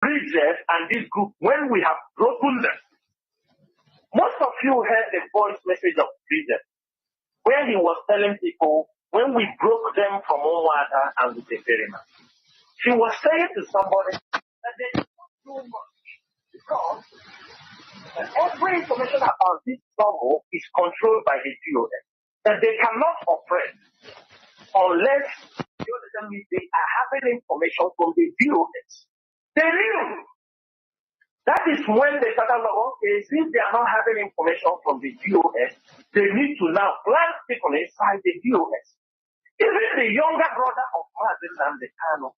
bridges and this group when we have broken them. Most of you heard the voice message of Bridget, where he was telling people when we broke them from Onwada and with the Ferryman. She was saying to somebody that they did not do much because every information about this struggle is controlled by the GOS. That they cannot operate unless they are having information from the GOS. They knew. That is when they started, okay, since they are not having information from the GOS, they need to now plant people inside the GOS. Even the younger brother of Mazi Nnamdi Kanu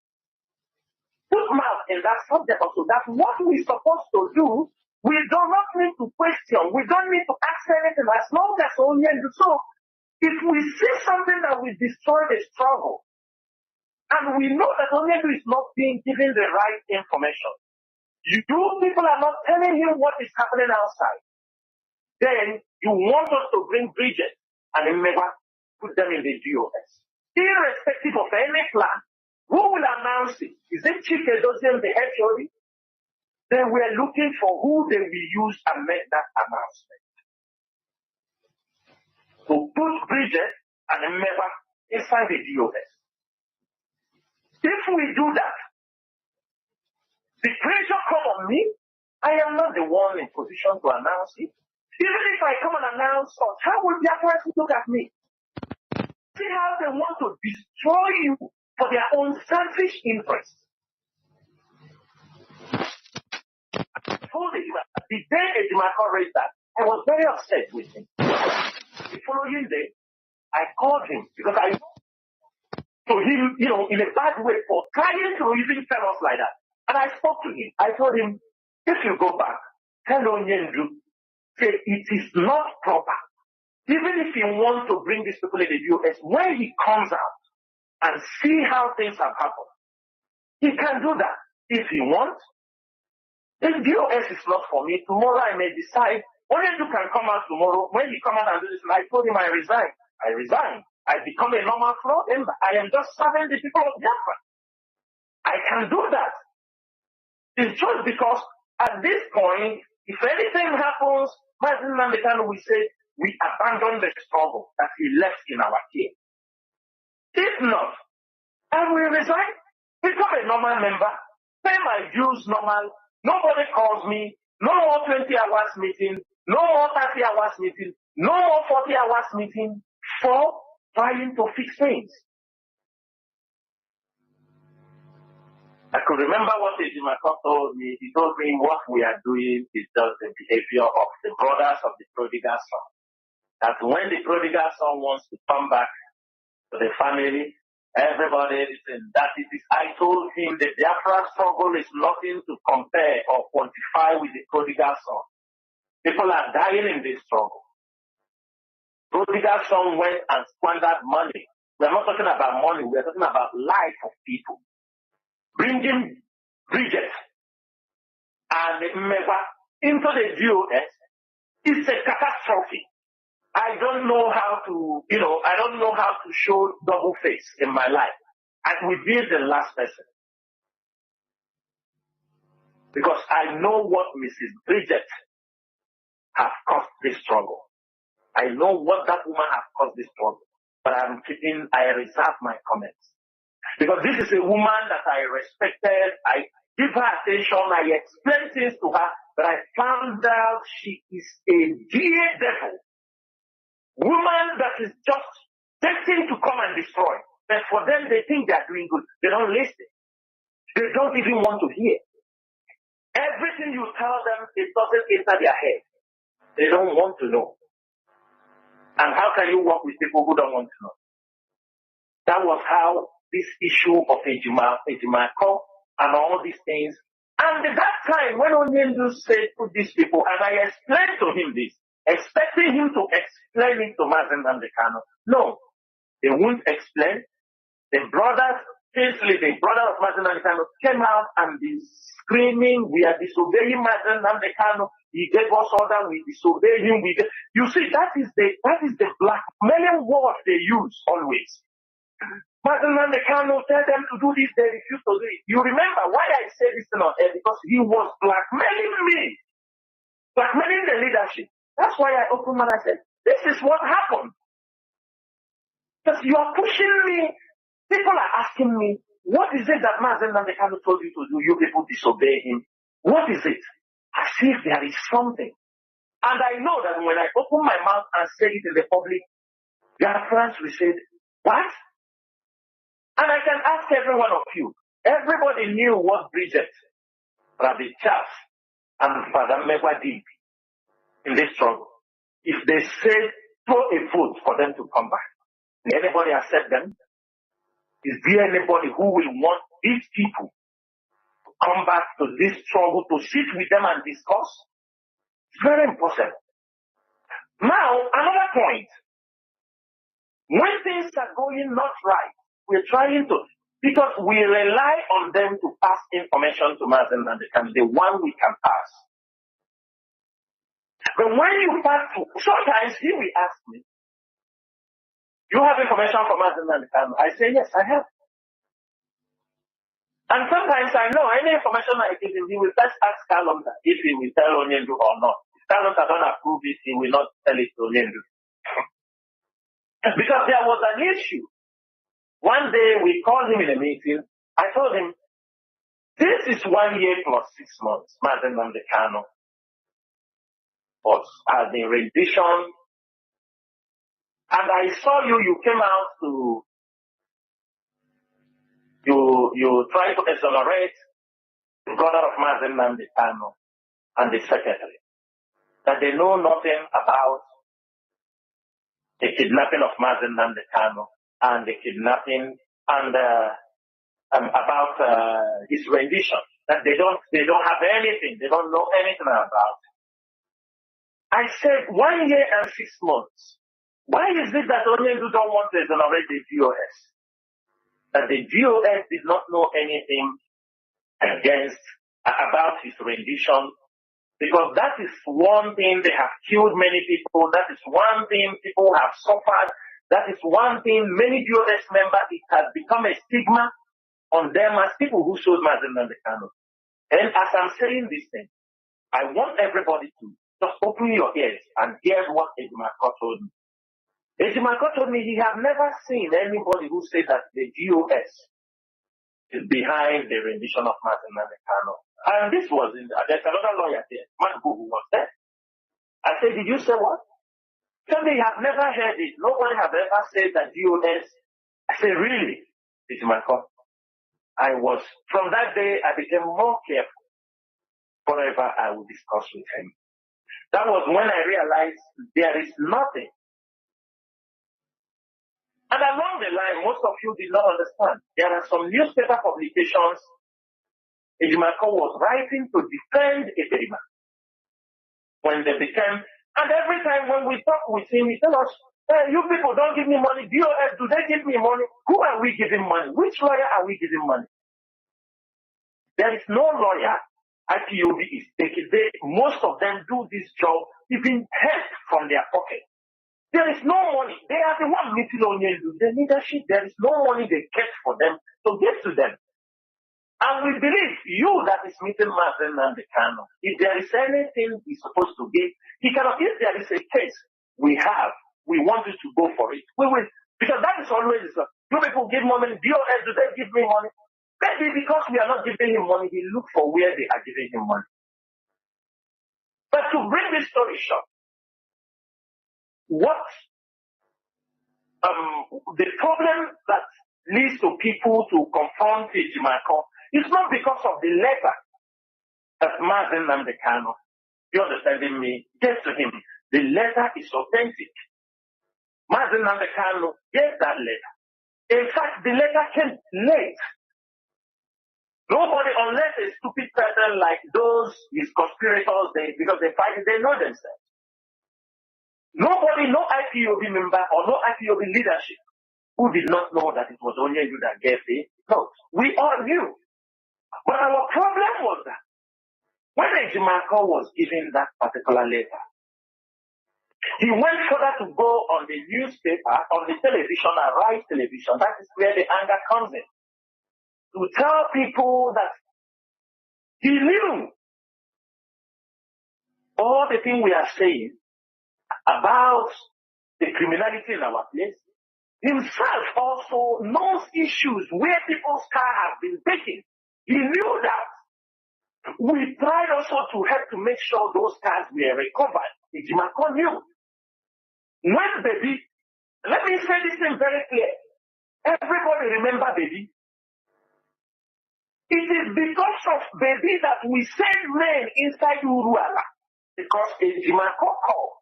put mouth in that subject also. That's what we're supposed to do. We do not need to question. We don't need to ask anything as long as only do so. If we see something that will destroy the struggle, and we know that Onyedu is not being given the right information, you people are not telling him what is happening outside, then you want us to bring Bridget and never put them in the GOS. Irrespective of any plan, who will announce it? Is it Chief Edozian, the HOD? Then we are looking for who they will use and make that announcement. To put Bridget and never inside the GOS. If we do that, the pressure come on me. I am not the one in position to announce it. Even if I come and announce such, how will Biafrans look at me? See how they want to destroy you for their own selfish interests. I told you that the day Ejimako raised that, I was very upset with him. The following day, I called him because I know to him, in a bad way for trying to even tell us like that. And I spoke to him. I told him, if you go back, tell Onyendu, say it is not proper. Even if you want to bring these people in the US, when he comes out and see how things have happened, he can do that. If he wants, the US is not for me. Tomorrow I may decide, Onyendu can come out tomorrow. When he come out and do this, I told him I resign. I resign. I become a normal floor member. I am just serving the people of Biafra. I can do that. It's just because at this point, if anything happens, Mazi Nnamdi Kanu will say, we abandon the struggle that he left in our care. If not, I will resign, become a normal member, pay my dues normal, nobody calls me, no more 20 hours meeting, no more 30 hours meeting, no more 40 hours meeting for trying to fix things. I could remember what Ejimako told me. He told me what we are doing is just the behavior of the brothers of the prodigal son. That when the prodigal son wants to come back to the family, everybody listen. That it is. I told him the Biafra struggle is nothing to compare or quantify with the prodigal son. People are dying in this struggle. Prodigal son went and squandered money. We are not talking about money. We are talking about life of people. Bringing Bridget and Meva into the GOS is a catastrophe. I don't know how to, I don't know how to show double face in my life. I will be the last person. Because I know what Mrs. Bridget has caused this struggle. I know what that woman has caused this struggle. But I reserve my comments. Because this is a woman that I respected, I give her attention, I explain things to her, but I found out she is a dear devil. Woman that is just destined to come and destroy. But for them, they think they are doing good. They don't listen. They don't even want to hear. Everything you tell them, it doesn't enter their head. They don't want to know. And how can you work with people who don't want to know? That was how this issue of Ejimako and all these things. And at that time, when Onyendu said to these people, and I explained to him this, expecting him to explain it to Mazi Nnamdi Kanu. No, they won't explain. The brothers, basically the brother of Mazi Nnamdi Kanu came out and be screaming, we are disobeying Mazi Nnamdi Kanu. He gave us order, we disobey him. You see, that is the blackmailing word they use always. Mazi Kanu tell them to do this, they refuse to do it. You remember why I said this thing on air? Because he was blackmailing me, blackmailing the leadership. That's why I opened my mouth and said, this is what happened. Because you are pushing me. People are asking me, what is it that Mazi Kanu told you to do? You people disobey him. What is it? As if there is something. And I know that when I open my mouth and say it in the public, Biafrans will say, what? And I can ask every one of you. Everybody knew what Bridget, Rabbi Charles, and Father Megwa did in this struggle. If they said, throw a vote for them to come back, will anybody accept them? Is there anybody who will want these people to come back to this struggle, to sit with them and discuss? It's very important. Now, another point. When things are going not right, we're trying to, because we rely on them to pass information to Mazi Kanu, the one we can pass. But when you pass to, sometimes he will ask me, you have information from Mazi Kanu? I say, yes, I have. And sometimes I know any information I give him, he will first ask Kalonda if he will tell Onyendu or not. If Kalonda don't approve it, he will not tell it to Onyendu. Because there was an issue. One day we called him in a meeting. I told him, this is 1 year plus 6 months. Mazi Kanu has been rendition. And I saw you came out to, you tried to exonerate the brother of Mazi Kanu and the secretary. That they know nothing about the kidnapping of Mazi Kanu and the kidnapping and about his rendition. That they don't have anything. They don't know anything about. I said 1 year and 6 months. Why is it that Onyendu don't want to exonerate the GOS? That the GOS did not know anything about his rendition, because that is one thing. They have killed many people. That is one thing people have suffered. That is one thing many GOS members, it has become a stigma on them as people who sold Mazi Kanu. And as I'm saying this thing, I want everybody to just open your ears and hear what Ejimako told me. Ejimako told me he have never seen anybody who said that the GOS is behind the rendition of Mazi Kanu. And this was there's another lawyer there, man who was there. I said, did you say what? He said, they have never heard it. Nobody have ever said that GOS. I said, really? Ejimako. From that day, I became more careful. Whatever I would discuss with him. That was when I realized there is nothing. And along the line, most of you did not understand. There are some newspaper publications Ejimako was writing to defend Eberima. When they became, and every time when we talk with him, he tells us, hey, you people don't give me money. DOS, do they give me money? Who are we giving money? Which lawyer are we giving money? There is no lawyer. IPOB is taking. Most of them do this job even help from their pocket. There is no money. They are the one meeting Onyendu. The leadership, there is no money they get for them to give to them. And we believe you that is meeting Mazi Kanu, if there is anything he's supposed to give, he cannot. If there is a case we want you to go for it. We will, because that is always you people give money. DOS, do they give me money? Maybe because we are not giving him money, he look for where they are giving him money. But to bring this story short, what the problem that leads to people to confront Ejimako is not because of the letter that Mazi Kanu, you understanding me, gave to him. The letter is authentic. Mazi Kanu gave that letter. In fact, the letter came late. Nobody, unless a stupid person like those, his conspirators, because they fight, they know themselves. Nobody, no IPOB member or no IPOB leadership who did not know that it was only you that gave the note. We all knew. But our problem was that when Ejimako was given that particular letter, He went further to go on the newspaper, on the television, and write television. That is where the anger comes in. To tell people that he knew all the things we are saying about the criminality in our place. Himself also knows issues where people's car have been taken. He knew that. We tried also to help to make sure those cars were recovered. Ejimako knew. When baby, let me say this thing very clear. Everybody remember baby. It is because of baby that we send men inside Uruala. Because Ejimako called.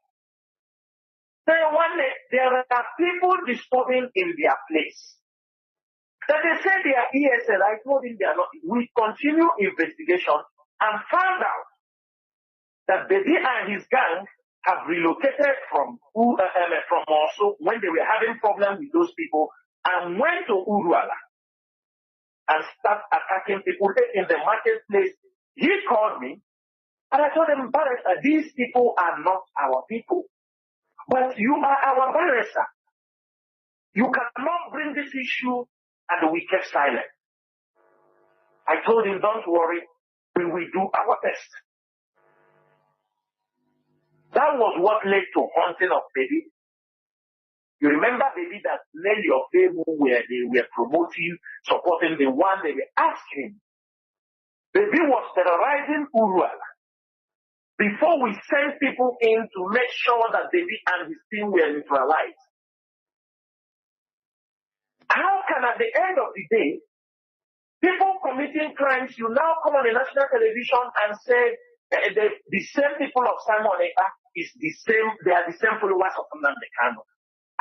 There are people disturbing in their place. That they say they are ESL. I told him they are not. We continue investigation and found out that Baby and his gang have relocated from also when they were having problems with those people and went to Uruala and start attacking people in the marketplace. He called me and I told him, Barrister, these people are not our people. But you are our barrister. You cannot bring this issue, and we kept silent. I told him, don't worry, we will do our best. That was what led to haunting of Baby. You remember Baby that Nelly of Fable where they were promoting, supporting the one they were asking. Baby was terrorizing Uruala. Before we send people in to make sure that Baby and his team were neutralized. How can at the end of the day, people committing crimes, you now come on the national television and say the same people of Simon Eka is the same, they are the same followers of Nnamdi Kanu.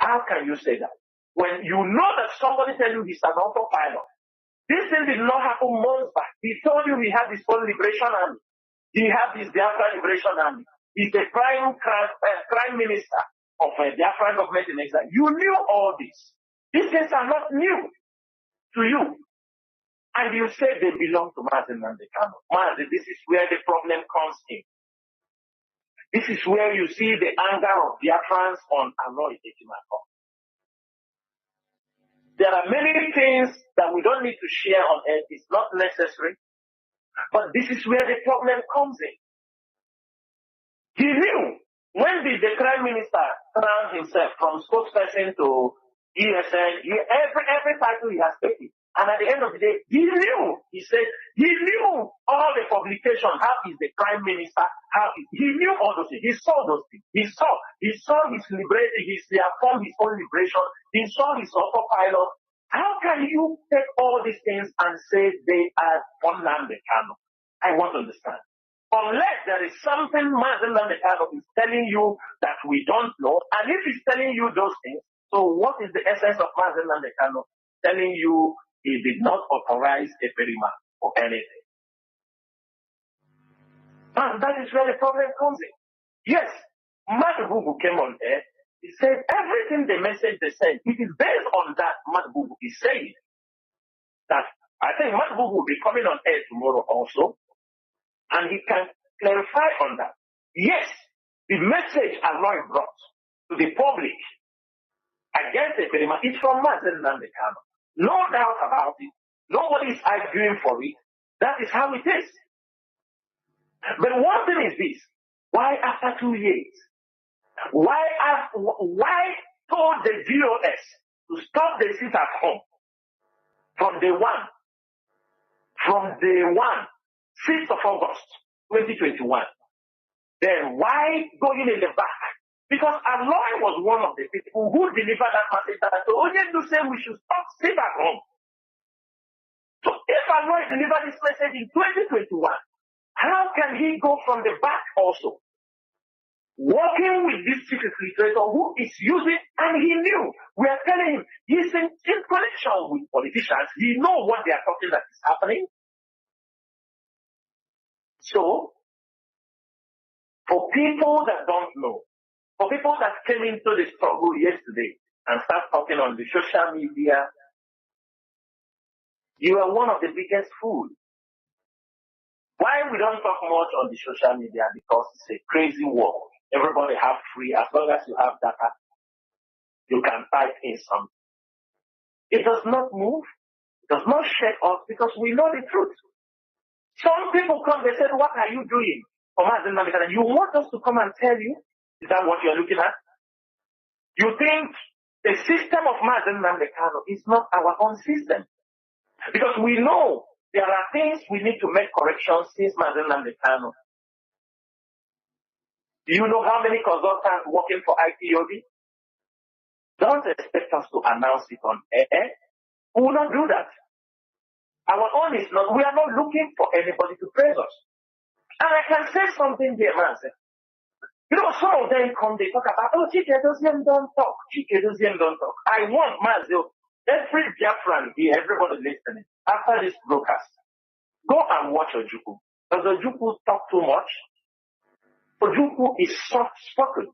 How can you say that? When you know that somebody tell you he's an autopilot. This thing did not happen months back. He told you he had his own liberation army. He had his Biafra liberation army. He's the prime minister of a Biafra government in exile. You knew all this. These things are not new to you. And you say they belong to Mazi and the Kanu. Mazi, this is where the problem comes in. This is where you see the anger of Biafrans on Aloy Ejimako. There are many things that we don't need to share on earth. It's not necessary. But this is where the problem comes in. He knew when the Prime Minister turned himself from spokesperson to ESN, every title he has taken. And at the end of the day, he knew. He said he knew all the publication. How is the Prime Minister? He knew all those things. He saw those things. He saw his liberation. He formed his own liberation. He saw his autopilot. How can you take all these things and say they are Nnamdi Kanu? I want to understand. Unless there is something Mazi Nnamdi Kanu is telling you that we don't know, and if he's telling you those things, so what is the essence of Mazi Nnamdi Kanu telling you he did not authorize a perima or anything? And that is where the problem comes in. Yes, Madububu came on air. He said everything the message they sent, it is based on that Madububu is saying that I think Madububu will be coming on air tomorrow also, and he can clarify on that. Yes, the message Aloy brought to the public against the Perima is from Mazi Nnamdi Kanu. No doubt about it. Nobody is arguing for it. That is how it is. But one thing is this. Why after 2 years? Why told the DOS to stop the sit at home from day one? From day 6th of August, 2021. Then why going in the back? Because Aloy was one of the people who delivered that message that only to say we should stop sit at home. So if Aloy delivered this message in 2021, how can he go from the back also? Working with this secret literature who is using, and he knew, we are telling him, he's in connection with politicians, he knows what they are talking that is happening. So, for people that don't know, for people that came into the struggle yesterday and start talking on the social media, you are one of the biggest fools. Why we don't talk much on the social media? Because it's a crazy world. everybody have free, as long as you have data, you can type in something. It does not move, it does not shake us because we know the truth. Some people come, they said, what are you doing for Mazi Nnamdi Kanu? You want us to come and tell you? Is that what you're looking at? You think the system of Mazi Nnamdi Kanu is not our own system? Because we know there are things we need to make corrections since Mazi Nnamdi Kanu. Do you know how many consultants working for IPOB? Don't expect us to announce it on air. We will not do that. Our own is not, we are not looking for anybody to praise us. And I can say something there, man. You know, some of them come, they talk about, oh, Chikedozium don't talk. Chikedozium don't talk. I want Mazi, every Biafran here, everybody listening, after this broadcast, go and watch Ojukwu. Does Ojukwu talk too much? Ojukwu is soft-spoken.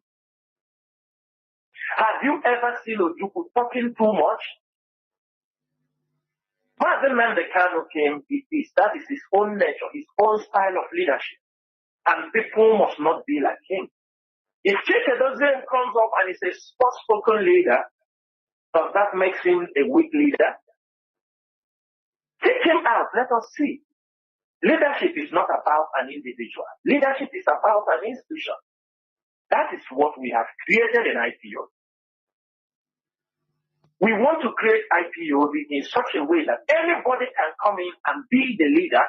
Have you ever seen Ojukwu talking too much? Mazi Nnamdi Kanu came, that is his own nature, his own style of leadership. And people must not be like him. If Chikedozium comes up and is a soft-spoken leader, does that make him a weak leader? Take him out, let us see. Leadership is not about an individual. Leadership is about an institution. That is what we have created in IPOB. We want to create IPOB in such a way that anybody can come in and be the leader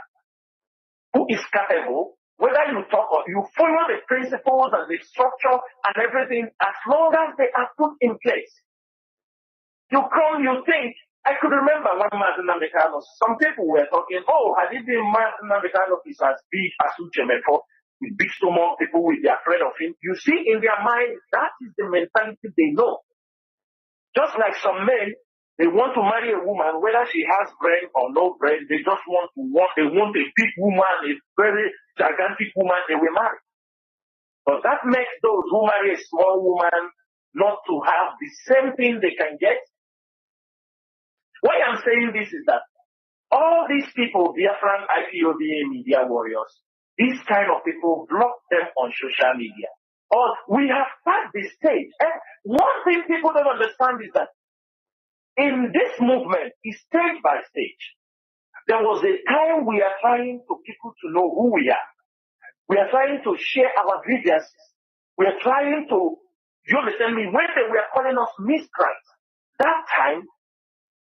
who is capable, whether you talk or you follow the principles and the structure and everything, as long as they are put in place. You come, you think. I could remember when Mazi Nnamdi Kanu, some people were talking, oh, had it been Mazi Nnamdi Kanu is as big as Uchemefo, with big stomach, people will be afraid of him. You see, in their mind, that is the mentality they know. Just like some men, they want to marry a woman, whether she has brain or no brain, they just they want a big woman, a very gigantic woman they will marry. But that makes those who marry a small woman not to have the same thing they can get. Why I'm saying this is that all these people, Biafran, IPOB, media warriors, these kind of people block them on social media. Or we have passed this stage. And one thing people don't understand is that in this movement, is stage by stage. There was a time we are trying to people to know who we are. We are trying to share our grievances. We are trying to, you understand me, when they were calling us miscreants, that time,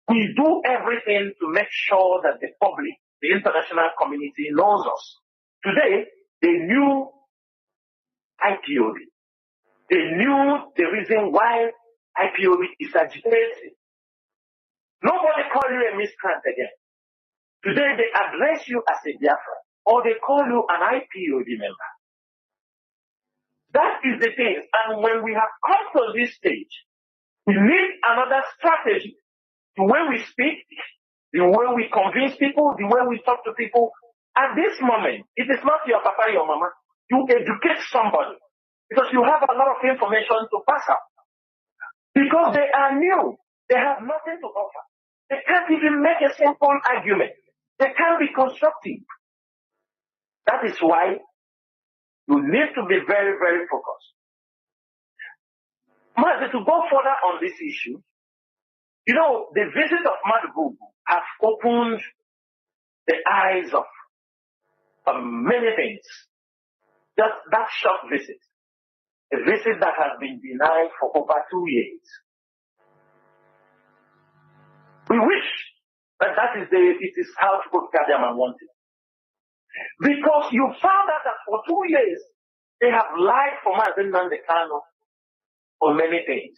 we do everything to make sure that the public, the international community knows us. Today, they knew IPOB. They knew the reason why IPOB is agitated. Nobody call you a miscreant again. Today, they address you as a Biafra, or they call you an IPOB member. That is the thing. And when we have come to this stage, we need another strategy. The way we speak, the way we convince people, the way we talk to people. At this moment, it is not your papa, your mama. You educate somebody because you have a lot of information to pass out. Because they are new. They have nothing to offer. They can't even make a simple argument. They can't be constructive. That is why you need to be very, very focused. Mazi, to go further on this issue, you know, the visit of Mazi has opened the eyes of many things. Just that short visit, a visit that has been denied for over 2 years. We wish that it is how Kadiaman wanted. Because you found out that for 2 years, they have lied for Mazi Nnamdi Kanu for many things.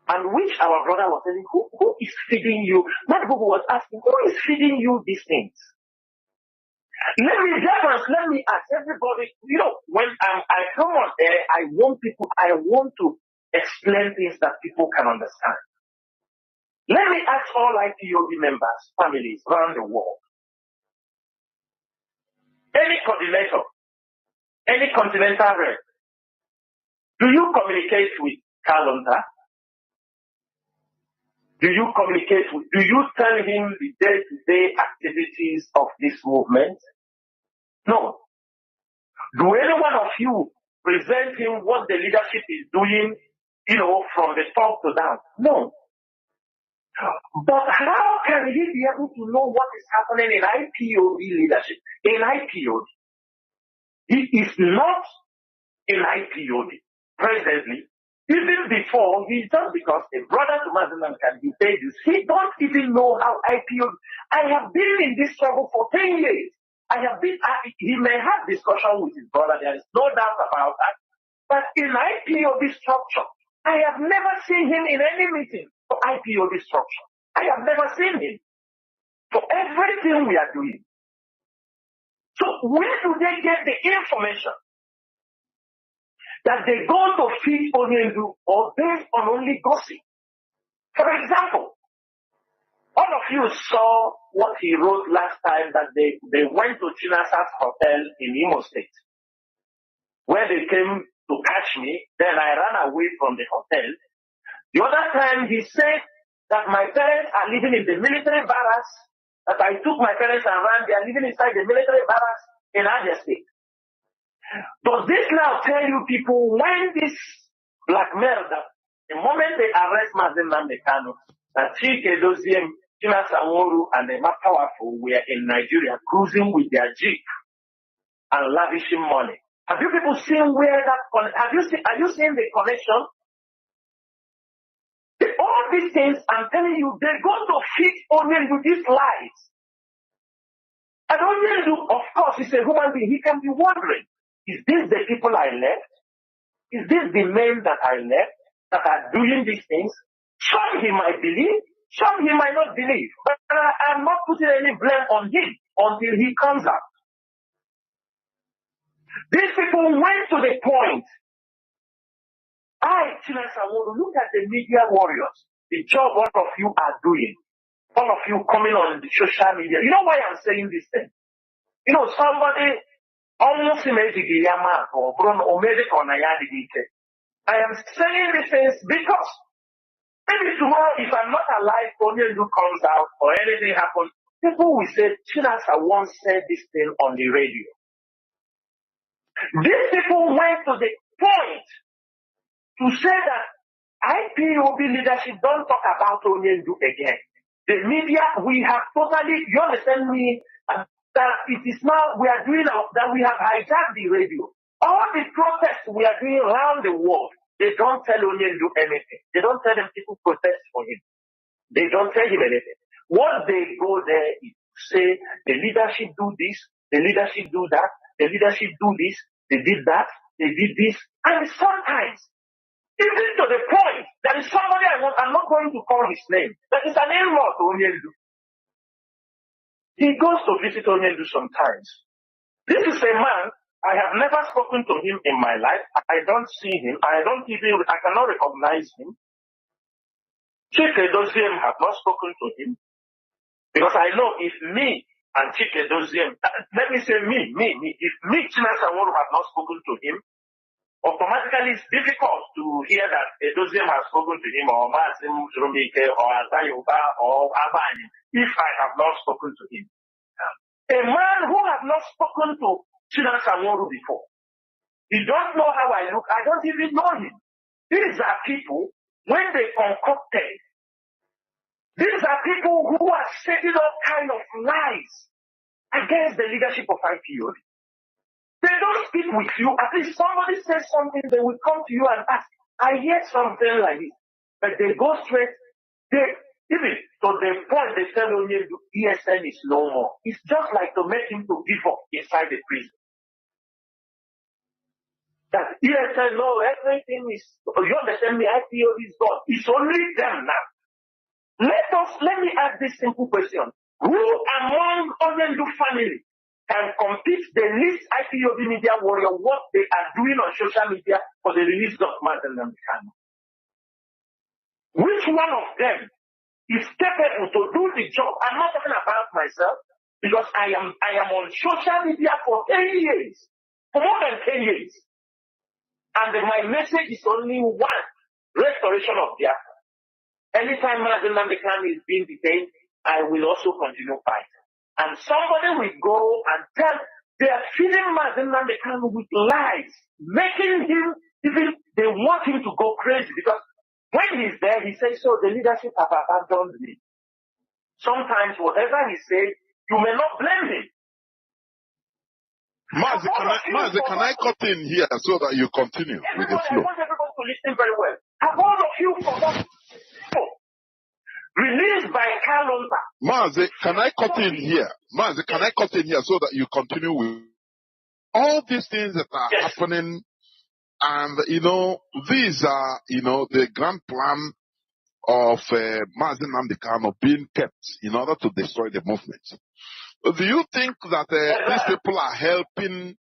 And which our brother was saying, who is feeding you? Mazi was asking, who is feeding you these things? Let me ask everybody, you know, when I come on air, I want to explain things that people can understand. Let me ask all IPOB members, families around the world. Any coordinator, any continental rep, do you communicate with Kalonta? Do you tell him the day-to-day activities of this movement? No. Do any one of you present him what the leadership is doing, from the top to down? No. But how can he be able to know what is happening in IPOB leadership? In IPOB. He is not in IPOB presently. Even before, he's just because a brother to Mazi can he say this. He don't even know how IPOB. I have been in this struggle for 10 years. He may have discussion with his brother, there is no doubt about that. But in IPOB structure, I have never seen him in any meeting for IPOB structure. I have never seen him for everything we are doing. So where do they get the information that they go to feed Onyendu or based on only gossip? For example, all of you saw what he wrote last time that they went to Chinasa's hotel in Imo State. Where they came to catch me, then I ran away from the hotel. The other time he said that my parents are living in the military barracks, that I took my parents and ran, they are living inside the military barracks in Abia State. Does this now tell you people when this blackmail that the moment they arrest Mazi Nnamdi Kanu, that Chike Doziem, China Sanwo-Olu, and the Powerful were in Nigeria cruising with their jeep and lavishing money? Have you people seen where that? Are you seeing the connection? All these things, I'm telling you, they're going to fit Onyendu these lies. And Onyendu, of course, is a human being. He can be wondering, is this the people I left? Is this the men that I left that are doing these things? Some he might believe, some he might not believe. But I'm not putting any blame on him until he comes out. These people went to the point. Look at the media warriors. The job all of you are doing. All of you coming on the social media. You know why I'm saying this thing? Somebody almost made the Giyama or I am saying these things because maybe tomorrow, if I'm not alive, Onyendu comes out or anything happens, people will say, Chinasa once said this thing on the radio. These people went to the point to say that IPOB leadership don't talk about Onyendu again. The media, we have totally, you understand me, that it is now, we are doing, that we have hijacked the radio. All the protests we are doing around the world, they don't tell Onyendu anything. They don't tell them people protest for him. They don't tell him anything. What they go there is to say, the leadership do this, the leadership do that, the leadership do this, they did that, they did this, and sometimes, even to the point, there is somebody I'm not going to call his name, that is an in-law to Onyendu. He goes to visit Onyendu sometimes. This is a man, I have never spoken to him in my life. I don't see him. I cannot recognize him. Chike Doziem have not spoken to him. Because I know if me and Chike Doziem, let me say me, if me, China Sanwo-Olu have not spoken to him, automatically it's difficult to hear that Doziem has spoken to him, or Mazi Rumike, or Azayoba, or Abani, if I have not spoken to him. A man who has not spoken to China Sanwo-Olu before. He don't know how I look. I don't even know him. These are people, when they concocted, these are people who are setting up kind of lies against the leadership of IPOB. They don't speak with you. At least somebody says something, they will come to you and ask, I hear something like this. But they go straight, even to the point they tell Onyendu, ESN is no more. It's just like to make him to give up inside the prison. That ESN, no, everything is, you understand me, IPOB is gone. It's only them now. Let me ask this simple question. Who among Onyendu family can compete the least IPOB media warrior what they are doing on social media for the release of Mazi Nnamdi Kanu? Which one of them is capable to do the job? I'm not talking about myself because I am on social media for 10 years, for more than 10 years. And my message is only one, restoration of Biafra. Anytime Mazi Nnamdi Kanu is being detained, I will also continue fighting. And somebody will go and tell, They are feeding Mazi Nnamdi Kanu with lies, making him, even they want him to go crazy because when he's there, he says, so the leadership have abandoned me. Sometimes whatever he says, you may not blame him. Mazi, can I cut in here so that you continue with the flow? I want everybody to listen very well. Have all of you forgotten released by Kanu? Mazi, can I cut in here? Mazi, can I cut in here so that you continue with all these things that are happening? And, these are, the grand plan of Mazi Nnamdi Kanu being kept in order to destroy the movement. Do you think that these people are helping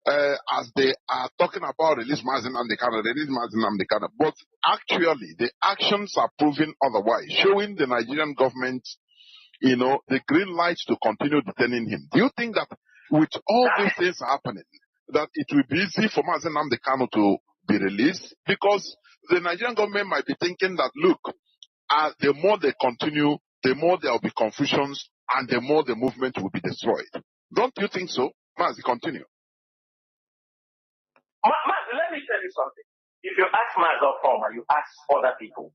as they are talking about release Mazi Nnamdi Kanu, but actually the actions are proving otherwise, showing the Nigerian government, the green light to continue detaining him? Do you think that with all these things happening, that it will be easy for Mazi Nnamdi Kanu to be released? Because the Nigerian government might be thinking that, look, the more they continue, the more there will be confusions and the more the movement will be destroyed. Don't you think so? Mazi, continue. Mazi, let me tell you something. If you ask Mazi or Former, you ask other people.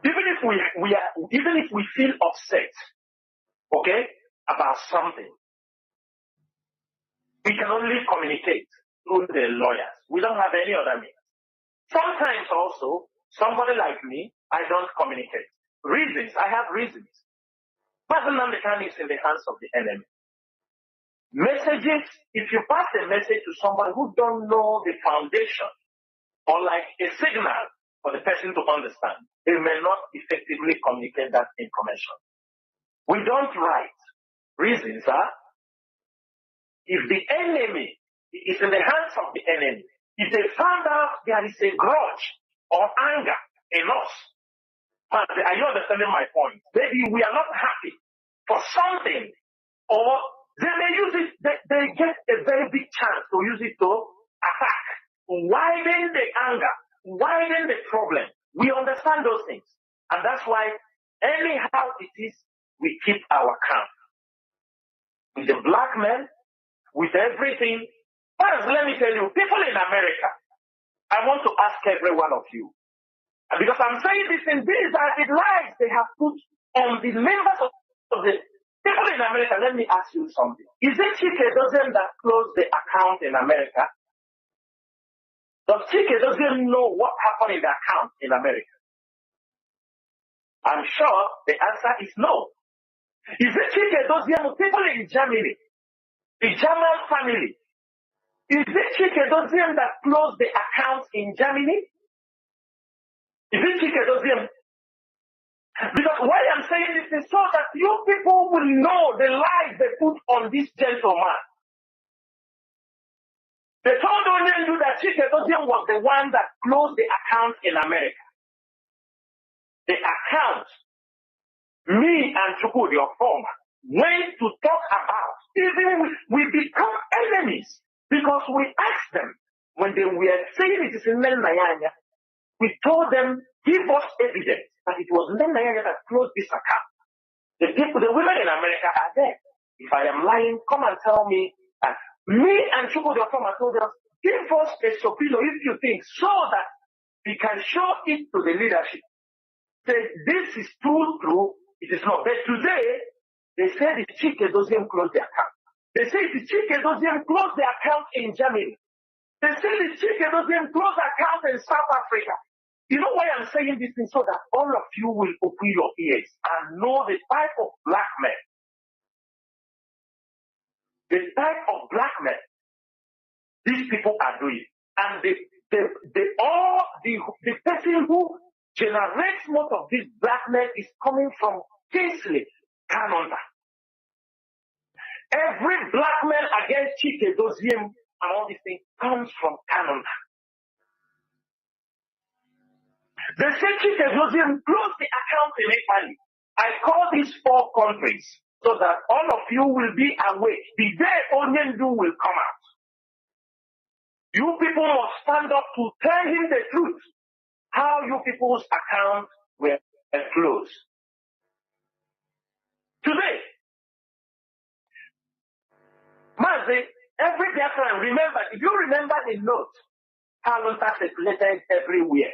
Even if we feel upset, okay, about something, we can only communicate through the lawyers. We don't have any other means. Sometimes also, somebody like me, I don't communicate. Reasons, I have reasons. Mazi Nnamdi Kanu is in the hands of the enemy. Messages, if you pass a message to somebody who don't know the foundation or like a signal for the person to understand, they may not effectively communicate that information. We don't write. Reasons are, if the enemy is in the hands of the enemy, if they found out there is a grudge or anger in us, are you understanding my point? Maybe we are not happy for something, or they may use it, they get a very big chance to use it to attack, widen the anger, widen the problem. We understand those things. And that's why, anyhow it is, we keep our calm. With the black men, with everything. First, let me tell you, people in America, I want to ask every one of you, and because I'm saying this, and these are the lies they have put on the members of the people in America. Let me ask you something. Is it Chike that closed the account in America? Does Chike know what happened in the account in America? I'm sure the answer is no. Is it Chike people in Germany, the German family? Is it Chike that closed the account in Germany? Is it Chike? Because why I'm saying this is so that you people will know the lies they put on this gentleman. They told you that Chike was the one that closed the account in America. The account, me and Chukwu, your former, went to talk about. Even we become enemies because we asked them when they were saying it is in Nayanya. We told them, give us evidence that it was Nayanya that closed this account. The women in America are there. If I am lying, come and tell me. And me and Chukwu, your former, told us, give us a subpoena if you think, so that we can show it to the leadership. Say, this is true, it is not. But today, they said the Chike doesn't close the account. They say the Chike doesn't close the account in Germany. They say the Chike doesn't close the account in South Africa. You know why I'm saying this thing? So that all of you will open your ears and know the type of black men. The type of black men these people are doing. And the person who generates most of this black men is coming from Kingsley, Canada. Every black man against Chike Doziem and all these things comes from Canada. They say Chike Doziem closed the account in Italy. I call these 4 countries so that all of you will be awake. The day Onyendu will come out. You people must stand up to tell him the truth. How you people's accounts were closed. Today, Mazi, every Biafran, remember, if you remember the note, Kalunta circulated everywhere.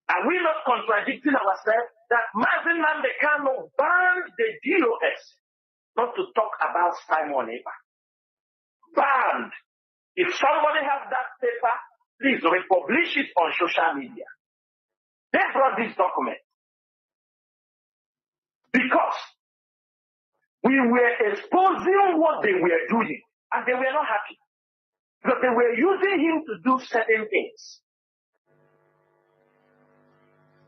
Are we not contradicting ourselves that Mazi Nnamdi Kanu banned the DOS not to talk about Simon Eba? Banned. If somebody has that paper, please republish it on social media. They brought this document because we were exposing what they were doing, and they were not happy because they were using him to do certain things.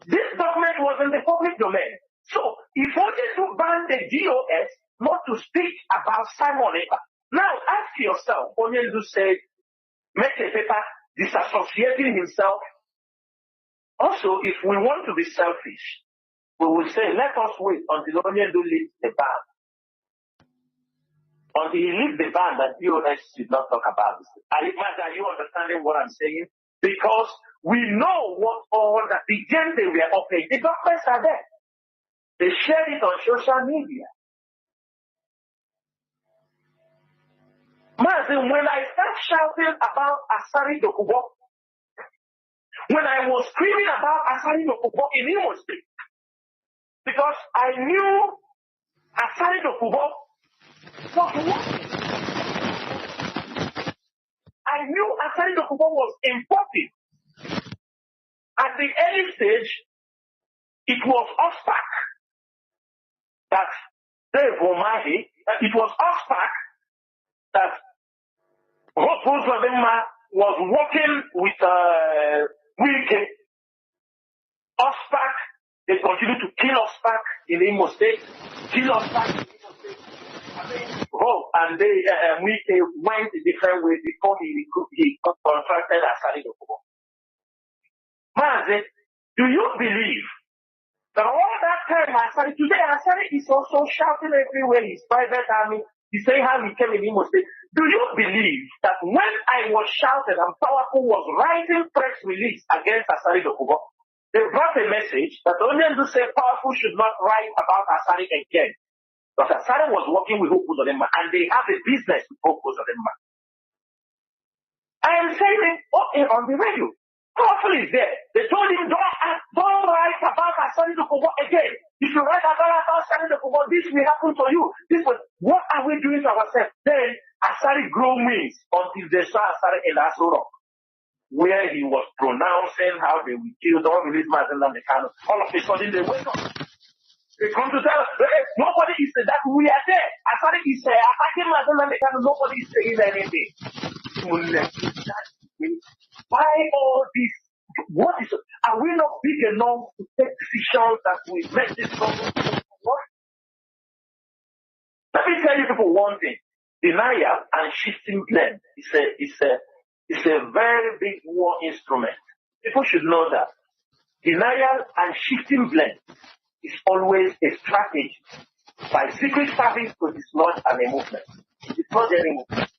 This document was in the public domain. So, if only to ban the DOS not to speak about Simon Eba. Now, ask yourself, Onyendu said, make a paper disassociating himself. Also, if we want to be selfish, we will say, let us wait until Onyendu leaves the ban. Until he leaves the ban, that DOS should not talk about this. Are you understanding what I'm saying? Because we know what all the games they were offering. The documents are there. They shared it on social media. Mazi, when I start shouting about Asari Dokubo, when I was screaming about Asari Dokubo in Imo State, because I knew Asari Dokubo was working. I knew Asari Dokubo was important. At the early stage, it was OSPAC that Dave Omahi, it was OSPAC that was working with Wike. OSPAC, they continue to kill OSPAC in Imo State, kill OSPAC in Imo State. And they Wike went a different way before he contracted Asari Dokubo. Mazi, do you believe that all that time Asari is also shouting everywhere, his private army, he's saying how he came in Imo State. Do you believe that when I was shouted and Powerful was writing press release against Asari Dokubo, they brought a message that Onyendu said Powerful should not write about Asari again. Because Asari was working with Hoku Zodema and they have a business with Hoku Zodema. I am saying it on the radio. Powerful is there. They told him, don't write about Asari Dokubo again. If you write about Asari Dokubo, this will happen to you. What are we doing to ourselves? Then Asari grew wings until they saw Asari in Aso Rock, where he was pronouncing how they will kill, don't release Mazi Nnamdi Kanu. All of a sudden they wake up. They come to tell us, nobody is saying that we are there. Asari is attacking Mazi Nnamdi Kanu, nobody is saying anything. Why all this? Are we not big enough to take decisions that we make this problem work? Let me tell you people one thing. Denial and shifting blame is a very big war instrument. People should know that. Denial and shifting blame is always a strategy by secret service to dislodge a movement. Dislodge any movement.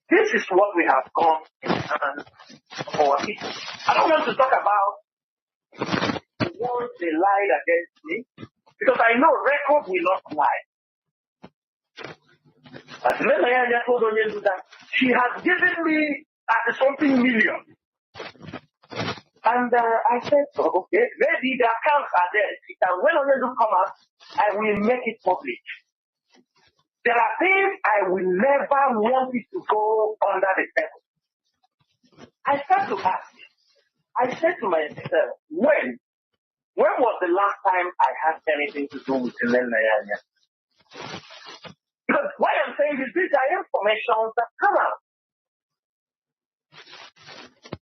This is what we have gone in hand of our people. I don't want to talk about the ones they lied against me, because I know record will not lie. As Nnamdi told Onyendu that she has given me something million. And I said, okay, maybe the accounts are there. When Onyendu come out, I will make it public. There are things I will never want it to go under the table. I start to ask. I said to myself, when was the last time I had anything to do with Nnamdi? Because why I'm saying this, these are information that come out.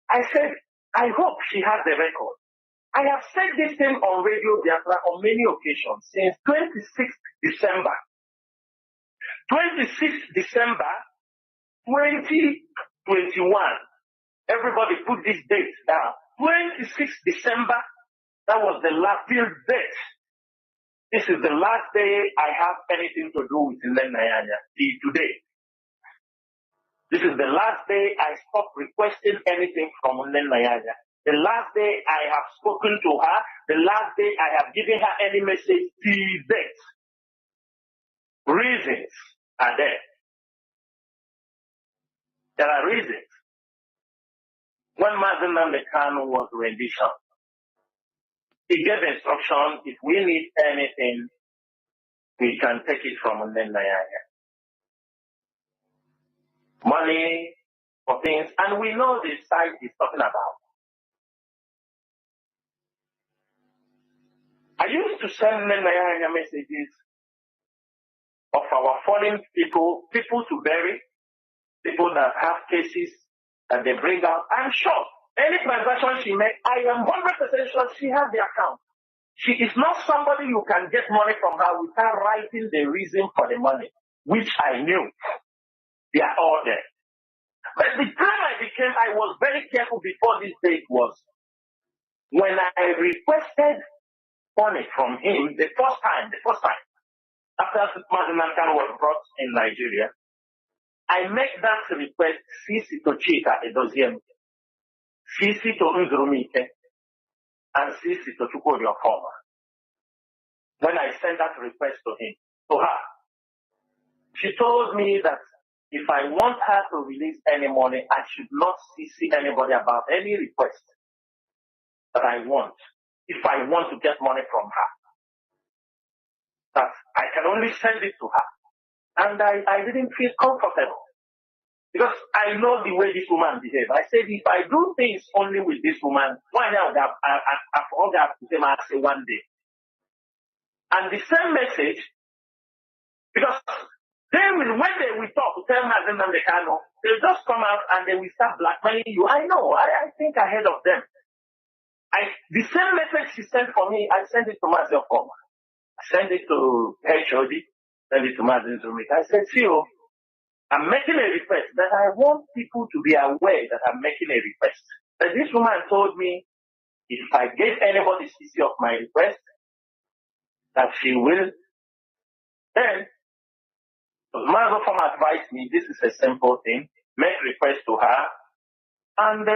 I said, I hope she has the record. I have said this thing on Radio Biafra on many occasions since 26th December. 26th December 2021. Everybody put this date down. 26th December, that was the last field date. This is the last day I have anything to do with Nnamdi till today. This is the last day I stopped requesting anything from Nnamdi. The last day I have spoken to her. The last day I have given her any message till date. reasons are there. There are reasons. When Mazi Nnamdi Kanu was rendition, he gave instruction, if we need anything, we can take it from Nnamdi. Money for things, and we know the site he's talking about. I used to send Nnamdi messages of our fallen people, people to bury, people that have cases that they bring out. I'm sure any transaction she makes, I am 100% sure she has the account. She is not somebody you can get money from her without writing the reason for the money, which I knew. They are all there. But the time I was very careful before this date was when I requested money from him the first time, after Mazi Nnamdi Kanu was brought in Nigeria, I make that request, Sisi to Chika Edoziem, Sisi to Nzurumike, and Sisi to Chukwudi Ofoma. When I sent that request to her, she told me that if I want her to release any money, I should not see anybody about any request that I want. If I want to get money from her, that I can only send it to her. And I didn't feel comfortable because I know the way this woman behaves. I said, if I do things only with this woman, why not I forgot to say one day. And the same message, because when they will talk to tell Mazi Nnamdi Kanu, they'll just come out and they will start blackmailing you. I know, I think ahead of them. The same message she sent for me, I sent it to Mazi Ofoma. I sent it to HOD, sent it to Mazi Nzurumike. I said, Theo, I'm making a request that I want people to be aware that I'm making a request. But this woman told me if I gave anybody CC of my request, that she will. Then, Mazi Ofoma advised me, this is a simple thing, make request to her, and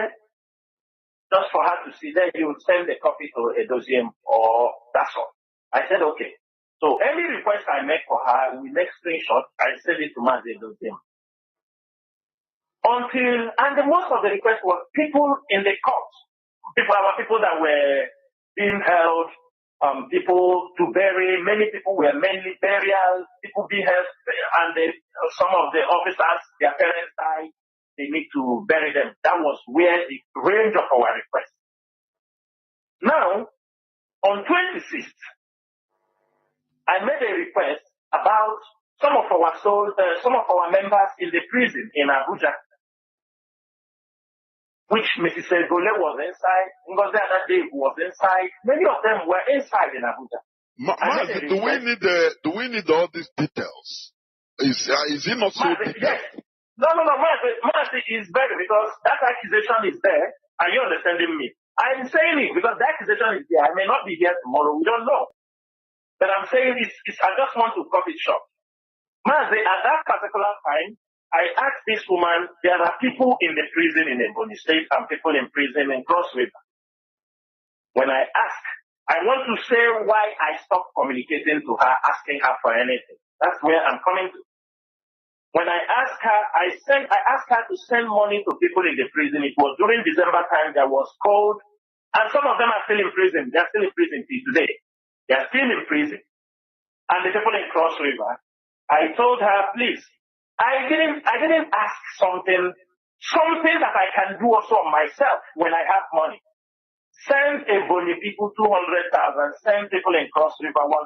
just for her to see, then you will send a copy to Edoziem, or that's all. I said, okay. So any request I make for her, we make screenshot, I send it to Mazi Edoziem. And most of the requests were people in the court. People that were being held, people to bury, many people were mainly burials, people being held, and some of the officers, their parents died, they need to bury them. That was where the range of our requests. Now, on 26th, I made a request about some of our members in the prison in Abuja, which Mrs. Egole was inside, Ngozi Adade was inside. Many of them were inside in Abuja. Mazi, do we need all these details? Is it not so detailed? Yes. No, Mazi is better because that accusation is there. Are you understanding me? I'm saying it because the accusation is there. I may not be here tomorrow. We don't know. But I'm saying I just want to cut it short. Mazi, at that particular time, I asked this woman, there are people in the prison in Ebonyi State and people in prison in Cross River. When I ask, I want to say why I stopped communicating to her, asking her for anything. That's where I'm coming to. When I asked her, I asked her to send money to people in the prison. It was during December time, there was cold, and some of them are still in prison. They're still in prison till today. They're still in prison. And the people in Cross River, I told her, please, I didn't ask something that I can do also myself when I have money. Send Ebonyi people 200,000, send people in Cross River 150,000.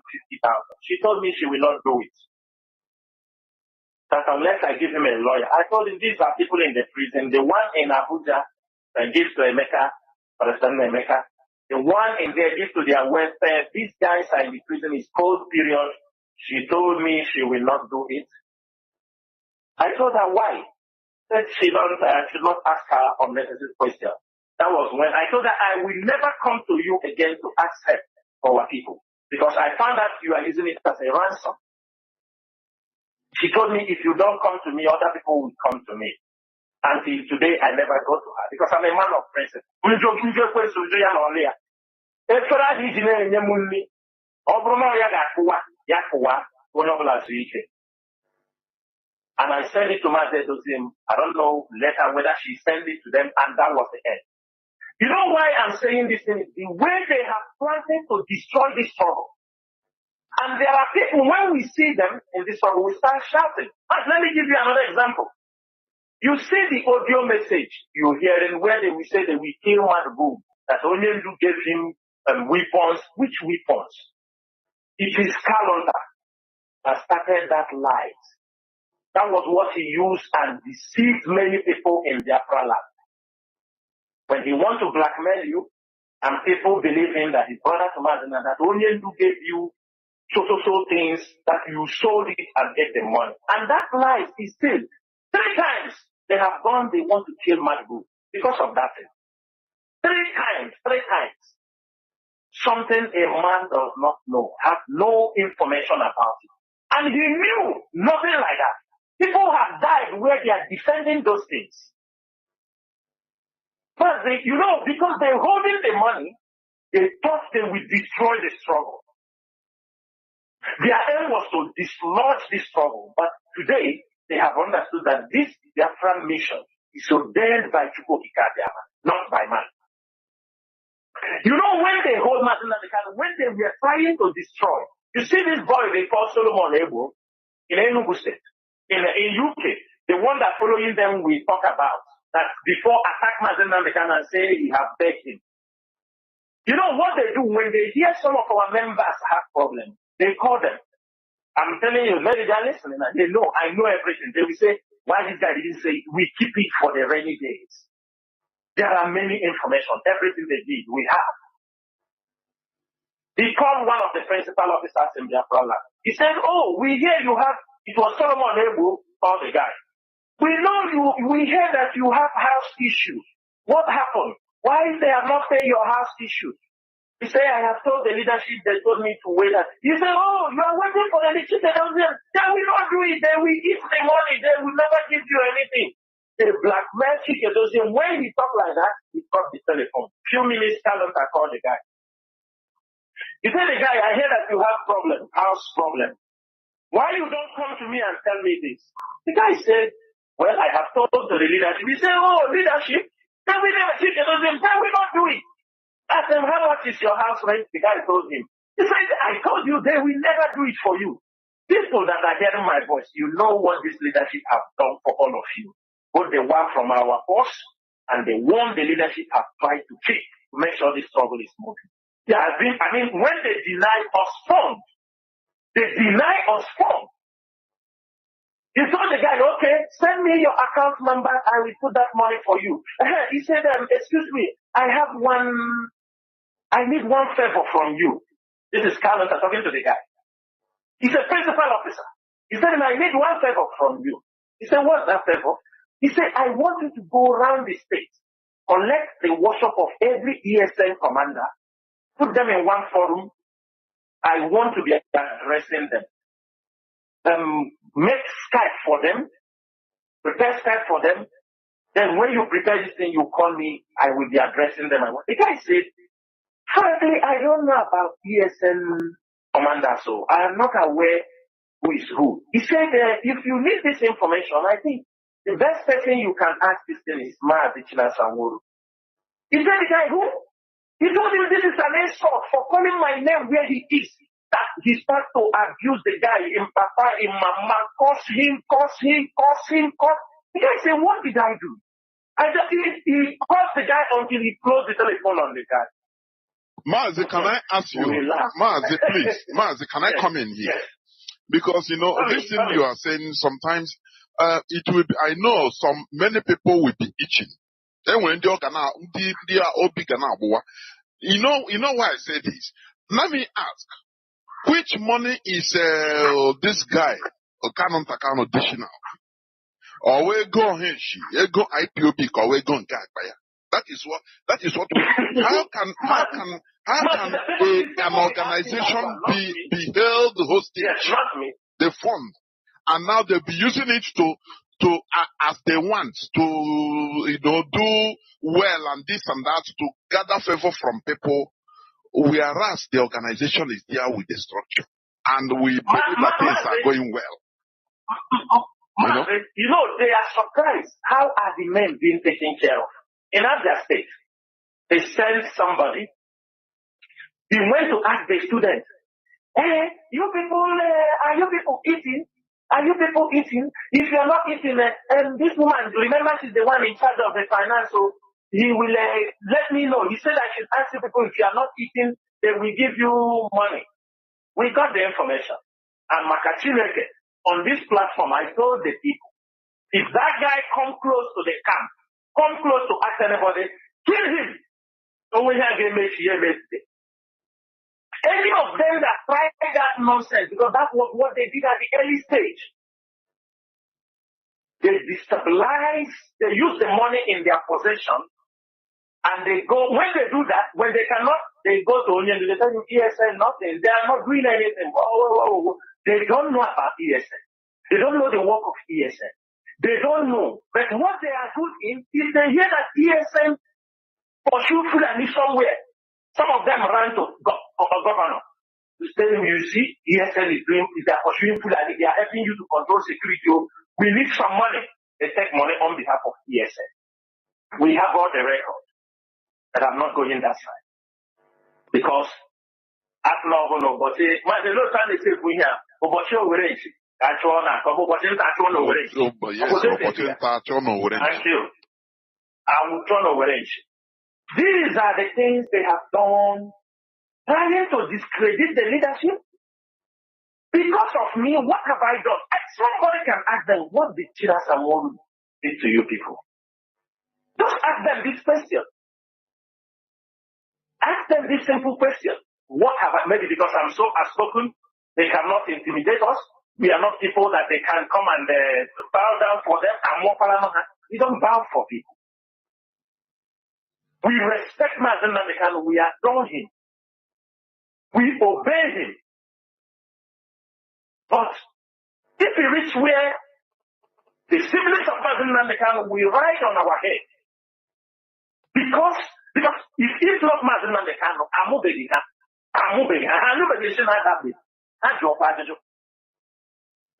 She told me she will not do it. That unless I give him a lawyer. I told him these are people in the prison. The one in Abuja that gives to Emeka, President Emeka. The one in there gives to their welfare. These guys are in the prison. It's cold period. She told me she will not do it. I told her why. Said I should not ask her unnecessary questions. That was when I told her I will never come to you again to ask her for our people. Because I found out you are using it as a ransom. She told me if you don't come to me, other people will come to me. Until today, I never go to her because I'm a man of principle. And I sent it to Mazi. I don't know later whether she sent it to them, and that was the end. You know why I'm saying this thing? The way they have planted to destroy this struggle. And there are people, when we see them in this struggle, we start shouting. But let me give you another example. You see the audio message you hear in where they will say they will kill Mazi, that Onyendu gave him weapons. Which weapons? It is Kalonda that started that lie. That was what he used and deceived many people in Biafra land. When he wants to blackmail you, and people believe him that his brother to Mazi, that Onyendu gave you so things that you sold it and get the money. And that lie is still 3 times they have gone, they want to kill Mazi because of that thing. 3 times. Something a man does not know, has no information about it. And he knew nothing like that. People have died where they are defending those things. But they, because they're holding the money, they thought they would destroy the struggle. Their aim was to dislodge this struggle, but today they have understood that this Biafran mission is ordained by Chukwokika, not by man. When they hold Mazi, when they were trying to destroy, you see this boy they call Solomon Ebo in Enugu State, in UK, the one that following them we talk about, that before attack Mazi and say he have begged him. You know what they do when they hear some of our members have problems? They call them. I'm telling you, maybe they're listening and they know, I know everything. They will say, why this guy didn't say, we keep it for the rainy days. There are many information, everything they did, we have. He called one of the principal officers in Biafra land. He said, we hear you have, it was Solomon Ebu, called the guy. We know we hear that you have house issues. What happened? Why they have not paid your house issues? He said, I have told the leadership, they told me to wait. He said, you are waiting for the leadership. They will not do it. They will eat the money. They will never give you anything. The blackmail chicken, when he talk like that, he cut the telephone. Few minutes, Kalonda called the guy. He said, the guy, I hear that you have problem, house problem. Why you don't come to me and tell me this? The guy said, well, I have told the leadership. He said, leadership? Then we never see it. Then we don't do it. Ask him, how much is your house rent? The guy told him. He said, I told you they will never do it for you. People that are hearing my voice, you know what this leadership have done for all of you. Both the one from our boss and the one the leadership have tried to keep to make sure this struggle is moving. There has been, when they deny us funds, He told the guy, okay, send me your account number, I will put that money for you. He said, excuse me, I need one favor from you. This is Kanu talking to the guy. He's a principal officer. He said, I need one favor from you. He said, what's that favor? He said, I want you to go around the state, collect the workshop of every ESN commander, put them in one forum. I want to be addressing them. Make Skype for them, prepare Skype for them. Then when you prepare this thing, you call me, I will be addressing them. The guy said, frankly, I don't know about ESN commander, so I am not aware who is who. He said, if you need this information, I think the best person you can ask this thing is Mazi. He said, the guy who? He told him this is an insult for calling my name where he is. That he started to abuse the guy in Papa, in Mama, curse him. The guy said, what did I do? He cursed the guy until he closed the telephone on the guy. Mazi, can I ask you? Mazi, please. Mazi, can I come in here? Yes. Because, this thing you are saying, sometimes it will be, I know many people will be itching. Then when they are big you know why I say this? Let me ask. Which money is this guy, Kanu dishing out? Or we go go IPOB, or we go and get by. That is what we, how can an organization be held hostage? The fund, and now they'll be using it to as they want to do well and this and that to gather favor from people. Whereas the organization is there with the structure, and we believe that things are going well. You know, they are surprised. How are the men being taken care of? In Abia State, they sent somebody. He went to ask the students, hey, you people, are you people eating? Are you people eating? If you are not eating, this woman, remember she's the one in charge of the finance, so he will let me know. He said I should ask you people, if you are not eating, they will give you money. We got the information. And Makachireke, on this platform, I told the people, if that guy come close to the camp, come close to ask anybody, kill him. So we have a message. Any of them that tried that nonsense, because that was what they did at the early stage. They destabilize, they use the money in their possession, and they go, when they do that, when they cannot, they go to Union, they tell you ESN, nothing. They are not doing anything. They don't know about ESN. They don't know the work of ESN. They don't know. But what they are doing is they hear that ESN pursue Fulani somewhere. Some of them ran to a governor to tell him, you see, ESN is doing, they are pursuing Fulani, they are helping you to control security. We need some money. They take money on behalf of ESN. We have all the records, but I'm not going that side. Because at no, but the Lord trying to say we here, but what's your range? That's all now. But what's in that one over range? Thank you. I will turn over range. These are the things they have done, trying to discredit the leadership. Because of me, what have I done? Somebody can ask them, what did Chirasamoru do to you people? Just ask them this question. Ask them this simple question. What have I, maybe because I'm so outspoken, they cannot intimidate us. We are not people that they can come and bow down for them. We don't bow for people. We respect Mazi Nnamdi Kanu. We adore him. We obey him. But if we reach where the siblings of Mazi Nnamdi Kanu will ride on our head, because if it's not Mazi Nnamdi Kanu,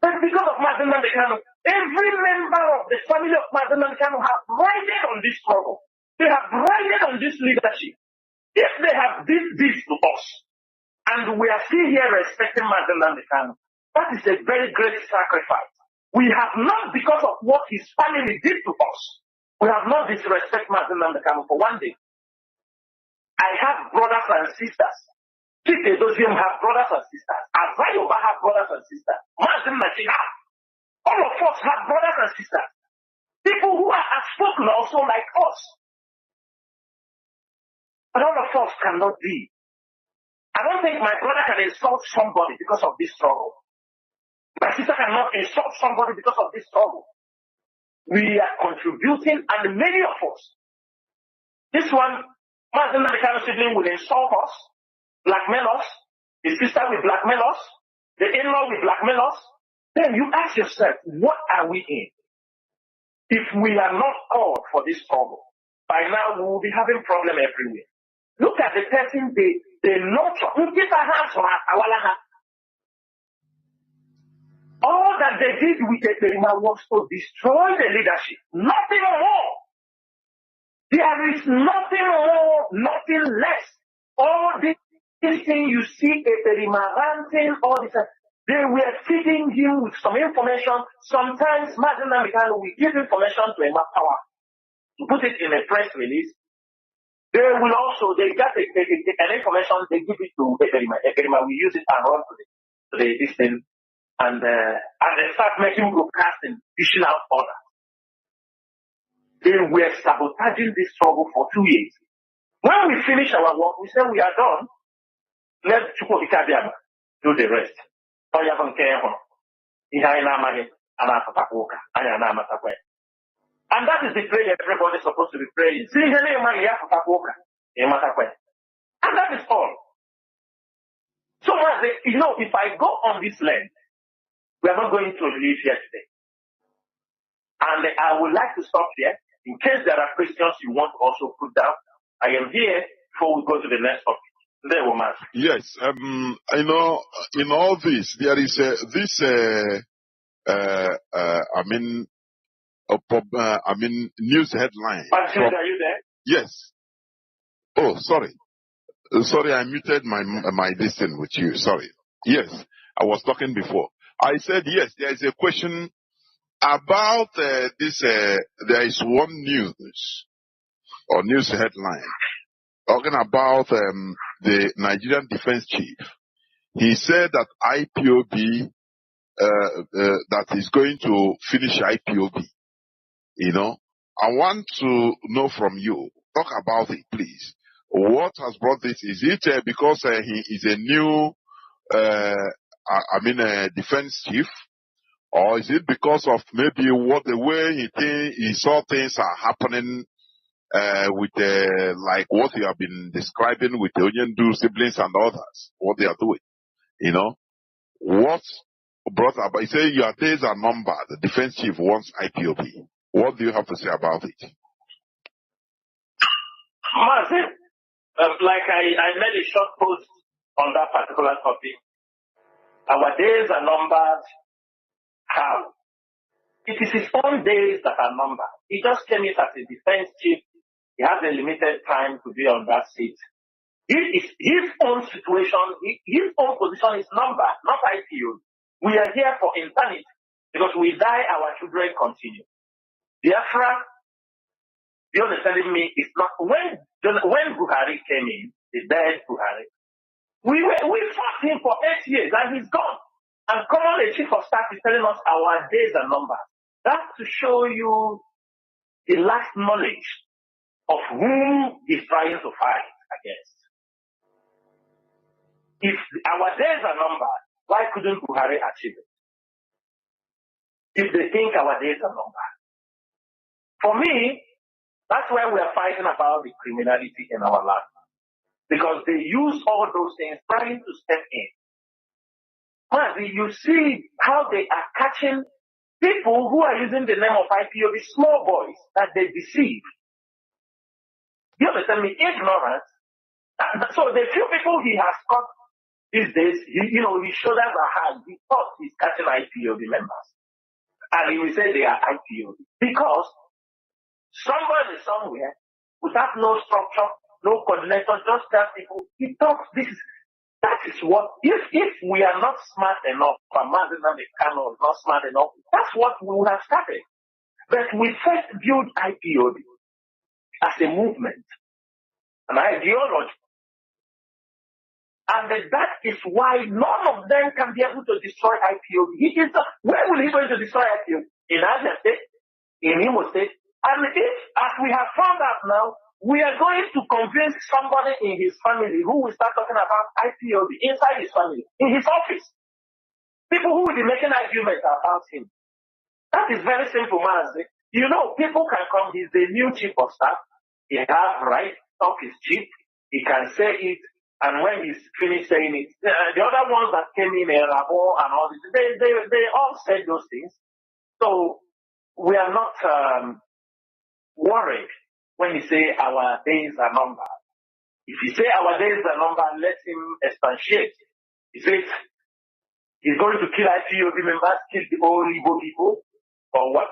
but because of Mazi Nnamdi Kanu, every member of the family of Mazi Nnamdi Kanu have ridden on this struggle. They have ridden on this leadership. If they have did this to us, and we are still here respecting Mazi Nnamdi Kanu, that is a very great sacrifice. We have not, because of what his family did to us, we have not disrespected Mazi Nnamdi Kanu for one day. I have brothers and sisters. People have brothers and sisters. Azayoba have brothers and sisters. Mazi Nnamdi Kanu. All of us have brothers and sisters. People who are outspoken also like us. But all of us cannot be. I don't think my brother can insult somebody because of this struggle. My sister cannot insult somebody because of this struggle. We are contributing, and many of us. This one, Mazi Nnamdi Kanu sibling will insult us, blackmail us. His sister will blackmail us. The in-law will blackmail us. Then you ask yourself, what are we in? If we are not called for this struggle, by now we will be having problem everywhere. Look at the person they nurture. All that they did with Eperima was to destroy the leadership. Nothing more. There is nothing more, nothing less. All this thing you see Eperima ranting, all this, they were feeding him with some information. Sometimes Mazi Nnamdi Kanu will give information to Emma Power to put it in a press release. They will also, they got an information, they give it to Eperima. Eperima will use it and run to this thing. And they start making broadcasting, dishing out orders. They were sabotaging this struggle for 2 years. When we finish our work, we say we are done. Let Chukwuka do the rest. And that is the prayer everybody's supposed to be praying. And that is all. So, if I go on this land, we are not going to leave here today. And I would like to stop here. In case there are questions you want to also put down, I am here before we go to the next topic. Yes, in all this, there is this news headline. Patrick, are you there? Yes. Oh, sorry. Sorry, I muted my distance with you. Sorry. Yes, I was talking before. I said yes. There is a question about this. There is one news or news headline talking about the Nigerian defense chief. He said that IPOB that is going to finish IPOB. You know, I want to know from you. Talk about it, please. What has brought this? Is it because he is a new, defense chief, or is it because of maybe the way he saw things are happening with like what you have been describing with the Onyendu siblings and others, what they are doing? You know, what brought about? You say your days are numbered. The defense chief wants IPOB. What do you have to say about it? Mazi, like I made a short post on that particular topic. Our days are numbered. How? It is his own days that are numbered. He just came in as a defense chief. He has a limited time to be on that seat. His own situation, his own position is numbered, not IPO. We are here for eternity because we die, our children continue. Biafra, you understanding me? It's not when Buhari came in, the dead Buhari. We fought him for 8 years and he's gone. And common the chief of staff is telling us our days are numbered. That's to show you the last knowledge of whom he's trying to fight against. If our days are numbered, why couldn't Buhari achieve it? If they think our days are numbered. For me, that's why we are fighting about the criminality in our land. Because they use all those things trying to step in. Mazi, you see how they are catching people who are using the name of IPOB, small boys, that they deceive. You understand me? Ignorance. So the few people he has caught these days, his shoulders are high. He thought he's catching IPOB members. And he will say they are IPOB. Because somebody somewhere, without no structure, no coordinator, just tell people, he talks that is what, if we are not smart enough, Nnamdi Kanu is not smart enough, that's what we would have started. But we first built IPOB as a movement, an ideology. And that is why none of them can be able to destroy IPOB. Where will he going to destroy IPOB? In Abia State, in Imo State. And if, as we have found out now, we are going to convince somebody in his family who will start talking about IPOB inside his family, in his office. People who will be making arguments about him. That is very simple, Mazi. People can come, he's the new chief of staff. He has right, talk is cheap, he can say it, and when he's finished saying it, the other ones that came in, Rabo and all this, they all said those things. So we are not worried when he say our days are numbered. If he say our days are numbered, let him expatiate. He says he's going to kill IPOB members, kill the old Igbo people, or what?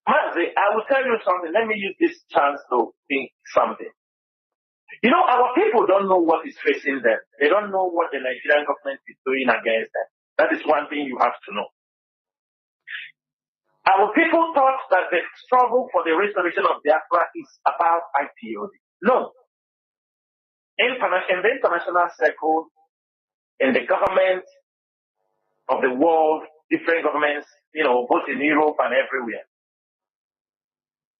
Mazi, I will tell you something. Let me use this chance to think something. Our people don't know what is facing them. They don't know what the Nigerian government is doing against them. That is one thing you have to know. Our people thought that the struggle for the restoration of Biafra is about IPOB. No. In the international circle, in the government of the world, different governments, both in Europe and everywhere.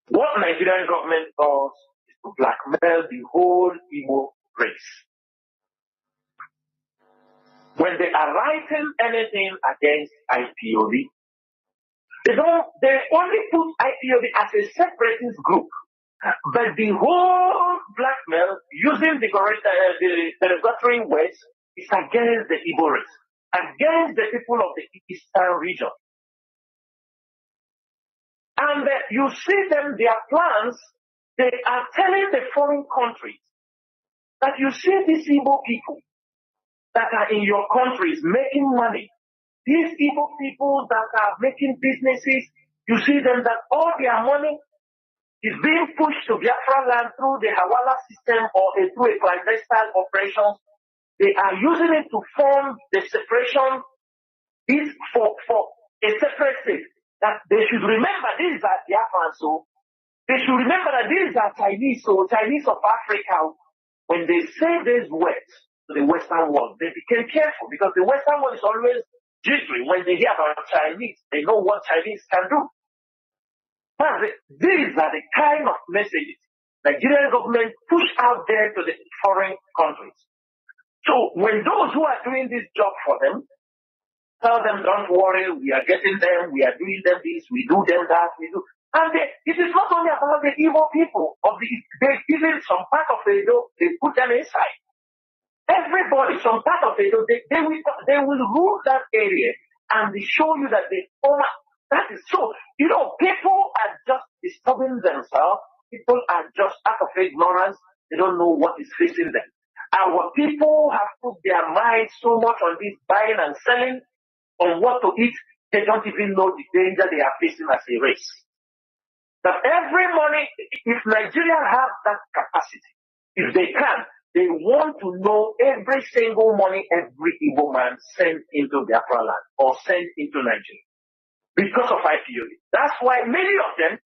What Nigerian government does is to blackmail the whole Igbo race. When they are writing anything against IPOB, they only put IPOB as a separatist group. But the whole blackmail, using the derogatory words, is against the Igbo race, against the people of the Eastern region. And you see them, their plans, they are telling the foreign countries that you see these Igbo people that are in your countries making money, these evil people that are making businesses, you see them that all their money is being pushed to Biafra land through the Hawala system or through a clandestine operation. They are using it to form the separation is for a separate state. That they should remember these are Biafrans, so they should remember that these are Chinese, so Chinese of Africa. When they say these words to the Western world, they became careful because the Western world is always jittery. When they hear about Chinese, they know what Chinese can do. But these are the kind of messages Nigerian government push out there to the foreign countries. So when those who are doing this job for them, tell them, don't worry, we are getting them, we are doing them this, we do them that, we do. And it is not only about the evil people, even some part of the they put them inside. Everybody, some part of it, they will rule that area and they show you that that is so. You know, people are just disturbing themselves. People are just out of ignorance. They don't know what is facing them. Our people have put their minds so much on this buying and selling, on what to eat, they don't even know the danger they are facing as a race. That every money, if Nigeria has that capacity, if they can, they want to know every single money every Igbo man sent into Biafra land or sent into Nigeria because of IPOD. That's why many of them,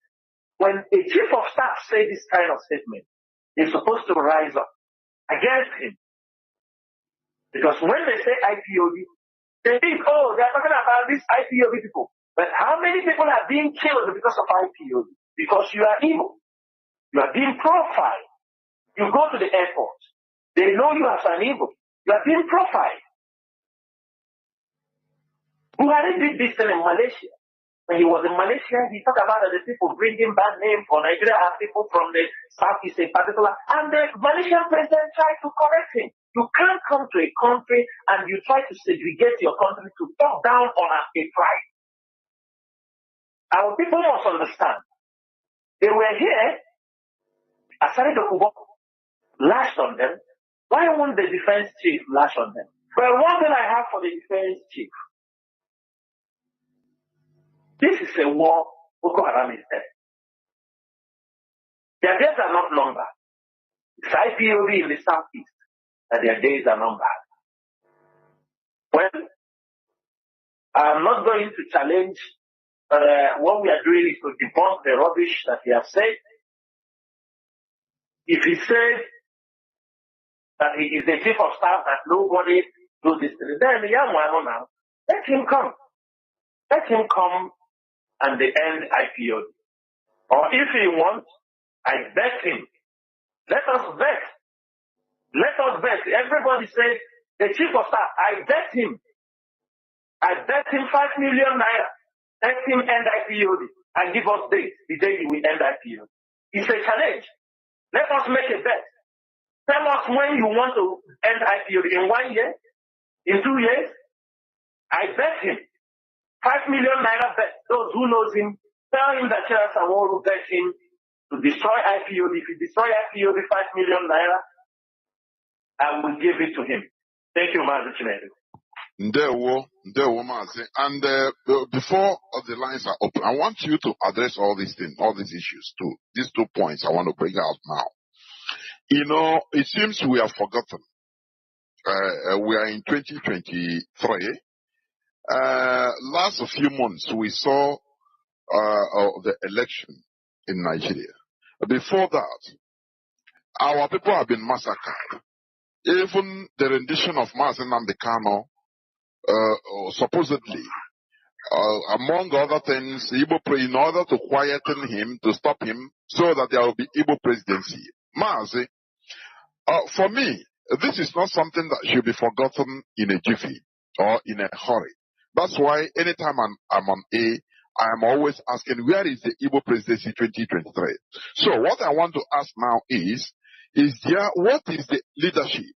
when a chief of staff say this kind of statement, they're supposed to rise up against him. Because when they say IPOD, they think, oh, they're talking about these IPOD people. But how many people are being killed because of IPOD? Because you are evil. You are being profiled. You go to the airport. They know you as an evil. You are being profiled. Buhari did this thing in Malaysia. When he was in Malaysia, he talked about the people bringing bad name for Nigeria as people from the Southeast in particular. And the Malaysian president tried to correct him. You can't come to a country and you try to segregate your country to talk down on a pride. Our people must understand. They were here, Asari Dokubo lashed on them. Why won't the defense chief lash on them? Well, one thing I have for the defense chief, this is a war Boko Haram is there. Their days are not longer. It's IPOB in the southeast, and their days are numbered. Well, I'm not going to challenge what we are doing is to debunk the rubbish that he has said. If he says that he is the chief of staff, that nobody do this, then now, let him come. Let him come and they end IPOD. Or if he wants, I bet him. Let us bet. Let us bet. Everybody says, the chief of staff, I bet him. I bet him 5 million naira. Let him end IPOD and give us date, the day he will end IPOD. It's a challenge. Let us make a bet. Tell us when you want to end IPOD. In 1 year? In 2 years? I bet him. 5 million naira bet. Those who knows him, tell him that Charles Aworu bet him to destroy IPOD. If he destroy IPOD 5 million naira, I will give it to him. Thank you, Mazi. Mazi. And before the lines are open, I want you to address all these things, all these issues too. These 2 points I want to bring out now. You know, it seems we have forgotten. We are in 2023. Last few months we saw the election in Nigeria. Before that, our people have been massacred. Even the rendition of Mazi Nnamdi Kanu, supposedly, among other things, in order to quieten him, to stop him, so that there will be Igbo presidency. Mazi, for me, this is not something that should be forgotten in a jiffy or in a hurry. That's why anytime I'm on I am always asking, where is the Igbo presidency 2023? So what I want to ask now is what is the leadership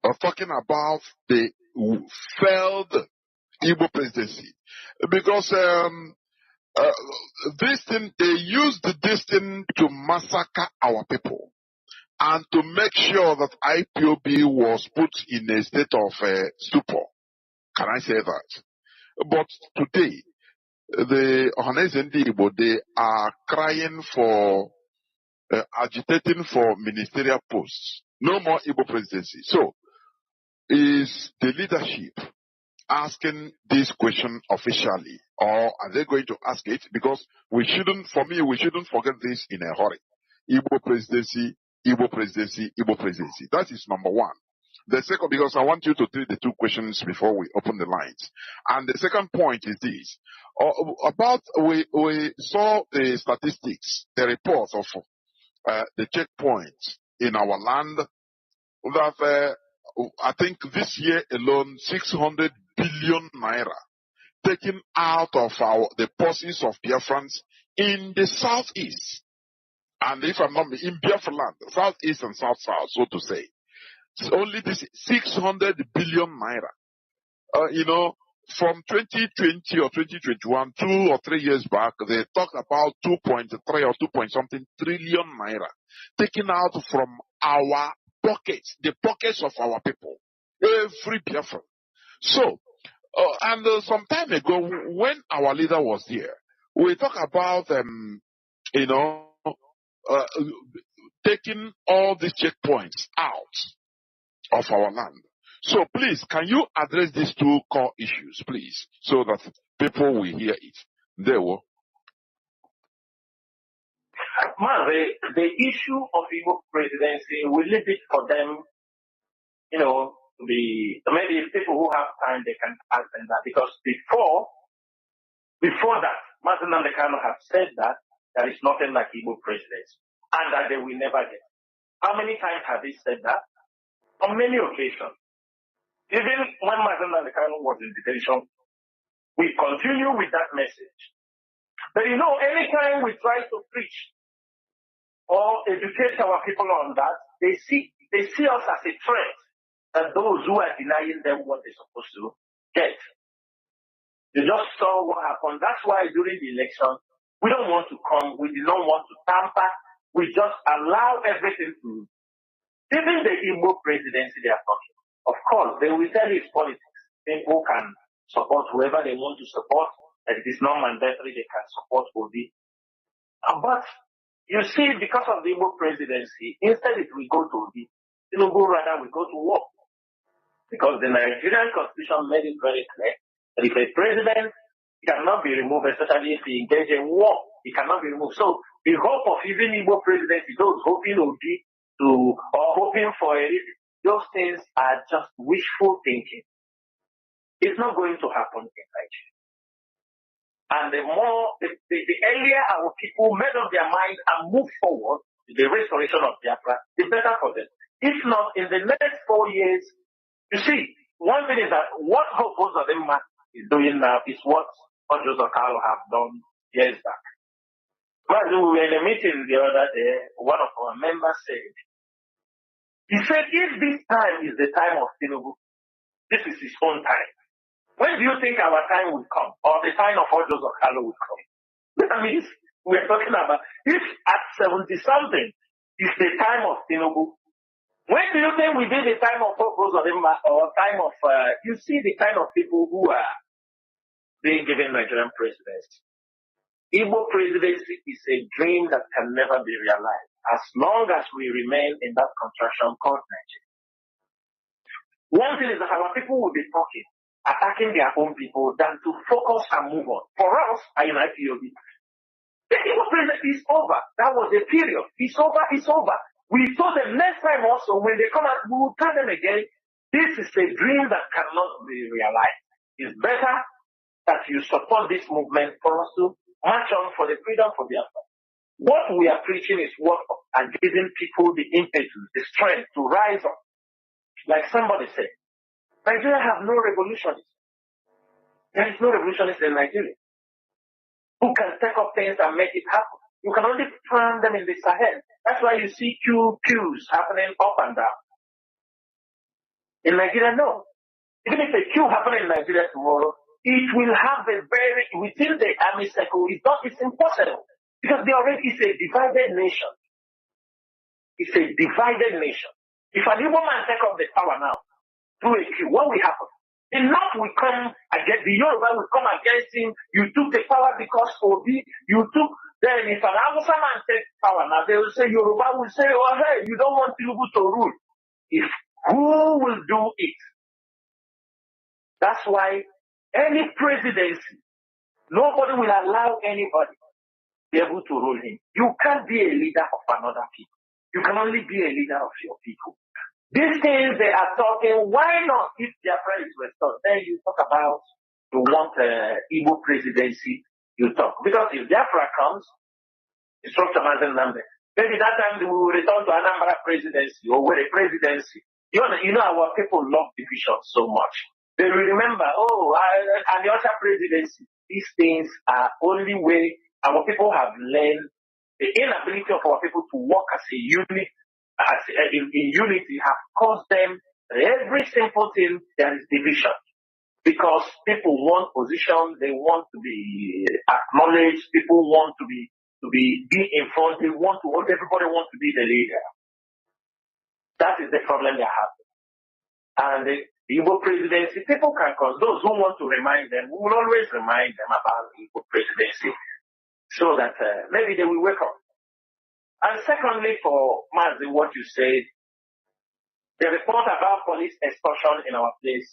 of talking about the failed Igbo presidency? Because they used this thing to massacre our people and to make sure that IPOB was put in a state of stupor. Can I say that? But today, the Ohanese Igbo, they are crying for, agitating for ministerial posts. No more Igbo presidency. So, is the leadership asking this question officially, or are they going to ask it? Because we shouldn't forget this in a hurry. Igbo presidency, Igbo presidency, Igbo presidency. That is number one. The second, because I want you to treat the two questions before we open the lines. And the second point is this. We saw the statistics, the report of the checkpoints in our land that I think this year alone, 600 billion naira taken out of the purses of Biafrans in the southeast. And if I'm not in Biafra land, southeast and south, so to say. It's only this 600 billion naira. From 2020 or 2021, 2 or 3 years back, they talked about 2.3 or 2 point something trillion naira taken out from our pockets, the pockets of our people, every Biafran. So, some time ago, when our leader was here, we talked about, taking all these checkpoints out of our land. So please, can you address these two core issues, please, so that people will hear it? There were. The issue of Igbo presidency, we leave it for them, maybe people who have time, they can ask them that. Because before that, Mazi and Kanu have said that there is nothing like Igbo presidency and that they will never get. How many times have they said that? On many occasions. Even when Mazi and Kanu was in detention, we continue with that message. But anytime we try to preach or educate our people on that, they see us as a threat, that those who are denying them what they're supposed to get. You just saw what happened. That's why during the election, we don't want to come, we do not want to tamper, we just allow everything to, even the Igbo presidency they are talking. Of course, they will tell you it's politics. People can support whoever they want to support, and it is not mandatory they can support Obi. But you see, because of the Igbo presidency, instead if we go to Obi, rather we go to war. Because the Nigerian constitution made it very clear that if a president cannot be removed, especially if he engages in war, he cannot be removed. So the hope of even Igbo presidency, those hoping Obi or hoping for those things are just wishful thinking. It's not going to happen in Nigeria. And the earlier our people made up their mind and move forward to the restoration of Biafra, the better for them. If not, in the next 4 years, you see, one thing is that what Hopozadema is doing now is what Joseph Carlo have done years back. Mazi, we were in a meeting the other day, one of our members said, he said, if this time is the time of Tinubu, this is his own time. When do you think our time will come? Or the time of Joseph Carlo will come? That means we're talking about, if at 70-something is the time of Tinubu, when do you think will be the time of Ozodema or time of, you see the kind of people who are being given Nigerian presidency? Igbo presidency is a dream that can never be realized as long as we remain in that contraction called Nigeria. One thing is that our people will be attacking their own people than to focus and move on. For us, in IPOB, the Igbo presidency is over. That was the period. It's over. We told them next time also, when they come out, we will tell them again, this is a dream that cannot be realized. It's better that you support this movement for us to march on for the freedom for Biafra. What we are preaching is what are giving people the impetus, the strength to rise up. Like somebody said, Nigeria have no revolutionists. There is no revolutionist in Nigeria who can take up things and make it happen. You can only find them in the Sahel. That's why you see queues happening up and down. In Nigeria, no. Even if a queue happens in Nigeria tomorrow, it will have within the army circle, it's impossible. Because is a divided nation. It's a divided nation. If an Igbo man take up the power now, through a queue, what will happen? Enough will come against the Yoruba will come against him. You took the power because Obi, you took. Then if an Hausa man takes power, now they will say Yoruba will say, oh hey, you don't want people to rule. If who will do it? That's why any presidency, nobody will allow anybody to be able to rule him. You can't be a leader of another people. You can only be a leader of your people. These things they are talking, why not if Biafra is restored? Then you talk about you want Igbo presidency, you talk. Because if Biafra comes, instruction Mazi Nnamdi, maybe that time we will return to Anambra presidency or with a presidency. You know our people love division so much. They will remember, and the other presidency. These things are only way our people have learned the inability of our people to work as a unit. In unity have caused them every simple thing there is division because people want position, they want to be acknowledged, people want to be in front, everybody wants to be the leader. That is the problem they have. And the Igbo presidency, people can cause those who want to remind them, we will always remind them about the Igbo presidency so that maybe they will wake up. And secondly, for Mazi, what you said, the report about police extortion in our place,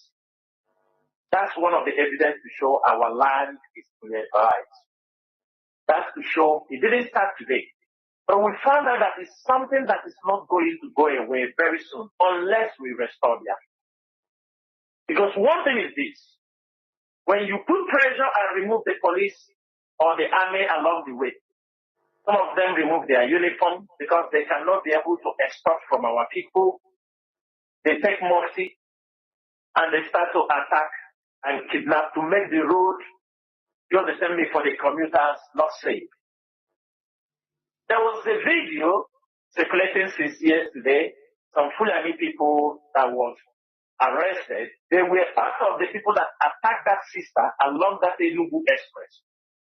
that's one of the evidence to show our land is militarized. That's to show it didn't start today. But we found out that it's something that is not going to go away very soon unless we restore Biafra. Because one thing is this, when you put pressure and remove the police or the army along the way, some of them remove their uniform because they cannot be able to extort from our people. They take mercy and they start to attack and kidnap to make the road, you understand me, for the commuters not safe. There was a video circulating since yesterday, some Fulani people that was arrested. They were part of the people that attacked that sister along that Enugu Express.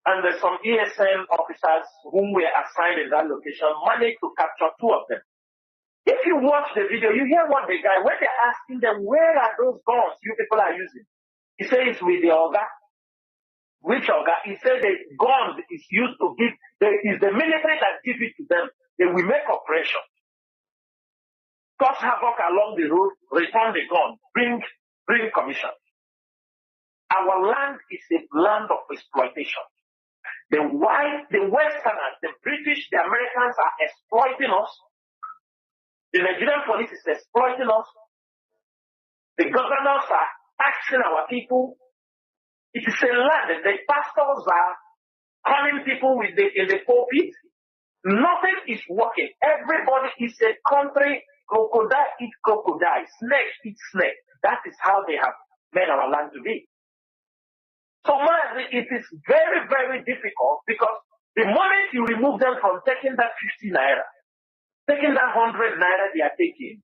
And there's some ESN officers whom were assigned in that location managed to capture 2 of them. If you watch the video, you hear what the guy, when they're asking them, where are those guns you people are using? He says it's with the Oga. Which Oga? He said the gun is used to give, is the military that gives it to them. They will make operation. Cause havoc along the road, return the gun, bring commission. Our land is a land of exploitation. The white, the Westerners, the British, the Americans are exploiting us. The Nigerian police is exploiting us. The governors are taxing our people. It is a land. The pastors are calling people in the pulpit. Nothing is working. Everybody is a country. Crocodile eat crocodile. Snake eat snake. That is how they have made our land to be. So it is very, very difficult because the moment you remove them from taking that 50 naira, taking that 100 naira they are taking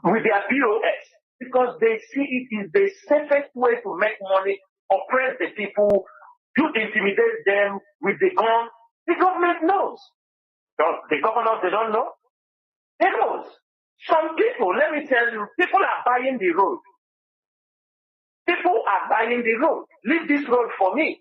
with their POS, because they see it is the safest way to make money, oppress the people, to intimidate them with the gun. The government knows. The governors, they don't know. They know. Some people, let me tell you, people are buying the road. People are buying the road. Leave this road for me.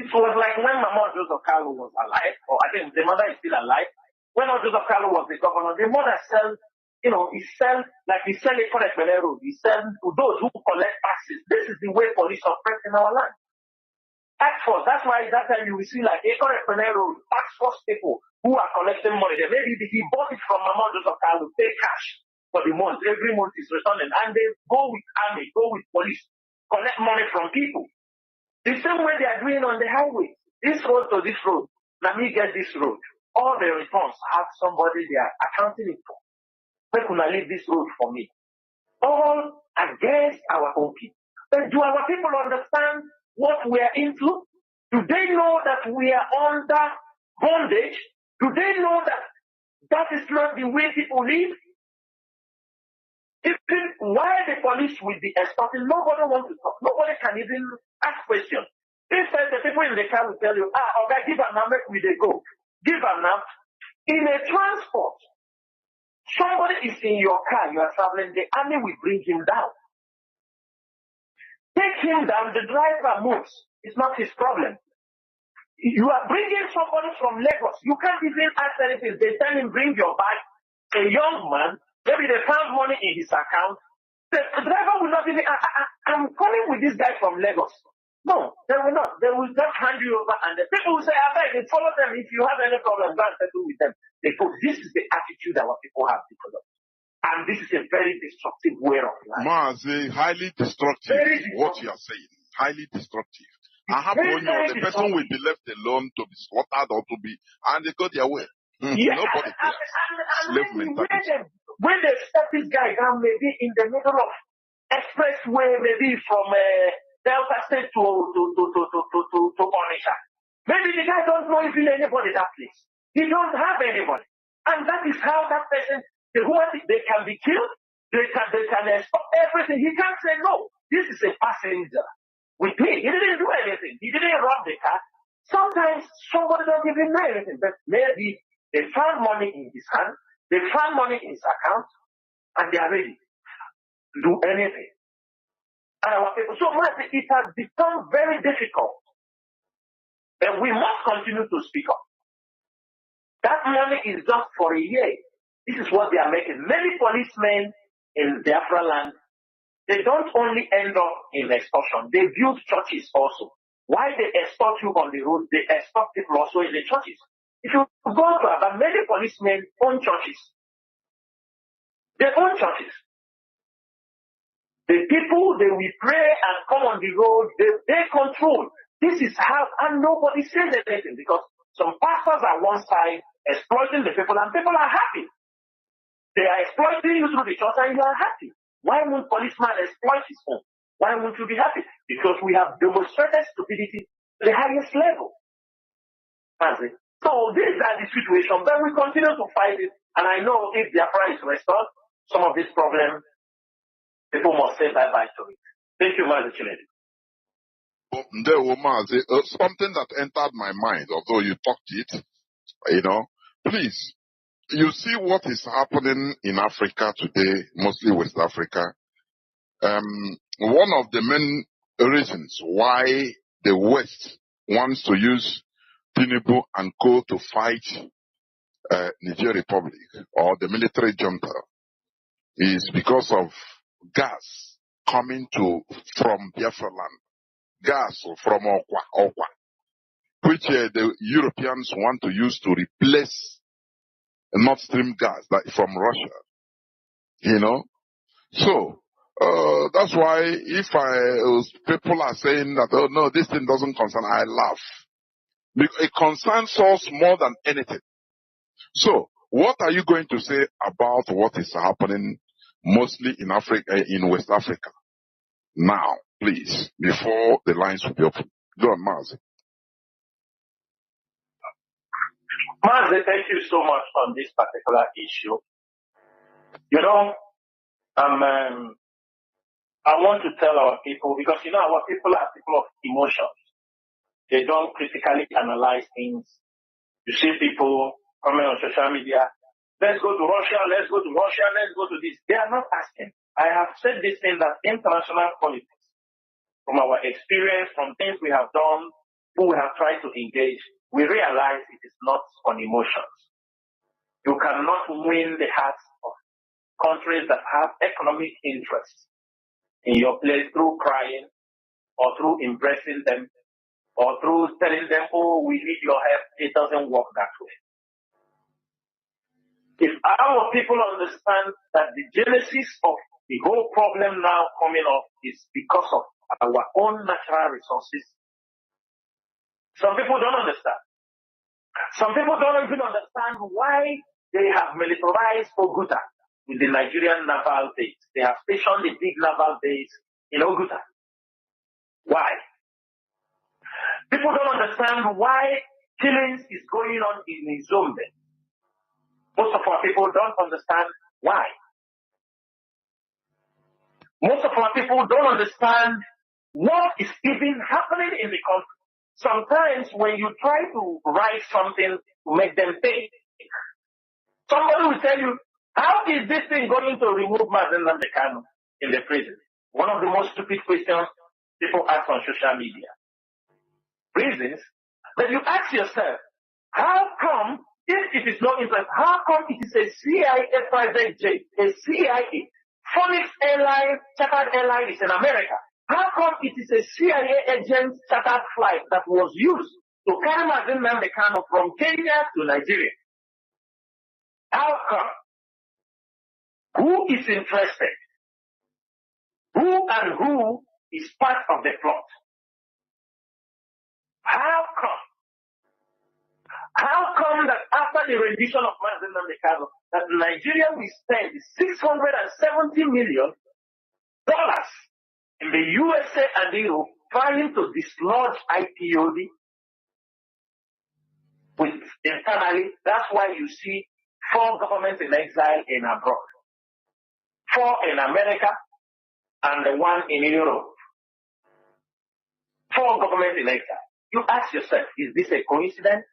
It was like when Mama Joseph Kanu was alive, or I think the mother is still alive. When Joseph Kanu was the governor, the mother sells, he sells a correct road. He sells to those who collect taxes. This is the way police operate in our land. Tax force. That's why that time you will see like a correct road, tax force people who are collecting money. They maybe he bought it from Mama Joseph Kanu, pay cash for the month. Every month is returning. And they go with army, go with police. Collect money from people. The same way they are doing on the highway. This road to this road. Let me get this road. All the returns have somebody they are accounting it for. Where can I leave this road for me? All against our own people. But do our people understand what we are into? Do they know that we are under bondage? Do they know that that is not the way people live? Even why the police will be extorting, nobody wants to talk. Nobody can even ask questions. Instead, the people in the car will tell you, okay, give a number, we they go. Give a number. In a transport, somebody is in your car, you are traveling, the army will bring him down. Take him down, the driver moves. It's not his problem. You are bringing somebody from Lagos. You can't even ask anything. They tell him, bring your bag. A young man, maybe they found money in his account. The driver will not even, I'm coming with this guy from Lagos. No, they will not. They will just hand you over and the people will say, I beg you, follow them. If you have any problem, go and settle with them. This is the attitude that our people have developed. And this is a very destructive way of life. Mazi, highly destructive. What you are saying, highly destructive. The person will be left alone to be slaughtered or to be, and they go their way. Yeah, nobody cares. Slave mentality. When they step this guy down, maybe in the middle of expressway, maybe from Delta State to Onisha. Maybe the guy don't know even anybody that place. He don't have anybody. And that is how that person, they can be killed, they can stop everything. He can't say no. This is a passenger with me. He didn't do anything. He didn't rob the car. Sometimes somebody don't even know anything, but maybe they found money in his hand, they found money in his account, and they are ready to do anything. And our people, so much it has become very difficult. But we must continue to speak up. That money is just for a year. This is what they are making. Many policemen in Biafra land, they don't only end up in extortion. They build churches also. Why they extort you on the road, they extort people also in the churches. If you go to about many policemen own churches. They own churches. The people, they will pray and come on the road, they control. This is how, and nobody says anything because some pastors are one side exploiting the people and people are happy. They are exploiting you through the church and you are happy. Why won't policeman exploit his own? Why won't you be happy? Because we have demonstrated stupidity to the highest level. So these are the situation, but we continue to fight it. And I know if Biafra is restored, some of this problem, people must say bye-bye to it. Thank you, Mazi. Something that entered my mind, although you talked it, please, you see what is happening in Africa today, mostly West Africa. One of the main reasons why the West wants to use Tinubu and Co to fight Niger Republic or the military junta is because of gas coming from Biafra land. Gas from Okwa, which the Europeans want to use to replace Nord Stream gas from Russia. So that's why if people are saying that, oh no, this thing doesn't concern, I laugh. Because it concerns us more than anything. So what are you going to say about what is happening mostly in Africa, in West Africa? Now, please, before the lines will be open. Go on, Mazi. Mazi, thank you so much on this particular issue. I want to tell our people, because our people are people of emotions. They don't critically analyze things. You see people coming on social media, let's go to Russia, let's go to Russia, let's go to this. They are not asking. I have said this thing that international politics, from our experience, from things we have done, who we have tried to engage, we realize it is not on emotions. You cannot win the hearts of countries that have economic interests in your place through crying or through impressing them or through telling them, oh, we need your help. It doesn't work that way. If our people understand that the genesis of the whole problem now coming up is because of our own natural resources, some people don't understand. Some people don't even understand why they have militarized Oguta with the Nigerian naval base. They have stationed a big naval base in Oguta. Why? People don't understand why killings is going on in Izombe. Most of our people don't understand why. Most of our people don't understand what is even happening in the country. Sometimes when you try to write something to make them think, somebody will tell you, how is this thing going to remove Nnamdi Kanu in the prison? One of the most stupid questions people ask on social media. Reasons. But you ask yourself, how come, if it is not interest, how come it is a CIA private jet, a CIA, Phoenix Airline, chartered airline is in America? How come it is a CIA agent chartered flight that was used to carry Nnamdi Kanu from Kenya to Nigeria? How come? Who is interested? Who and who is part of the plot? How come? How come that after the rendition of Mazi Nnamdi Kanu, that Nigeria will spend $670 million in the USA and Europe trying to dislodge IPOB with internally? That's why you see 4 governments in exile in abroad, 4 in America, and the 1 in Europe. 4 governments in exile. You ask yourself, is this a coincidence?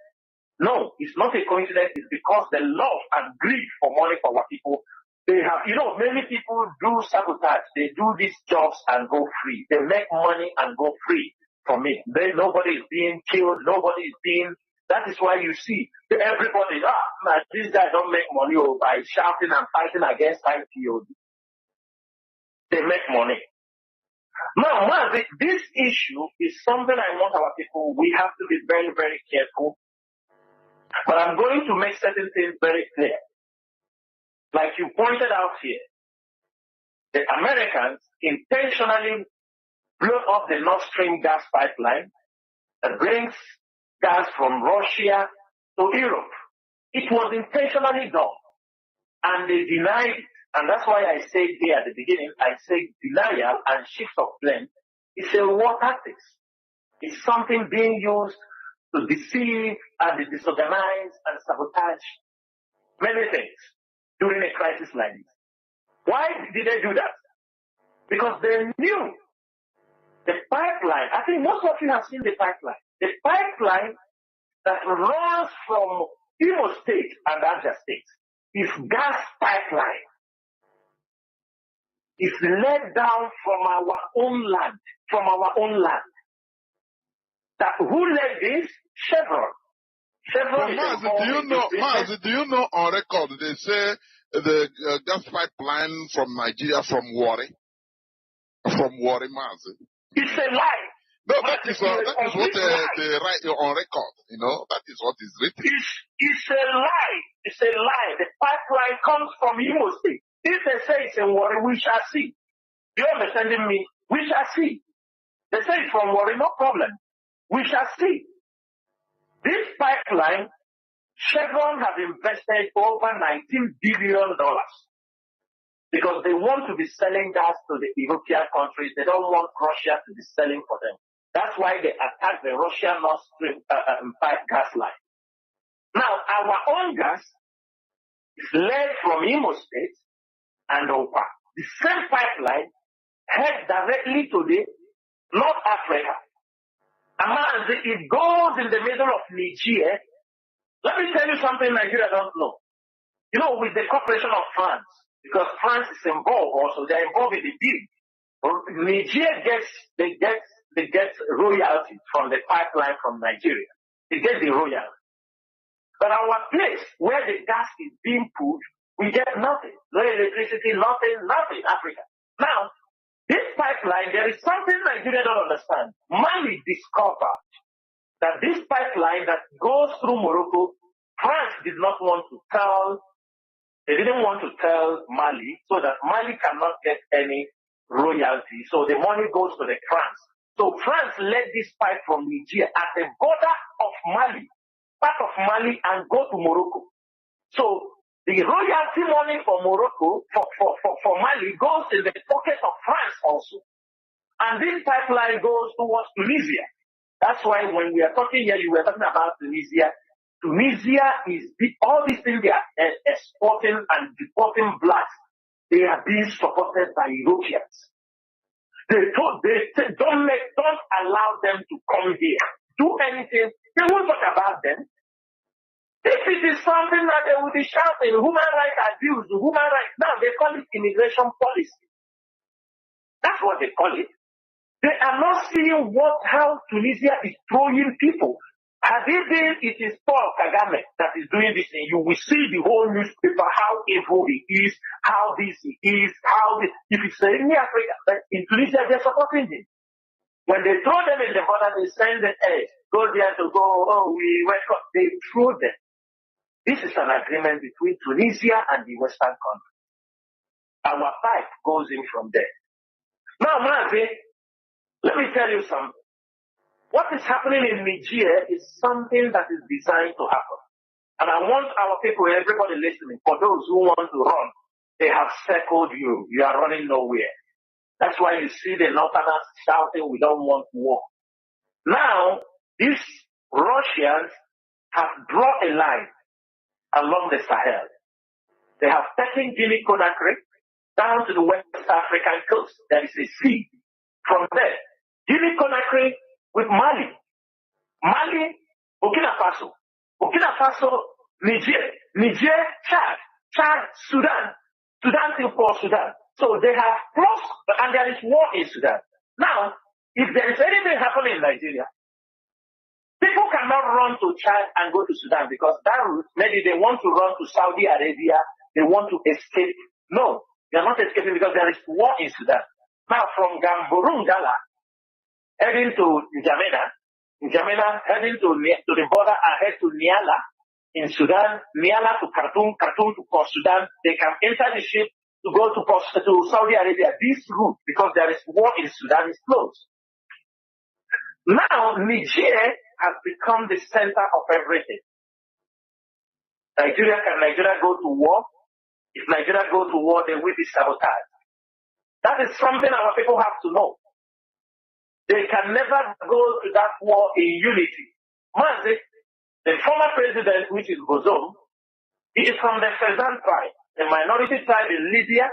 No, it's not a coincidence. It's because the love and greed for money for our people. They have, many people do sabotage. They do these jobs and go free. They make money and go free from it. Nobody is being killed. Nobody is being. That is why you see everybody. These guys don't make money by shouting and fighting against IPOD. They make money. Now, Mazi, this issue is something I want our people. We have to be very, very careful. But I'm going to make certain things very clear. Like you pointed out here, the Americans intentionally blew up the Nord Stream gas pipeline that brings gas from Russia to Europe. It was intentionally done, and they denied it. And that's why I said here at the beginning, I said denial and shift of blame is a war tactics. It's something being used to deceive and disorganize and sabotage many things during a crisis like this. Why did they do that? Because they knew the pipeline. I think most of you have seen the pipeline. The pipeline that runs from Imo State and Abia State is gas pipeline. It's led down from our own land, That who led this? Chevron. Chevron. Mazi, do you know on record they say the gas pipeline from Nigeria from Warri, Mazi? It's a lie. No, that is what they write on record. That is what is written. It's a lie. It's a lie. The pipeline comes from Imo State. If they say it's in Warri, we shall see. You understanding me? We shall see. They say it's from Warri, no problem. We shall see. This pipeline, Chevron has invested over $19 billion because they want to be selling gas to the European countries. They don't want Russia to be selling for them. That's why they attacked the Russian Nord Stream pipe gas line. Now, our own gas is led from Imo State and Opa. The same pipeline heads directly to the North Africa. And it goes in the middle of Niger. Let me tell you something Nigeria don't know. With the cooperation of France, because France is involved also, they're involved in the deal. Niger gets royalties from the pipeline from Nigeria. They get the royalty. But our place where the gas is being pushed, we get nothing. No electricity, nothing, Africa. Now, this pipeline, there is something Nigeria don't understand. Mali discovered that this pipeline that goes through Morocco, France did not want to tell, they didn't want to tell Mali so that Mali cannot get any royalty. So the money goes to the France. So France led this pipe from Niger at the border of Mali, part of Mali, and go to Morocco. So the royalty money for Morocco, for Mali, goes in the pocket of France also. And this pipeline goes towards Tunisia. That's why when we are talking here, you were talking about Tunisia. Tunisia is all these things they are exporting and deporting blacks. They are being supported by Europeans. They don't allow them to come here, do anything. They won't talk about them. If it is something that they will be shouting, human rights abuse, human rights, now they call it immigration policy. That's what they call it. They are not seeing how Tunisia is throwing people. Had it is Paul Kagame that is doing this thing, you will see the whole newspaper, how evil he is, how this he is, if it's in Africa, but in Tunisia, they're supporting him. When they throw them in the border, they send them, hey, go there to go, they throw them. This is an agreement between Tunisia and the Western country. Our pipe goes in from there. Now, Mazi, let me tell you something. What is happening in Niger is something that is designed to happen. And I want our people, everybody listening, for those who want to run, they have circled you. You are running nowhere. That's why you see the Northerners shouting, we don't want war. Now, these Russians have drawn a line along the Sahel. They have taken Guinea-Conakry down to the West African coast. There is a sea. From there, Guinea-Conakry with Mali, Burkina Faso, Niger, Chad, Sudan till Port Sudan. So they have crossed, and there is war in Sudan. Now, if there is anything happening in Nigeria, people cannot run to Chad and go to Sudan because that route, maybe they want to run to Saudi Arabia, they want to escape. No, they are not escaping because there is war in Sudan. Now, from Gamborungala, heading to N'Djamena heading to the border and head to Niala in Sudan, Niala to Khartoum to Port Sudan. They can enter the ship to go to Saudi Arabia. This route, because there is war in Sudan, is closed. Now, Niger has become the center of everything. Can Nigeria go to war? If Nigeria go to war, they will be sabotaged. That is something our people have to know. They can never go to that war in unity. Mazi, the former president, which is Bozum, he is from the Fezan tribe, a minority tribe in Libya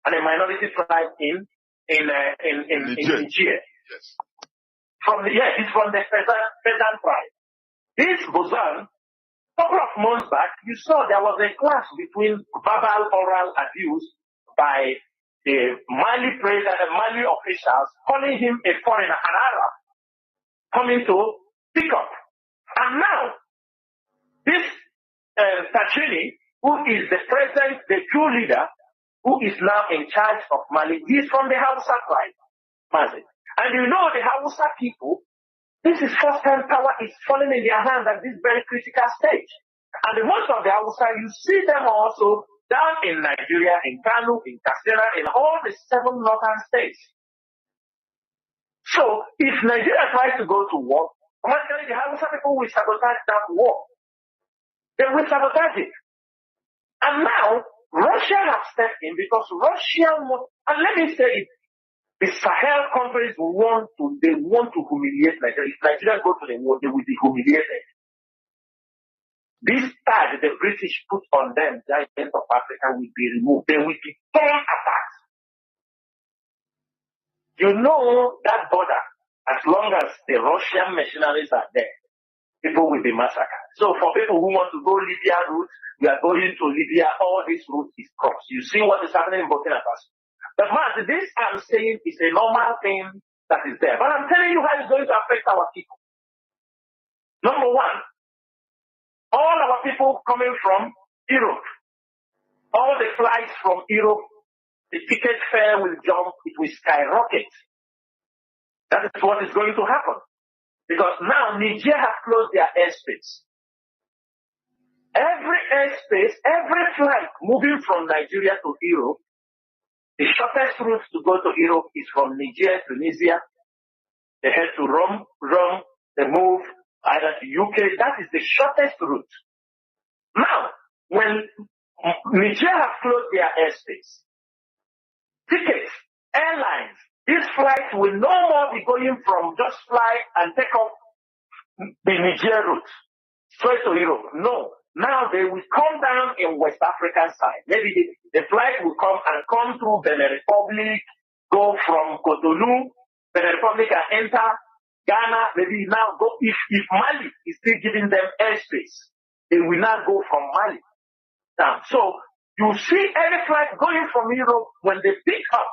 and a minority tribe in Niger. Yes. He's from the Fezan tribe. This Bozum, a couple of months back, you saw there was a clash between verbal oral abuse by the Mali president and Mali officials calling him a foreigner, an Arab, coming to pick up. And now, this Tachini, who is the president, the true leader, who is now in charge of Mali, he is from the Hausa tribe, Mazi. And you know the Hausa people, this is first time power is falling in their hands at this very critical stage. And the most of the Hausa, you see them also down in Nigeria, in Kanu, in Katsina, in all the 7 northern states. So, if Nigeria tries to go to war, automatically the Hausa people will sabotage that war. They will sabotage it. And now, Russia has stepped in because and let me say it, the Sahel countries want to humiliate Nigeria. If Nigeria go to the war, they will be humiliated. This tag the British put on them, giant of Africa, will be removed. They will be torn apart. You know that border, as long as the Russian mercenaries are there, people will be massacred. So for people who want to go Libya route, we are going to Libya, all this route is crossed. You see what is happening in Burkina Faso. But man, this I'm saying is a normal thing that is there. But I'm telling you how it's going to affect our people. Number one, all our people coming from Europe, all the flights from Europe, the ticket fare will jump, it will skyrocket. That is what is going to happen. Because now Niger has closed their airspace. Every airspace, every flight moving from Nigeria to Europe, the shortest route to go to Europe is from Niger, Tunisia. They head to Rome, they move either to UK. That is the shortest route. Now, when Niger have closed their airspace, tickets, airlines, these flights will no more be going from just fly and take off the Niger route straight to Europe. No. Now they will come down in West African side. Maybe the flight will come through Benin Republic, go from Cotonou, Benin Republic and enter Ghana, maybe now go, if Mali is still giving them airspace, they will now go from Mali. Now, so you see any flight going from Europe, when they pick up,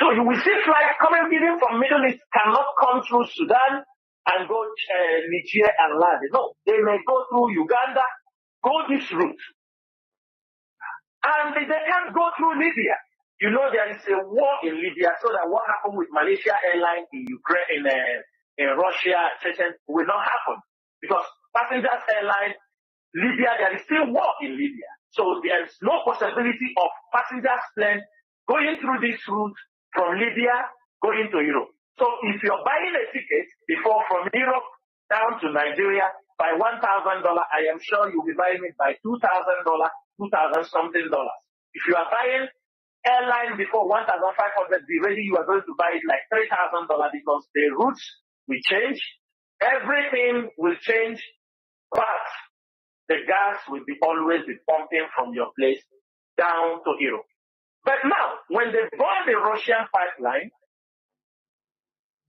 So you will see flights coming even from Middle East cannot come through Sudan and go Niger and land. No, they may go through Uganda, go this route. And they can't go through Libya. You know there is a war in Libya, so that what happened with Malaysia Airlines in Ukraine, in Russia, Chechen, will not happen. Because passengers airline, Libya, there is still war in Libya. So there is no possibility of passengers plane going through this route from Libya going to Europe. So if you're buying a ticket before from Europe down to Nigeria by $1,000, I am sure you'll be buying it by $2,000, $2,000-something. If you are buying airline before 1,500, be ready, you are going to buy it like $3,000 because the routes will change, everything will change, but the gas will be always be pumping from your place down to Europe. But now, when they burn the Russian pipeline,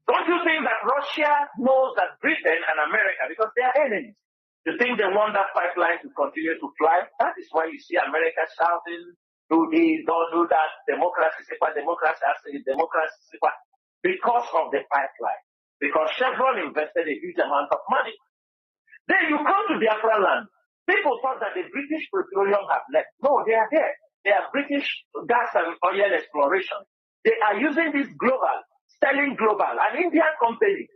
don't you think that Russia knows that Britain and America, because they are enemies, you think they want that pipeline to continue to fly? That is why you see America shouting, do this, don't do that, democracy, democracy, because of the pipeline. Because Chevron invested a huge amount of money. Then you come to Biafra land. People thought that the British petroleum have left. No, they are there. They are British gas and oil exploration. They are using this global, Sterling Global, an Indian company.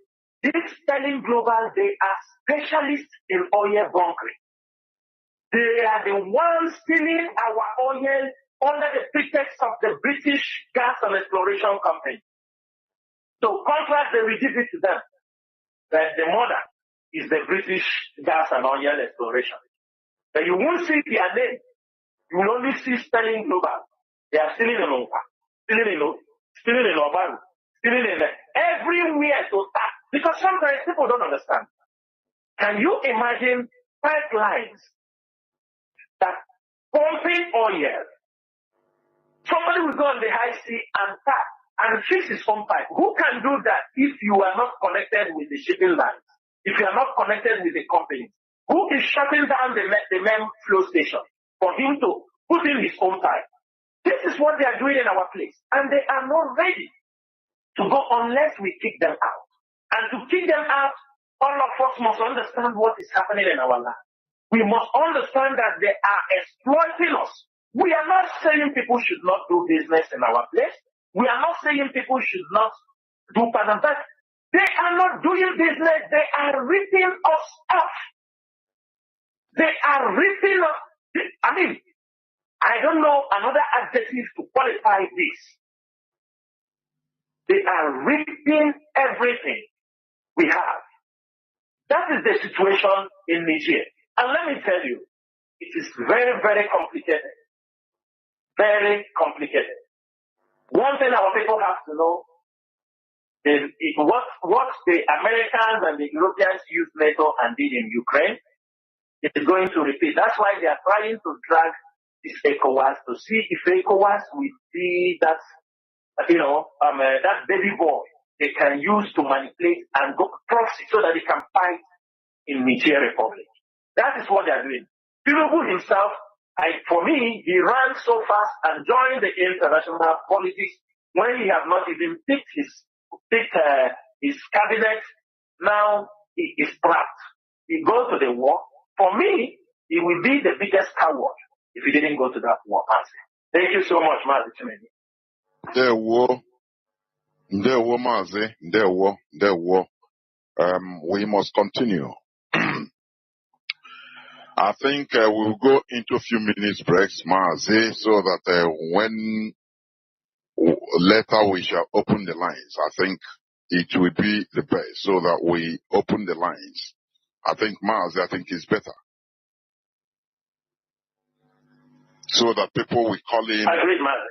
This Sterling Global, they are specialists in oil bunkering. They are the ones stealing our oil under the pretext of the British gas and exploration company. So contract, they will give it to them. But the mother is the British gas and oil exploration. But you won't see their name. You will only see Sterling Global. They are stealing in Onka, stealing in Obaru, stealing in everywhere to start. Because sometimes people don't understand. Can you imagine pipelines that pumping oil? Somebody will go on the high sea and tap and fix his own pipe. Who can do that if you are not connected with the shipping lines? If you are not connected with the company? Who is shutting down the main flow station for him to put in his own pipe? This is what they are doing in our place. And they are not ready to go unless we kick them out. And to kick them out, all of us must understand what is happening in our land. We must understand that they are exploiting us. We are not saying people should not do business in our place. We are not saying people should not do that. They are not doing business. They are ripping us off. They are ripping us. I don't know another adjective to qualify this. They are ripping everything we have. That is the situation in Niger. And let me tell you, it is very, very complicated. Very complicated. One thing our people have to know is what the Americans and the Europeans used NATO and did in Ukraine, it is going to repeat. That's why they are trying to drag this ECOWAS to see if ECOWAS will see that, that baby boy they can use to manipulate and go proxy so that they can fight in Niger Republic. That is what they are doing. Tinubu himself, for me, he ran so fast and joined the international politics when he has not even picked his cabinet. Now he is trapped. He goes to the war. For me, he will be the biggest coward if he didn't go to that war. Thank you so much, Mazi. Mazi. We must continue. I think we'll go into a few minutes breaks, Mazi, so that when later we shall open the lines, I think it will be the best so that we open the lines. I think, Mazi, it's better. So that people will call in. Agreed, Mazi.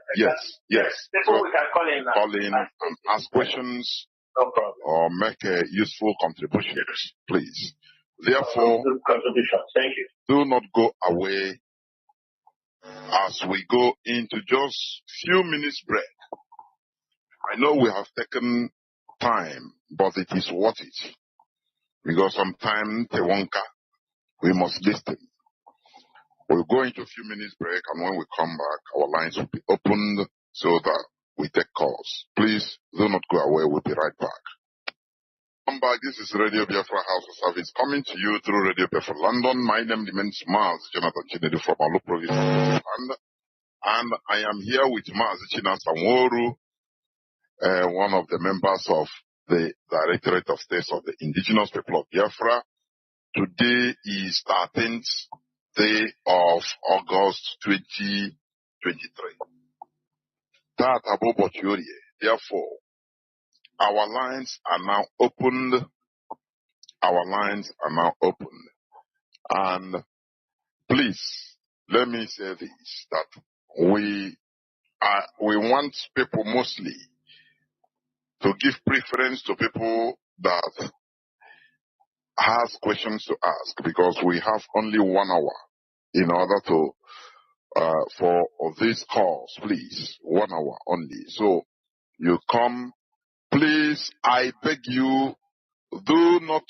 Yes. People we can call in now. Call in and ask questions. No problem. Or make useful contributions, please. Therefore, thank you. Do not go away as we go into just few minutes break. I know we have taken time, but it is worth it. Because sometimes, we must listen. We'll go into a few minutes break, and when we come back, our lines will be opened so that we take calls. Please do not go away. We'll be right back. Come back. This is Radio Biafra House of Service coming to you through Radio Biafra London. My name remains Mazi Jonathan Chinedu from Alu Province, and I am here with Mazi Chinasamoru, one of the members of the Directorate of States of the Indigenous People of Biafra. Today is 13th day of August 2023. Therefore, our lines are now opened. Our lines are now opened. And please, let me say this, that we want people mostly to give preference to people that has questions to ask, because we have only 1 hour in order to for these calls, please. 1 hour only. So you come, please, I beg you, do not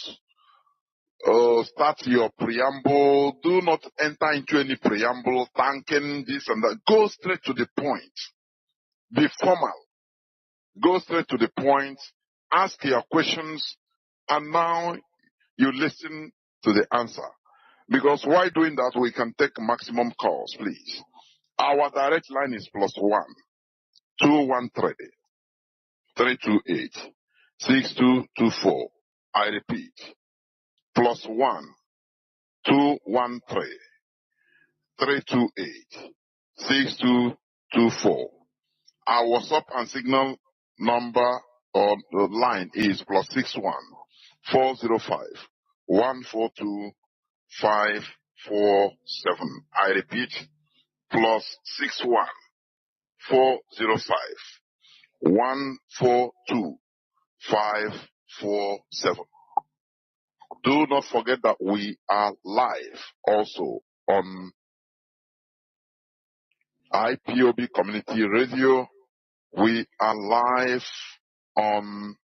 start your preamble. Do not enter into any preamble, thanking this and that. Go straight to the point. Be formal. Go straight to the point. Ask your questions, and now you listen to the answer. Because while doing that, we can take maximum calls, please. Our direct line is +1 213 328 6224. I repeat, +1 213 328 6224. Our WhatsApp and Signal number or the line is +61 405 142 547. I repeat, +61 405 142 547. Do not forget that we are live also on IPOB Community Radio. We are live on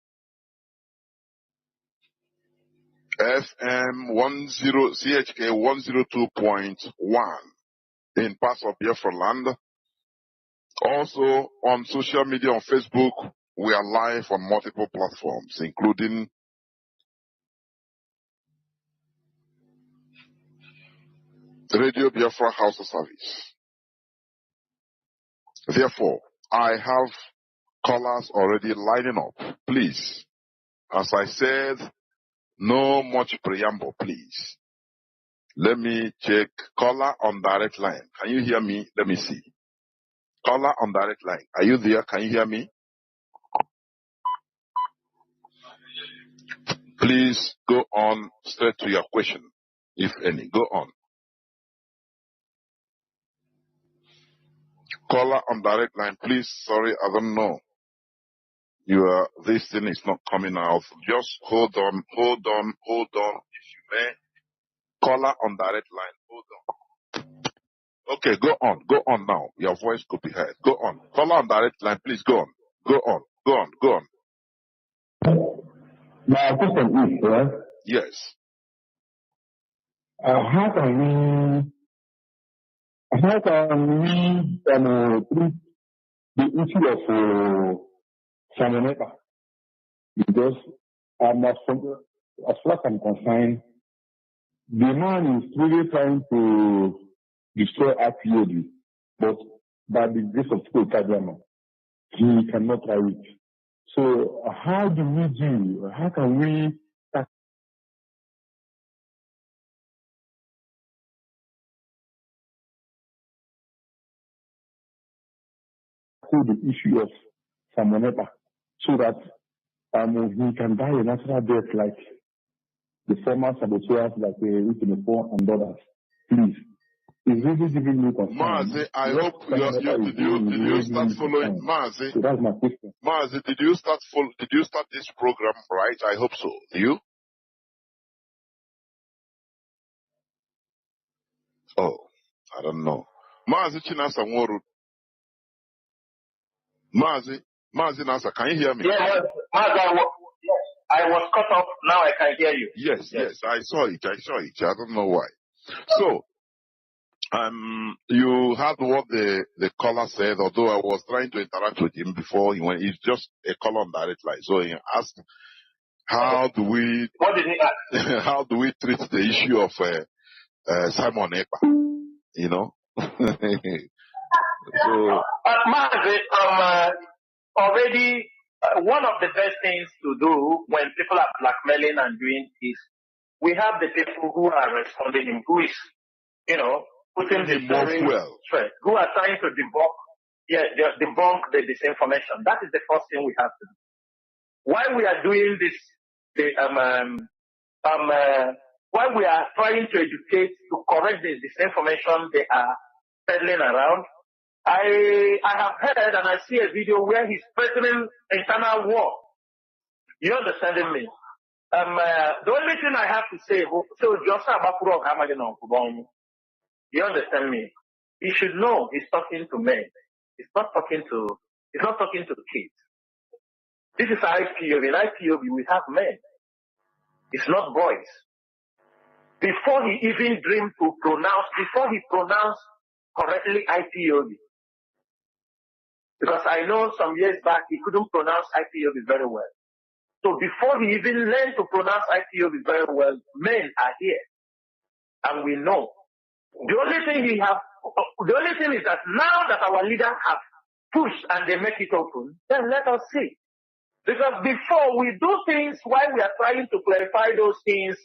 FM 10 CHK 102.1 in parts of Biafra land. Also on social media, on Facebook, we are live on multiple platforms, including Radio Biafra House of Service. Therefore, I have callers already lining up. Please, as I said, no much preamble, please. Let me check. Caller on direct line. Can you hear me? Let me see. Caller on direct line. Are you there? Can you hear me? Please go on straight to your question, if any. Go on. Caller on direct line, please. Sorry, I don't know. This thing is not coming out. Just hold on, if you may. Caller on direct line, hold on. Okay, go on now. Your voice could be heard. Go on. Caller on direct line, please go on. Go on. My question is, yes. How can we treat the issue of Samoneta? Because as far as I'm concerned, the man is really trying to destroy IPOD, but by the grace of God, he cannot try it. So how can we tackle the issue of Samoneta so that he can die a natural death like the former saboteurs like Utinefo and others? Please. It's really giving me concern. Mazi, I hope did you start following Mazi? So that's my question. Mazi, did you start this program right? I hope so. Do you? Oh, I don't know. Mazi Chinasamoru. Mazi Nasa, can you hear me? Yes, Mazi, I was cut off. Now I can hear you. Yes, I saw it. I don't know why. So, You heard what the caller said, although I was trying to interact with him before he went. It's just a call on direct line. So he asked, how do we What did he ask? how do we treat the issue of Simon Ekpa? You know? So Mazi, already one of the best things to do when people are blackmailing and doing is we have the people who are responding him, who is, putting the story straight, who are trying to debunk the disinformation. That is the first thing we have to do. While we are doing this, while we are trying to educate, to correct the disinformation they are peddling around, I have heard and I see a video where he's threatening internal war. You understanding me? The only thing I have to say, so you understand me? He should know he's talking to men. He's not talking to kids. This is IPOB. In IPOB, we have men. It's not boys. Before he even dreamed to pronounce, before he pronounced correctly IPOB, because I know some years back he couldn't pronounce IPOB very well. So before he even learned to pronounce IPOB very well, men are here. And we know. The only thing is that now that our leaders have pushed and they make it open, then let us see. Because before we do things while we are trying to clarify those things,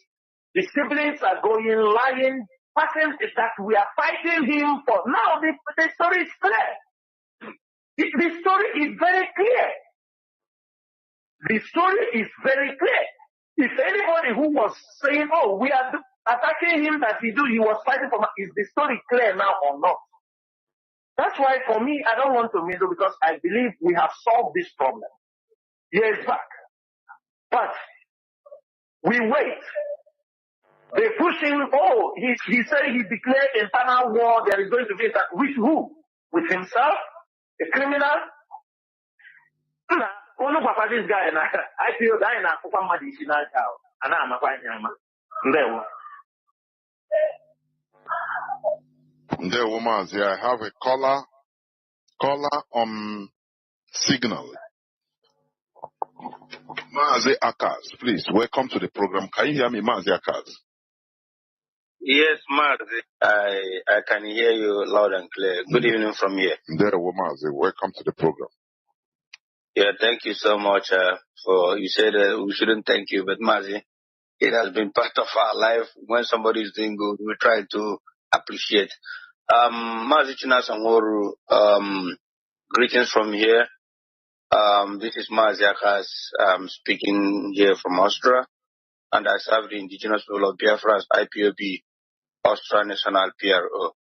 the siblings are going, lying, passing that we are fighting him for. Now the story is clear. The story is very clear. The story is very clear. If anybody who was saying, oh, we are attacking him that he was fighting for, is the story clear now or not? That's why for me, I don't want to meddle because I believe we have solved this problem years back. But we wait. They push him, oh, he said he declared internal war, there is going to be attack. With who? With himself? A criminal? This guy, I feel that I Mazi, I have a caller on signal. Mazi Akas, please, welcome to the program. Can you hear me, Mazi Akas? Yes, Mazi, I can hear you loud and clear. Good evening from here. Mazi, welcome to the program. Yeah, thank you so much for, you said we shouldn't thank you, but Mazi, it has been part of our life. When somebody is doing good, we try to appreciate. Mazi Chinasangoru, greetings from here. This is Mazi Akas, speaking here from Austria, and I serve the indigenous people of Biafra as IPOB, Austria National PRO.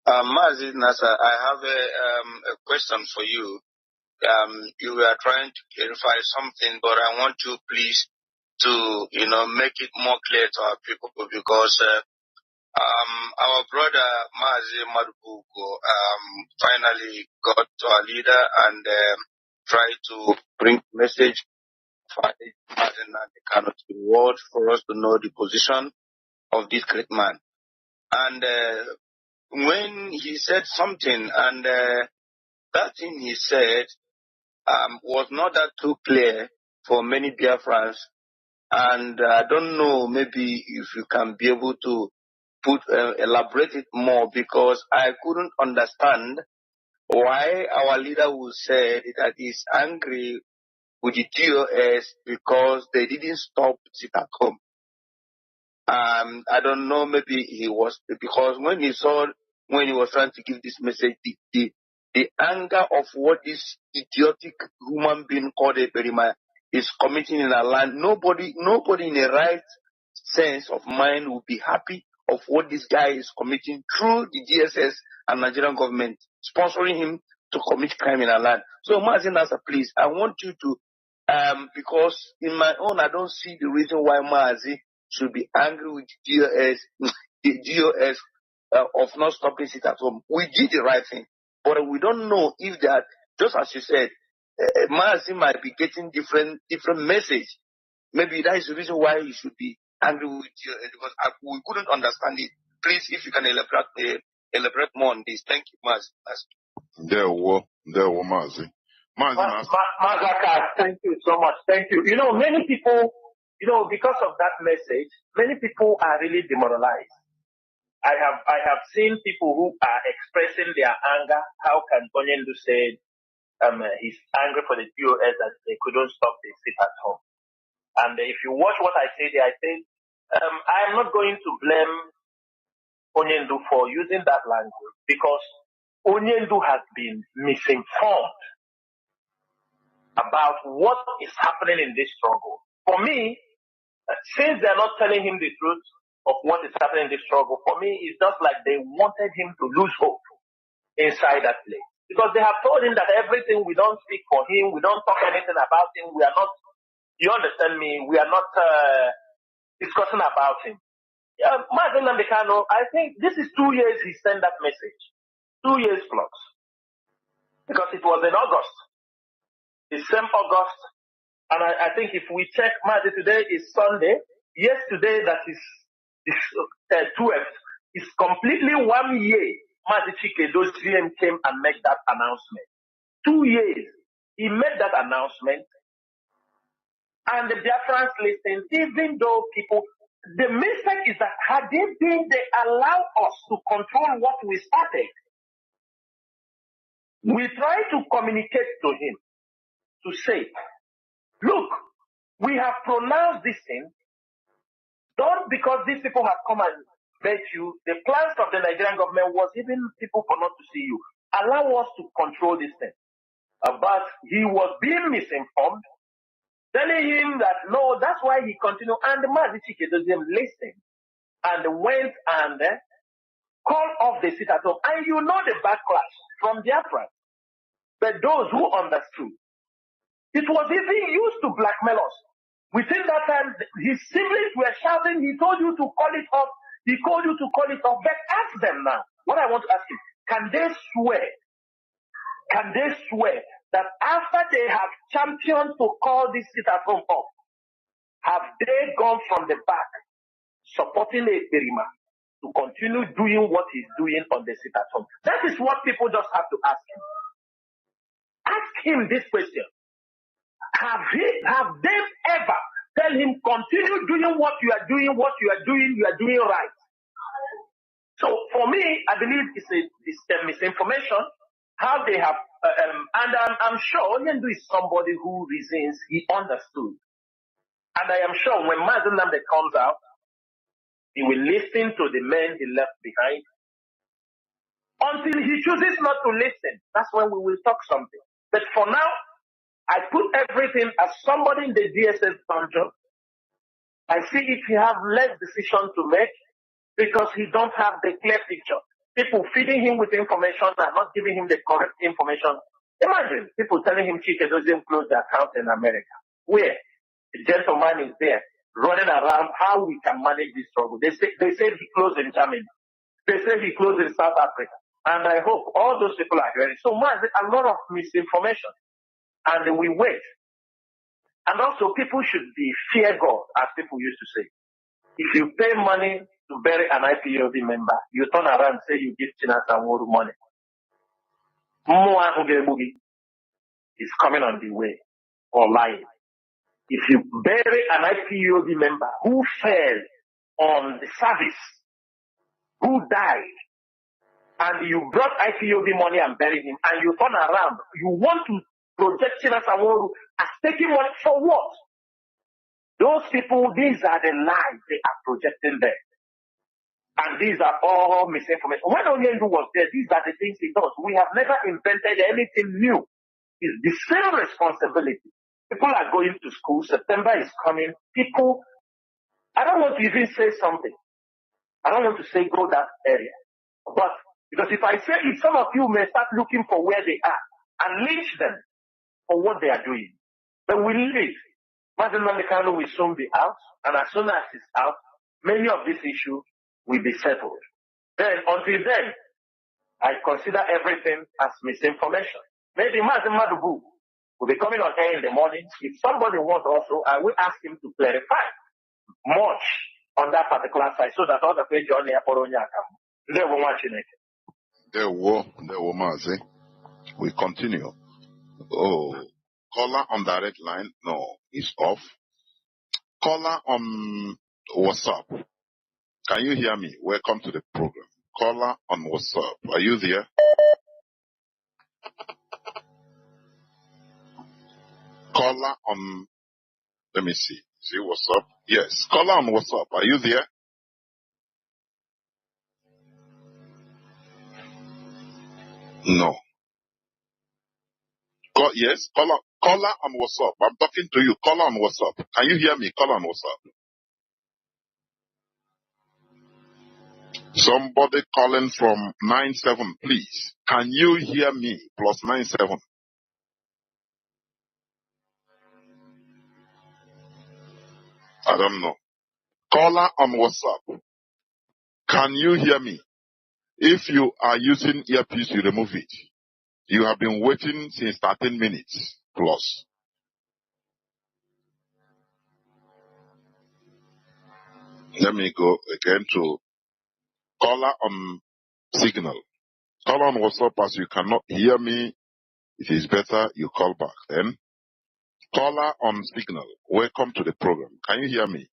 Mazi Nasa, I have a question for you. You were trying to clarify something, but I want you please to, make it more clear to our people because our brother Mazi Madubuko finally got to our leader and tried to bring message for Mazi Kanu to the world for us to know the position of this great man. And when he said something, and that thing he said was not that too clear for many Biafrans, and I don't know, maybe if you can be able to elaborate it more, because I couldn't understand why our leader would say that he's angry with the DOS because they didn't stop sit at home. I don't know, maybe he was, because when he was trying to give this message, the anger of what this idiotic human being called a Perima is committing in our land, nobody in a right sense of mind will be happy of what this guy is committing through the DSS and Nigerian government sponsoring him to commit crime in our land. So Mazi Nasa, please, I want you to, because in my own, I don't see the reason why Mazi should be angry with the DOS of not stopping sit at home. We did the right thing, but we don't know if that, just as you said, Mazi might be getting different message. Maybe that is the reason why he should be angry with DOS, because we couldn't understand it. Please, if you can elaborate more on this. Thank you, Mazi. There were Mazi. Mazaka, thank you so much. Thank you. You know, many people, because of that message, many people are really demoralized. I have seen people who are expressing their anger. How can Onyendu say he's angry for the POS that they couldn't stop the sit at home? And if you watch what I say there, I say I'm not going to blame Onyendu for using that language because Onyendu has been misinformed about what is happening in this struggle. For me, since they're not telling him the truth of what is happening in this struggle, for me, it's just like they wanted him to lose hope inside that place. Because they have told him that everything, we don't speak for him, we don't talk anything about him, we are not, you understand me, we are not discussing about him. Mazi Nnamdi Kanu, I think this is 2 years he sent that message. 2 years plus. Because it was in August. The same August. And I think if we check, Mazi, today is Sunday. Yesterday, that is 12th, is completely 1 year. Mazi Chikedo's GM came and made that announcement. 2 years. He made that announcement. And the Biafrans listened, even though people, the mistake is that had they allow us to control what we started. We try to communicate to him, to say, look, we have pronounced this thing, not because these people have come and met you. The plans of the Nigerian government was even people for not to see you. Allow us to control this thing. But he was being misinformed, telling him that, no, that's why he continued. And the Mazi Chikedozie listened and went and called off the sit at home. And you know the backlash from Biafra. But those who understood, it was even used to blackmail us. Within that time, his siblings were shouting, he told you to call it off, he called you to call it off. But ask them now, what I want to ask you, can they swear that after they have championed to call this sit at home off, have they gone from the back supporting a Berima to continue doing what he's doing on the sit at home? That is what people just have to ask him. Ask him this question. Have they ever tell him continue doing what you are doing, you are doing right? So for me, I believe it's a misinformation. How they have, and I'm sure Onyendu is somebody who reasons, he understood. And I am sure when Mazi Nnamdi comes out, he will listen to the men he left behind. Until he chooses not to listen, that's when we will talk something. But for now, I put everything as somebody in the DSS function. I see if he have less decision to make because he don't have the clear picture. People feeding him with information and not giving him the correct information. Imagine people telling him Chike doesn't close the account in America. Where? The gentleman is there running around how we can manage this struggle. They said he closed in Germany. They said he closed in South Africa. And I hope all those people are hearing. So much, a lot of misinformation. And we wait. And also people should be fear God, as people used to say. If you pay money to bury an IPOB member, you turn around and say you give Chinasa Nworu money. Is coming on the way or lying. If you bury an IPOB member who fell on the service, who died, and you brought IPOB money and buried him, and you turn around, you want to project Chinasa Nworu as taking money for what? Those people, these are the lies they are projecting there. And these are all misinformation. When Onyendu was there, these are the things he does. We have never invented anything new. It's the same responsibility. People are going to school. September is coming. People, I don't want to even say something. I don't want to say go that area. But, because if I say it, some of you may start looking for where they are and lynch them for what they are doing. But we leave. Mazi Nnamdi Kanu will soon be out. And as soon as he's out, many of these issues will be settled. Then, until then, I consider everything as misinformation. Maybe Mazi Madubu will be coming on air in the morning. If somebody wants also, I will ask him to clarify much on that particular side so that all the page on the Aporonya come. They will watch it. There were Mazi. We continue. Oh, caller on direct line? No, it's off. Caller on WhatsApp. Can you hear me? Welcome to the program. Caller on WhatsApp. Are you there? Caller on, let me see. See WhatsApp? Yes. Caller on WhatsApp. Are you there? No. Yes. Caller on WhatsApp. I'm talking to you. Caller on WhatsApp. Can you hear me? Caller on WhatsApp. Somebody calling from 97, please. Can you hear me? Plus 97. I don't know. Caller on WhatsApp. Can you hear me? If you are using earpiece, you remove it. You have been waiting since 13 minutes plus. Let me go again to caller on signal. Caller on WhatsApp, as you cannot hear me, it is better you call back. Then caller on signal. Welcome to the program. Can you hear me?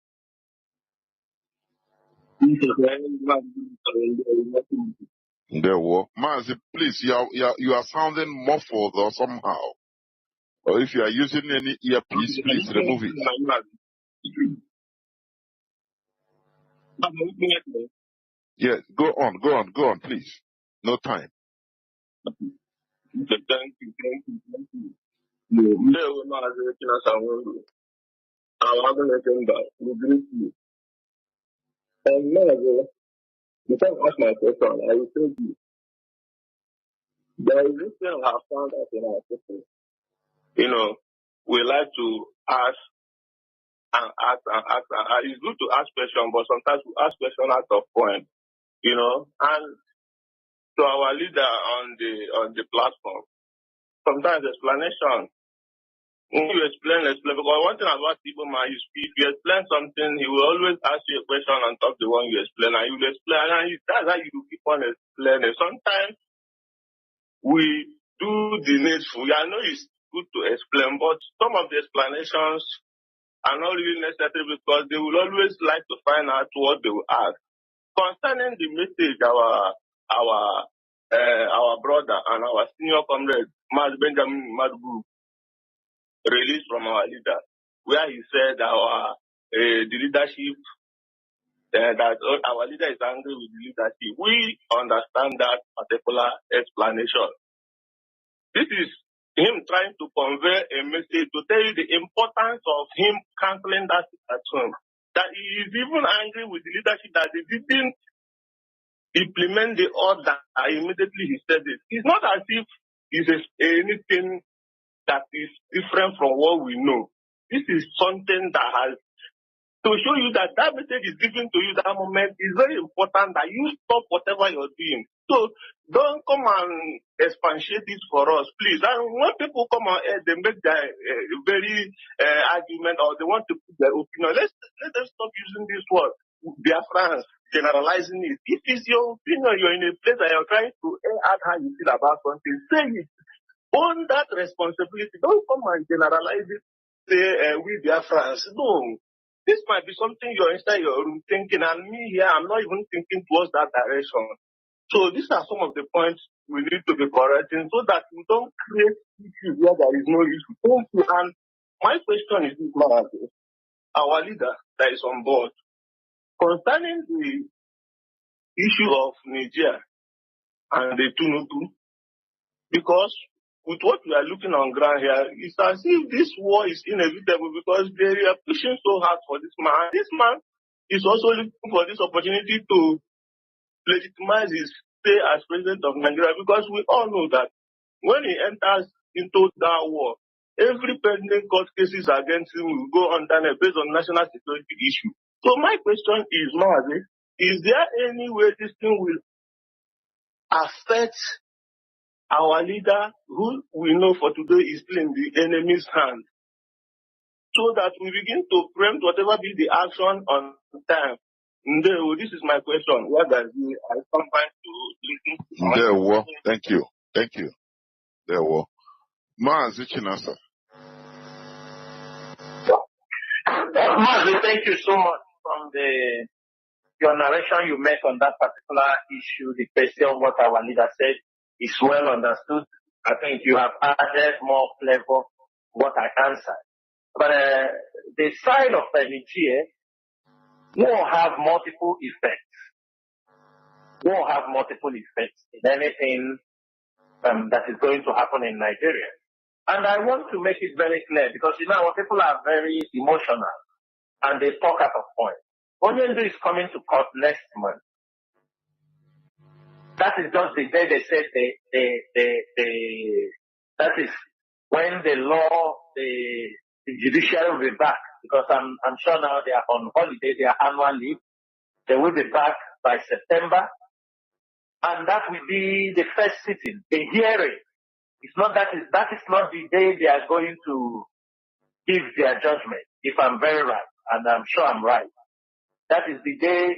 There were. Mazi, please, you are sounding muffled or somehow. Or if you are using any earpiece, please remove it. Yes, go on, please. No time. Thank you. No, I'm we greet you. And now, you can ask my question. I will tell you. There is this thing I have found out in our system. You know, we like to ask and ask and ask. It's good to ask questions, but sometimes we ask questions out of point. You know, and to our leader on the platform, sometimes explanation. When you explain, because one thing about people, man, is if you explain something, he will always ask you a question on top of the one you explain, and you will explain, and that's how you keep on explaining. Sometimes we do the needful. I know it's good to explain, but some of the explanations are not really necessary because they will always like to find out what they will ask. Concerning the message, our brother and our senior comrade, Mazi Benjamin Madbu, released from our leader, where he said the leadership, that our leader is angry with the leadership. We understand that particular explanation. This is him trying to convey a message to tell you the importance of him canceling that at home. That he is even angry with the leadership that they didn't implement the order. Immediately he said it. It's not as if it's anything that is different from what we know. This is something that has to show you that message is given to you that moment is very important, that you stop whatever you're doing. So don't come and expatiate it for us, please. And when people come on air, they make their very argument, or they want to put their opinion. Let them stop using this word, Biafrans, generalizing it. If it's your opinion, you're in a place that you're trying to add how you feel about something, say it. Own that responsibility. Don't come and generalize it. Say, we Biafrans. No. This might be something you're inside your room thinking, and me here, I'm not even thinking towards that direction. So these are some of the points we need to be correcting so that we don't create issues where there is no issue. Thank you. And my question is this, Mazi, our leader that is on board, concerning the issue of Niger and the Tunutu, because with what we are looking on ground here, it's as if this war is inevitable because they are pushing so hard for this man. This man is also looking for this opportunity to legitimize his stay as president of Nigeria, because we all know that when he enters into that war, every pending court cases against him will go under based on national security issue. So my question is, Mazi, is there any way this thing will affect our leader, who we know for today is still in the enemy's hand, so that we begin to preempt whatever be the action on time? This is my question. What does I come back to listen to There were. Thank you. Thank you. There were. Mazi Chinasa. Mazi, thank you so much from your narration you made on that particular issue. The question what our leader said is well understood. I think you have added more flavor what I answered. But the side of Nigeria will have multiple effects. Will have multiple effects in anything that is going to happen in Nigeria. And I want to make it very clear because, our people are very emotional and they talk at a point. Onyendu is coming to court next month. That is just the day they said that is when the law, the judiciary will be back because I'm sure now they are on holiday, they are annual leave. They will be back by September. And that will be the first sitting, the hearing. It's not that is not the day they are going to give their judgment, if I'm very right, and I'm sure I'm right. That is the day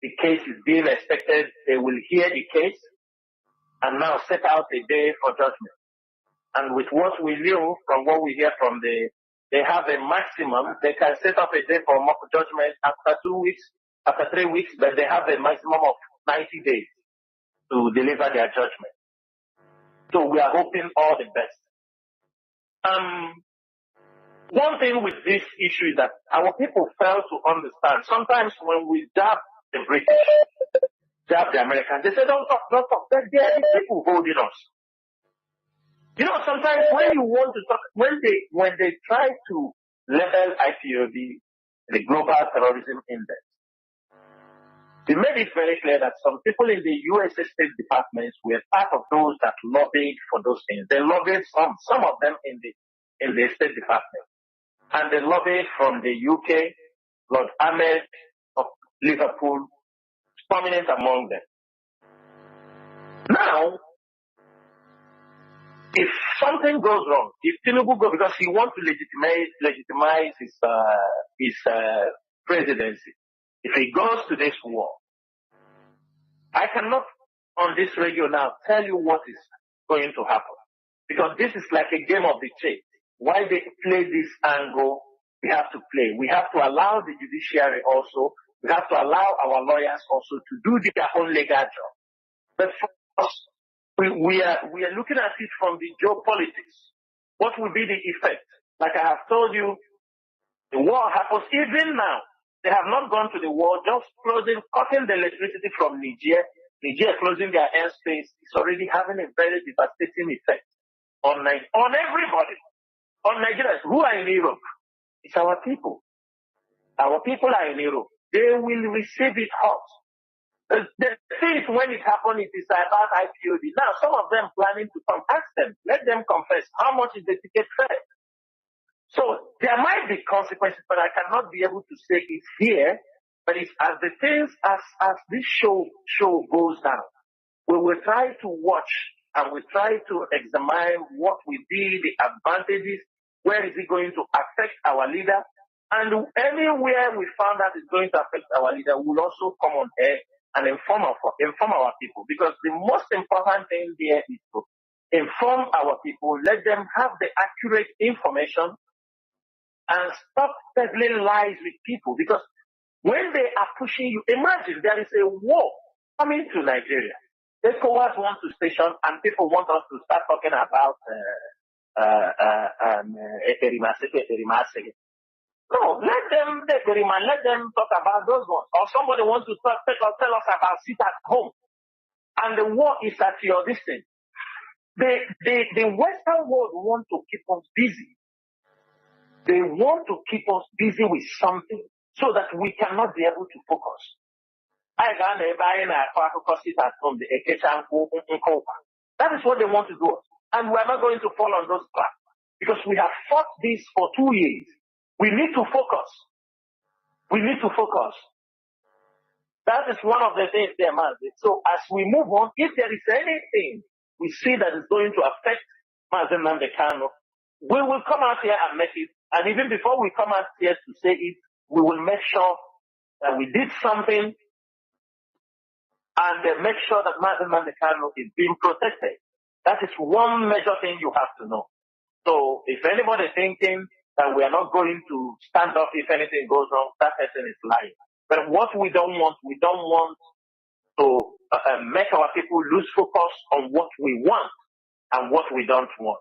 the case is being expected. They will hear the case and now set out a day for judgment. And with what we knew from what we hear from they have a maximum. They can set up a day for mock judgment after 2 weeks, after 3 weeks, but they have a maximum of 90 days to deliver their judgment. So we are hoping all the best. One thing with this issue is that our people fail to understand. Sometimes when we jab the British, jab the Americans, they say, don't talk. They are the people holding us. Sometimes when you want to talk, when they try to level IPOB, the Global Terrorism Index, they made it very clear that some people in the USA State Departments were part of those that lobbied for those things. They lobbied some of them in the State Department. And they lobbied from the UK, Lord Ahmed of Liverpool, prominent among them. Now, if something goes wrong, if Tinubu goes, because he wants to legitimize his presidency, if he goes to this war, I cannot on this radio now tell you what is going to happen. Because this is like a game of the chase. Why they play this angle, we have to play. We have to allow the judiciary also, we have to allow our lawyers also to do their own legal job. But for us, we are looking at it from the geopolitics. What will be the effect? Like I have told you, the war happens even now. They have not gone to the war, just cutting the electricity from Niger. Niger closing their airspace is already having a very devastating effect on everybody. On Nigerians who are in Europe. It's our people. Our people are in Europe. They will receive it hot. The thing when it happened, it is about IPOD. Now, some of them planning to come. Ask them. Let them confess. How much is the ticket fare? So there might be consequences, but I cannot be able to say it here. But it's as the things, as this show goes down, we will try to watch and we try to examine what will be the advantages, where is it going to affect our leader, and anywhere we found that it's going to affect our leader, we'll also come on air and inform our people. Because the most important thing there is to inform our people, let them have the accurate information, and stop peddling lies with people. Because when they are pushing you, imagine there is a war coming to Nigeria. The ECOWAS want to station, and people want us to start talking about No, let them talk about those ones. Or somebody wants to tell us about sit at home. And the war is at your distance. The Western world want to keep us busy. They want to keep us busy with something so that we cannot be able to focus. That is what they want to do. And we're not going to fall on those traps. Because we have fought this for 2 years. We need to focus. We need to focus. That is one of the things there, Mazi. So as we move on, if there is anything we see that is going to affect Mazi Nnamdi Kanu, we will come out here and make it. And even before we come out here to say it, we will make sure that we did something and make sure that Nnamdi Kanu is being protected. That is one major thing you have to know. So if anybody thinking that we are not going to stand up if anything goes wrong, that person is lying. But what we don't want to make our people lose focus on what we want and what we don't want.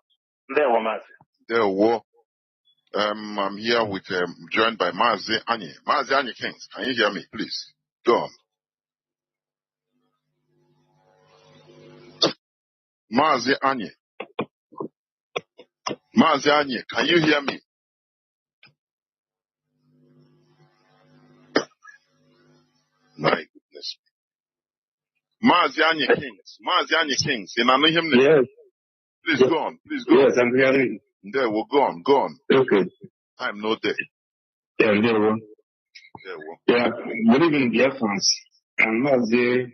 There were Mazi. There were. I'm here with joined by Mazi Anye. Mazi Anye Kings, can you hear me, please? Go on. Mazi Anye. Mazi Anye, can you hear me? My goodness. Mazi Anye Kings. Mazi Anye Kings. Yes. Please go on. Please go on. Yes, I'm hearing. There will go on. Go on. Okay. I'm not there. Yeah, there will. There will. Yeah, good evening, Biafrans. I'm Mazi,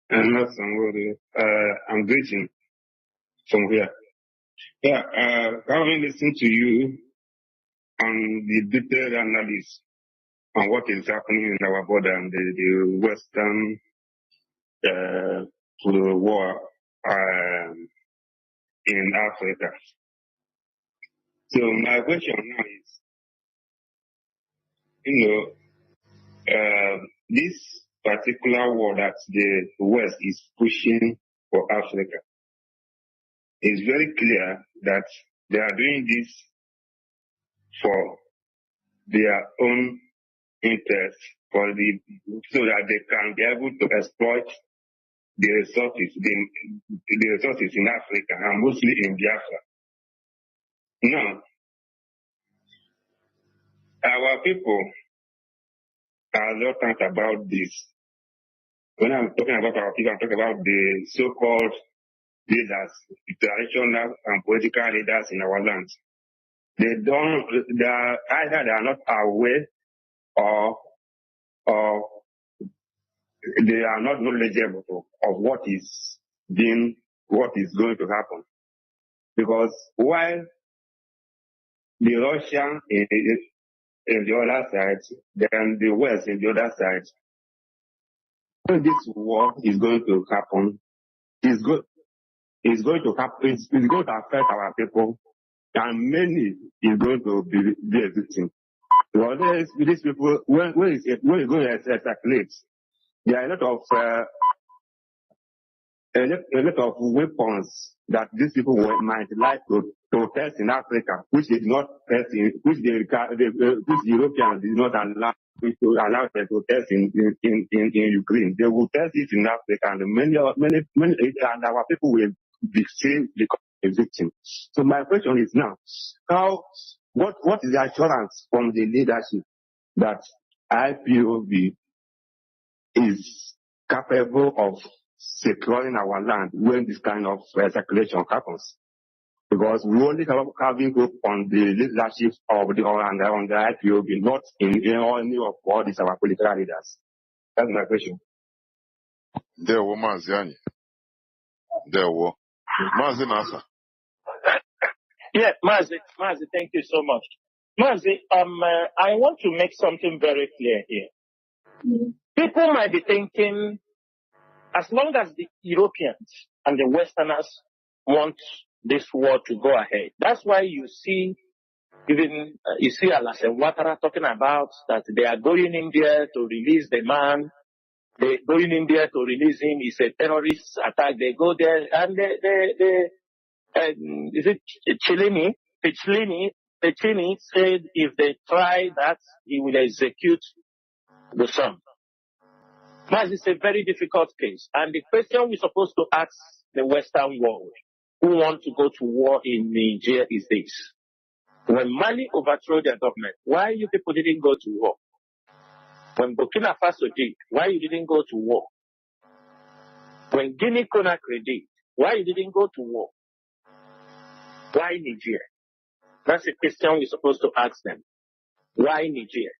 and not somebody. I'm greeting from here. Yeah, having listened to you on the detailed analysis on what is happening in our border and the Western to the war in Africa. So my question now is, this particular war that the West is pushing for Africa, it's very clear that they are doing this for their own interest, so that they can be able to exploit the resources in Africa and mostly in Biafra. Now, our people are reluctant about this. When I'm talking about our people, I'm talking about the so-called leaders, traditional and political leaders in our land. Either they are not aware or they are not knowledgeable of what is going to happen. Because while the Russian in the other side, then the West in the other side, when this war is going to happen, it's going to affect our people, and many is going to be a victim. Because these people, when it's going to escalate, there are a lot of weapons that these people might like to test in Africa, which is not testing, which the Europeans did not allow them to test in Ukraine. They will test it in Africa, and many and our people will be saved because of the victim. So my question is now, what is the assurance from the leadership that IPOB is capable of securing our land when this kind of circulation happens? Because we only having hope on the leadership of the IPOB, not in any of all these our political leaders. That's my question. There were Mazi. There were Mazi Nasa. Yeah, Mazi, thank you so much. Mazi, I want to make something very clear here. People might be thinking, as long as the Europeans and the Westerners want this war to go ahead, that's why you see Alassane Ouattara talking about that they are going in there to release the man. They're going in there to release him. It's a terrorist attack. They go there and is it Cellini? Cellini said if they try that, he will execute the son. Now, it's a very difficult case. And the question we're supposed to ask the Western world who want to go to war in Niger is this. When Mali overthrew their government, why you people didn't go to war? When Burkina Faso did, why you didn't go to war? When Guinea-Conakry did, why you didn't go to war? Why Niger? That's the question we're supposed to ask them. Why Niger?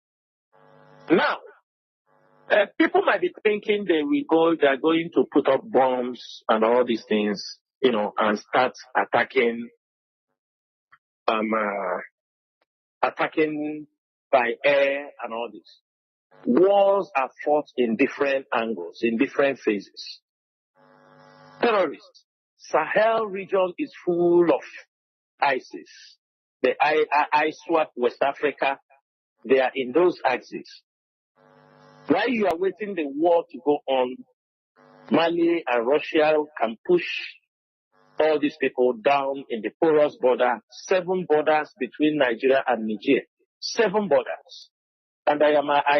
Now, people might be thinking they are going to put up bombs and all these things, and start attacking by air and all this. Wars are fought in different angles, in different phases. Terrorists. Sahel region is full of ISIS. The ISWAP, West Africa, they are in those axes. While you are waiting the war to go on, Mali and Russia can push all these people down in the porous border, 7 borders between Nigeria and Niger. 7 borders. And I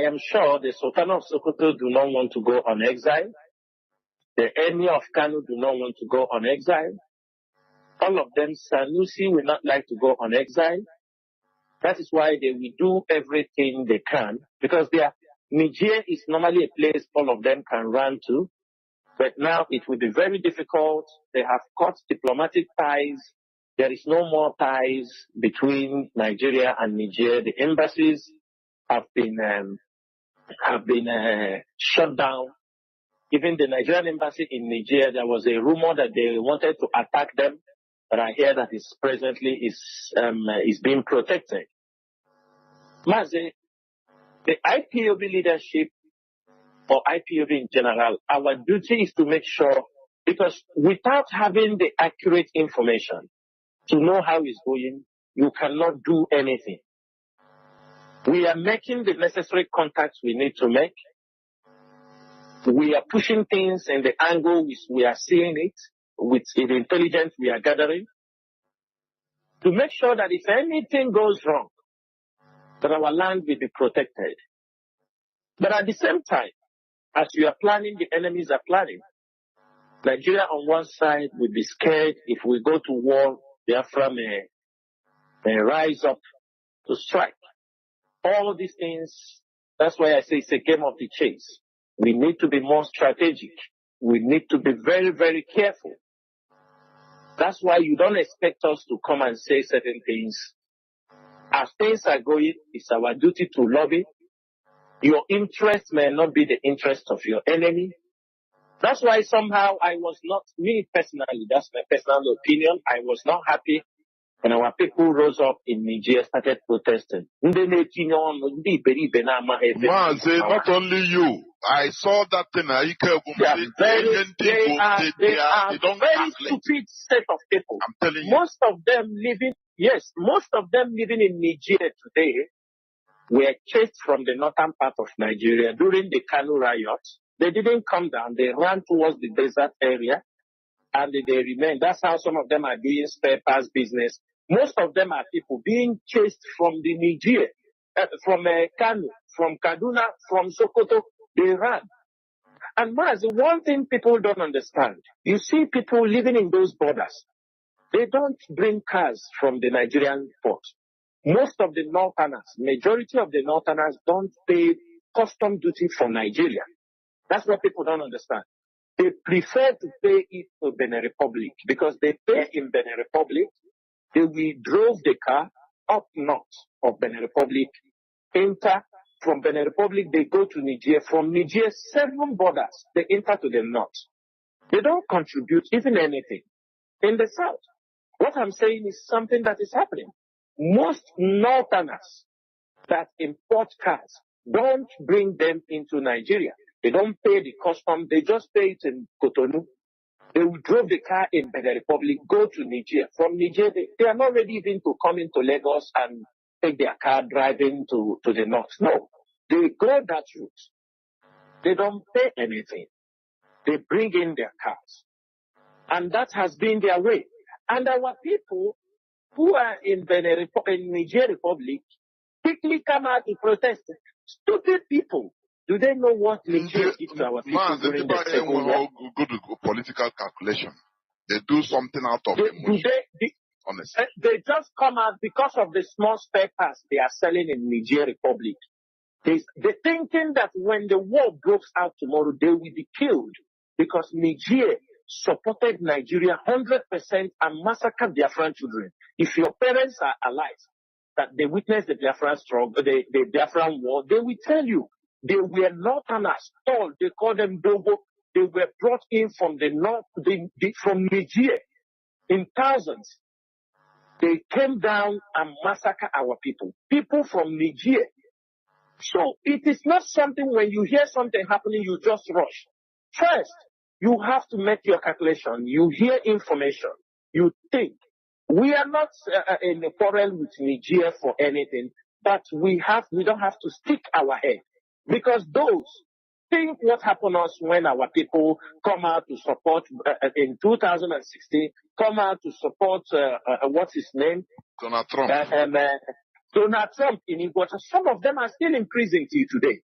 am sure the Sultan of Sokoto do not want to go on exile. The Emir of Kanu do not want to go on exile. All of them, Sanusi will not like to go on exile. That is why they will do everything they can, because Niger is normally a place all of them can run to. But now it will be very difficult. They have cut diplomatic ties. There is no more ties between Nigeria and Niger. The embassies have been shut down. Even the Nigerian embassy in Niger, there was a rumor that they wanted to attack them, but I hear that it's presently is being protected. Mazi, the IPOB leadership, or IPOB in general, our duty is to make sure, because without having the accurate information to know how it's going, you cannot do anything. We are making the necessary contacts we need to make. We are pushing things in the angle which we are seeing it, with the intelligence we are gathering, to make sure that if anything goes wrong, that our land will be protected. But at the same time, as we are planning, the enemies are planning. Nigeria on one side will be scared. If we go to war, Biafra may rise up to strike. All these things, that's why I say it's a game of the chase. We need to be more strategic. We need to be very, very careful. That's why you don't expect us to come and say certain things. As things are going, it's our duty to lobby. Your interest may not be the interest of your enemy. That's why somehow I was not, me personally, that's my personal opinion, I was not happy when our people rose up in Niger, started protesting. Mazi, not only you. I saw that thing. They are very stupid set of people. I'm telling you. Most of them living in Niger today were chased from the northern part of Nigeria during the Kanu riots. They didn't come down. They ran towards the desert area and they remained. That's how some of them are doing spare parts business. Most of them are people being chased from the Niger, from Kanu, from Kaduna, from Sokoto. They ran. And Mazi, one thing people don't understand, you see people living in those borders. They don't bring cars from the Nigerian port. Most of the northerners, majority of the northerners don't pay custom duty for Nigeria. That's what people don't understand. They prefer to pay it to Benin Republic because they pay in Benin Republic. They will drove the car up north of Benin Republic, enter from Benin Republic, they go to Niger. From Niger, 7 borders, they enter to the north. They don't contribute even anything in the south. What I'm saying is something that is happening. Most northerners that import cars don't bring them into Nigeria. They don't pay the custom. They just pay it in Cotonou. They will drove the car in Benin Republic, go to Niger. From Niger, they are not ready even to come into Lagos and take their car driving to the north. No. They go that route. They don't pay anything. They bring in their cars. And that has been their way. And our people who are in Niger Republic quickly come out to protest. Stupid people. Do they know what Niger did to our people during the Civil War? Good political calculation. They do something out of emotion. Honestly. They just come out because of the small spare parts they are selling in Niger Republic. They're thinking that when the war breaks out tomorrow, they will be killed because Niger supported Nigeria 100% and massacred Biafran children. If your parents are alive, that they witnessed the Biafran struggle, the Biafran war, they will tell you they were northerners, told, they call them Dogo. They were brought in from the north, from Niger in thousands. They came down and massacred our people. People from Niger So it is not something when you hear something happening, you just rush. First, you have to make your calculation. You hear information. You think. We are not in a quarrel with Nigeria for anything, but we don't have to stick our head. Because those think what happened to us when our people come out to support in 2016, come out to support what's his name? Donald Trump. Donald Trump in Iguacha. Some of them are still in prison till today.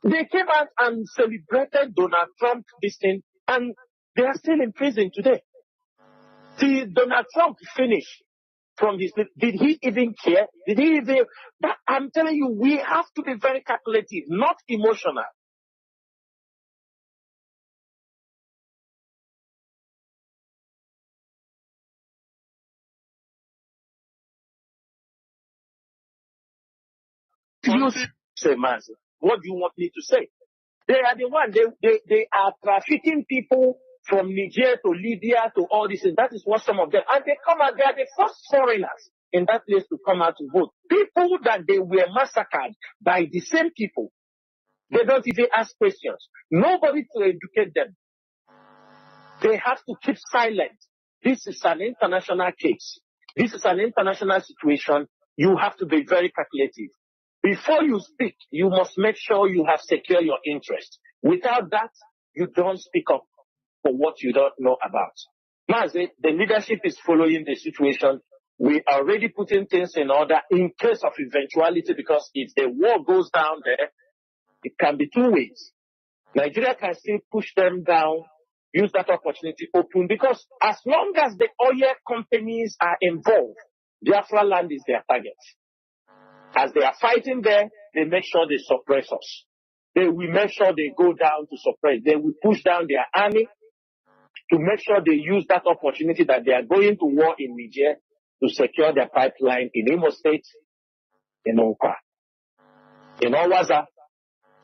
They came out and celebrated Donald Trump this thing, and they are still in prison today. Till Donald Trump finished from his, did he even care? Did he even? But I'm telling you, we have to be very calculative, not emotional. You say, Mazi, what do you want me to say? They are the one, they are trafficking people from Niger to Libya to all this. And that is what some of them, and they come out, they are the first foreigners in that place to come out to vote. People that they were massacred by the same people. They don't even ask questions. Nobody to educate them. They have to keep silent. This is an international case. This is an international situation. You have to be very calculative. Before you speak, you must make sure you have secured your interest. Without that, you don't speak up for what you don't know about. Mazi, the leadership is following the situation. We are already putting things in order in case of eventuality, because if the war goes down there, it can be two ways. Nigeria can still push them down, use that opportunity open, because as long as the oil companies are involved, Biafra land is their target. As they are fighting there, they make sure they suppress us. They will make sure they go down to suppress. They will push down their army to make sure they use that opportunity that they are going to war in Niger to secure their pipeline in Imo State, in Okwa, in Owaza,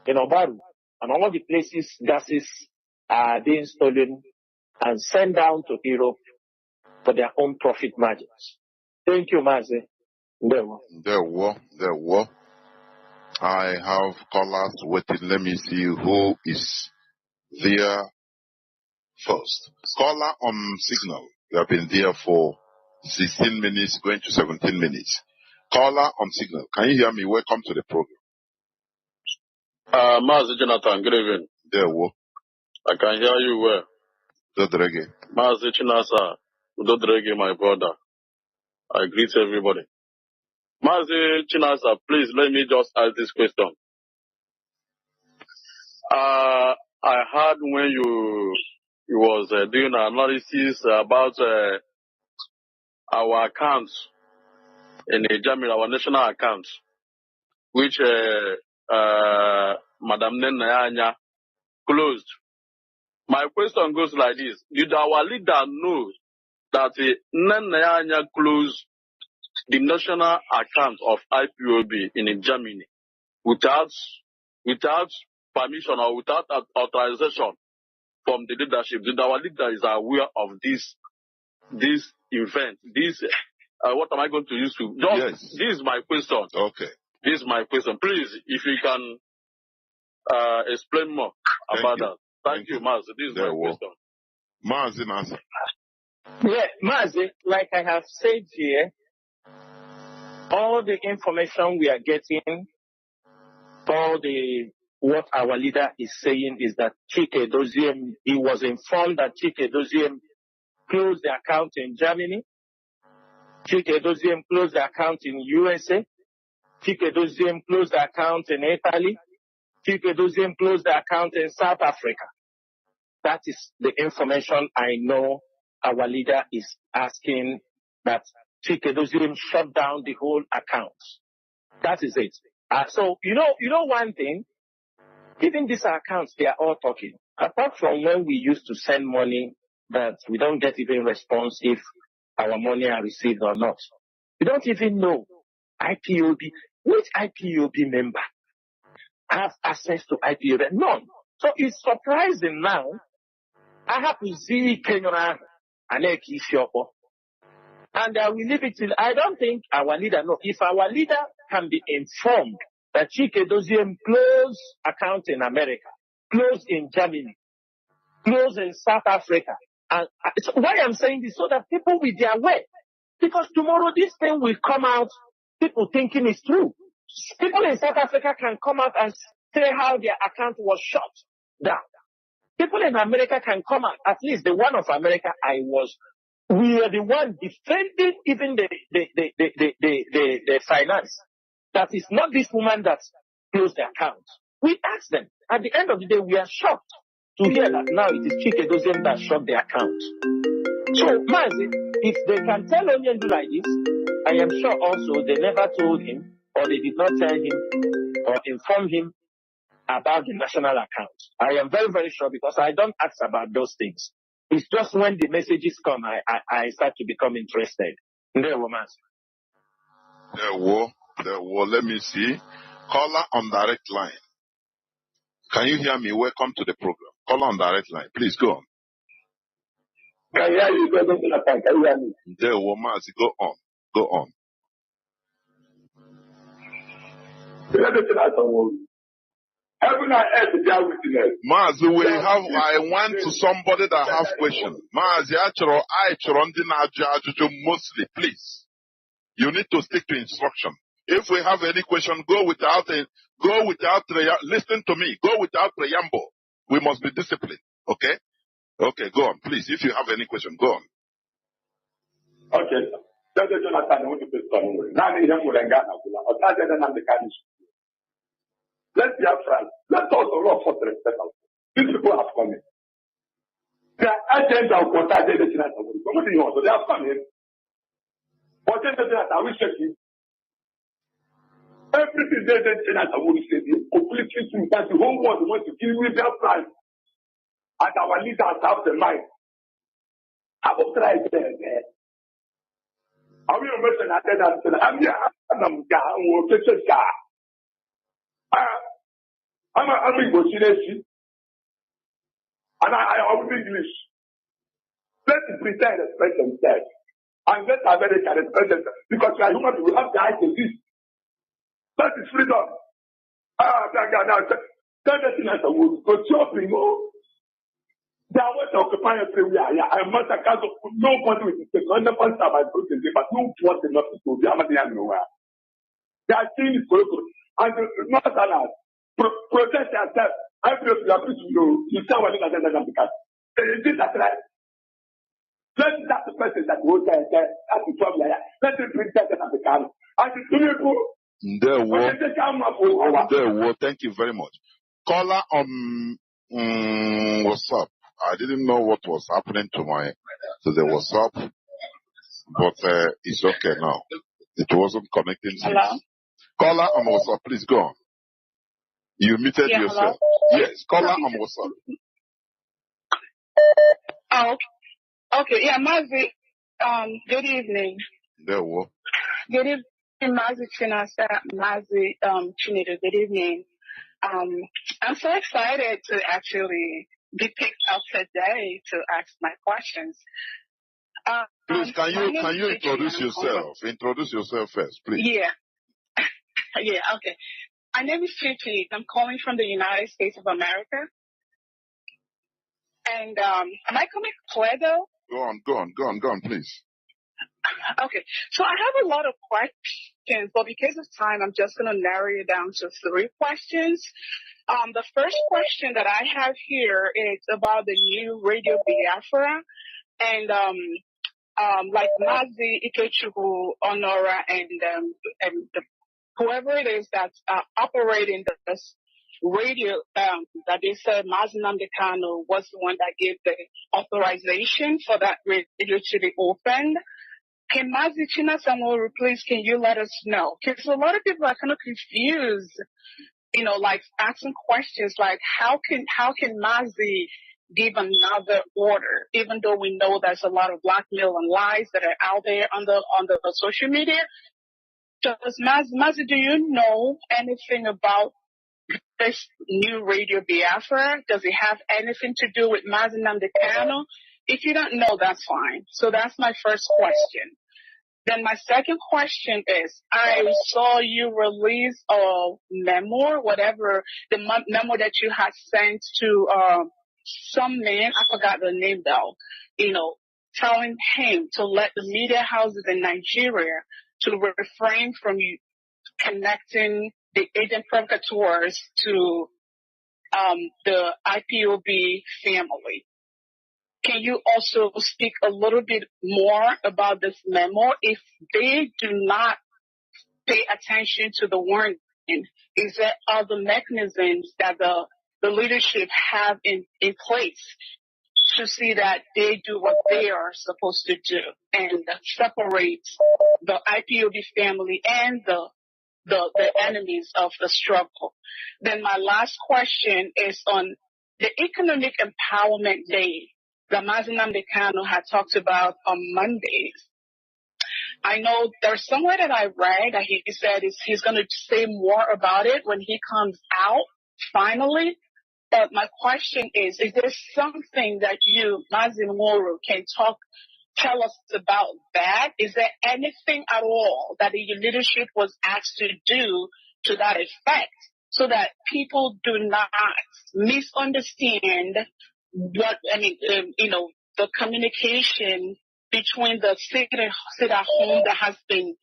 in Obaru, and all the places gases are being stolen and sent down to Europe for their own profit margins. Thank you, Mazi. There were. I have callers waiting. Let me see who is there first. Caller on signal. You have been there for 16 minutes, going to 17 minutes. Caller on signal. Can you hear me? Welcome to the program. Mazi Jonathan, good evening. There were. I can hear you well. Dodrege. Mazi Chinasa, Dodrege, my brother. I greet everybody. Mazi Chinasa, please let me just ask this question. I heard when you was doing an analysis about our accounts in Germany, our national accounts, which Madam Nenayanya closed. My question goes like this. Did our leader know that Nenayanya closed the national account of IPOB in Germany without permission or without authorization from the leadership? Did our leader is aware of this event? What am I going to use to? Yes. This is my question. Okay. This is my question. Please, if you can explain more about that. Thank you, Mazi. This is my question. Mazi, answer. Yeah, Mazi, like I have said here, all the information we are getting, what our leader is saying is that Chike Doziem, he was informed that Chike Doziem closed the account in Germany. Chike Doziem closed the account in USA. Chike Doziem closed the account in Italy. Chike Doziem closed the account in South Africa. That is the information I know our leader is asking, that Chike Doziem shut down the whole account. That is it. So, you know one thing, even these accounts, they are all talking. Apart from when we used to send money that we don't get even response if our money are received or not. We don't even know IPOB, which IPOB member have access to IPOB? None. So it's surprising now. I have to see Kenya and Ekishiopo. And we leave it till, I don't think our leader knows. If our leader can be informed that Chike Doziem closed account in America, closed in Germany, closed in South Africa. And so why I'm saying this, so that people will be aware. Because tomorrow this thing will come out, people thinking it's true. People in South Africa can come out and say how their account was shut down. People in America can come out, at least the one of America we were the one defending even the finance. That is not this woman that closed the account. We asked them. At the end of the day, we are shocked to hear that now it is Chike Doziem that shut the account. So, Mazi, if they can tell Onyendu like this, I am sure also they never told him, or they did not tell him, or inform him about the national account. I am very, very sure because I don't ask about those things. It's just when the messages come, I start to become interested. There were let me see. Caller on direct line. Can you hear me? Welcome to the program. Caller on direct line. Please go on. Can you hear you? Can you hear me? There were Mazi. Go on. Go on. Heaven and earth bear witness. Mazi, I went to somebody that have questions. Mazi, mostly, please. You need to stick to instruction. If we have any question, listen to me. Go without preamble. We must be disciplined. Okay? Okay, go on, please. If you have any question, go on. Okay. Let's be Biafrans. Let's also love for the respect. These people have come in. Their agenda of what I did in the community, they have come in. But then I will check you. Everything they did in the community is completely true. That the whole world wants to kill with their price. And our leaders have the mind. I will try it there. I will mention that I'm here. I'm English, and I English. Let's pretend as president said, and let America as president, because we are human, we have the right to this. That is freedom. They are what occupy everywhere. I must account of nobody with the understand my protest, but no want enough to be nowhere. They are seeing it and not allowed. Protest yourself. I feel you are people you say what is that right? Let that the person that goes there at the problem. Let it bring that at the car. And the thank you very much. Caller what's up? I didn't know what was happening to the WhatsApp, but it's okay now. It wasn't connecting. Hello? Caller on WhatsApp, please go on. You muted yourself. Hello? Yes, caller on WhatsApp. Oh, okay. Yeah, Mazi. Good evening. There we go. Good evening, Mazi Chinasa, Mazi Chinito. Good evening. I'm so excited to actually be picked up today to ask my questions. Please, can you introduce yourself? Introduce yourself first, please. Yeah. Yeah, okay. My name is Chichi. I'm calling from the United States of America. And am I coming clear though? Go on, please. Okay. So I have a lot of questions, but because of time, I'm just going to narrow it down to 3 questions. The first question that I have here is about the new Radio Biafra. And like Mazi, Ikechukwu, Honora, and whoever it is that's operating this radio, that they said Mazi Nnamdi Kanu was the one that gave the authorization for that radio to be opened. Can Mazi Chinasamoru, please, can you let us know? Because a lot of people are kind of confused, like asking questions like, how can Mazi give another order, even though we know there's a lot of blackmail and lies that are out there on the social media? Does Mazi, do you know anything about this new Radio Biafra? Does it have anything to do with Mazi Nnamdi Kanu? If you don't know, that's fine. So that's my first question. Then my second question is, I saw you release a memo, whatever, the memo that you had sent to some man, I forgot the name though, telling him to let the media houses in Nigeria to refrain from connecting the agent provocateurs to the IPOB family. Can you also speak a little bit more about this memo? If they do not pay attention to the warning, is there other mechanisms that the leadership have in place to see that they do what they are supposed to do and separate the IPOB family and the enemies of the struggle? Then my last question is on the Economic Empowerment Day that Mazi Nnamdi Kanu had talked about on Mondays. I know there's somewhere that I read that he said he's going to say more about it when he comes out finally. But my question is there something that you, Mazi Moro, can tell us about that? Is there anything at all that the leadership was asked to do to that effect so that people do not misunderstand the communication between the sit-at-home that has been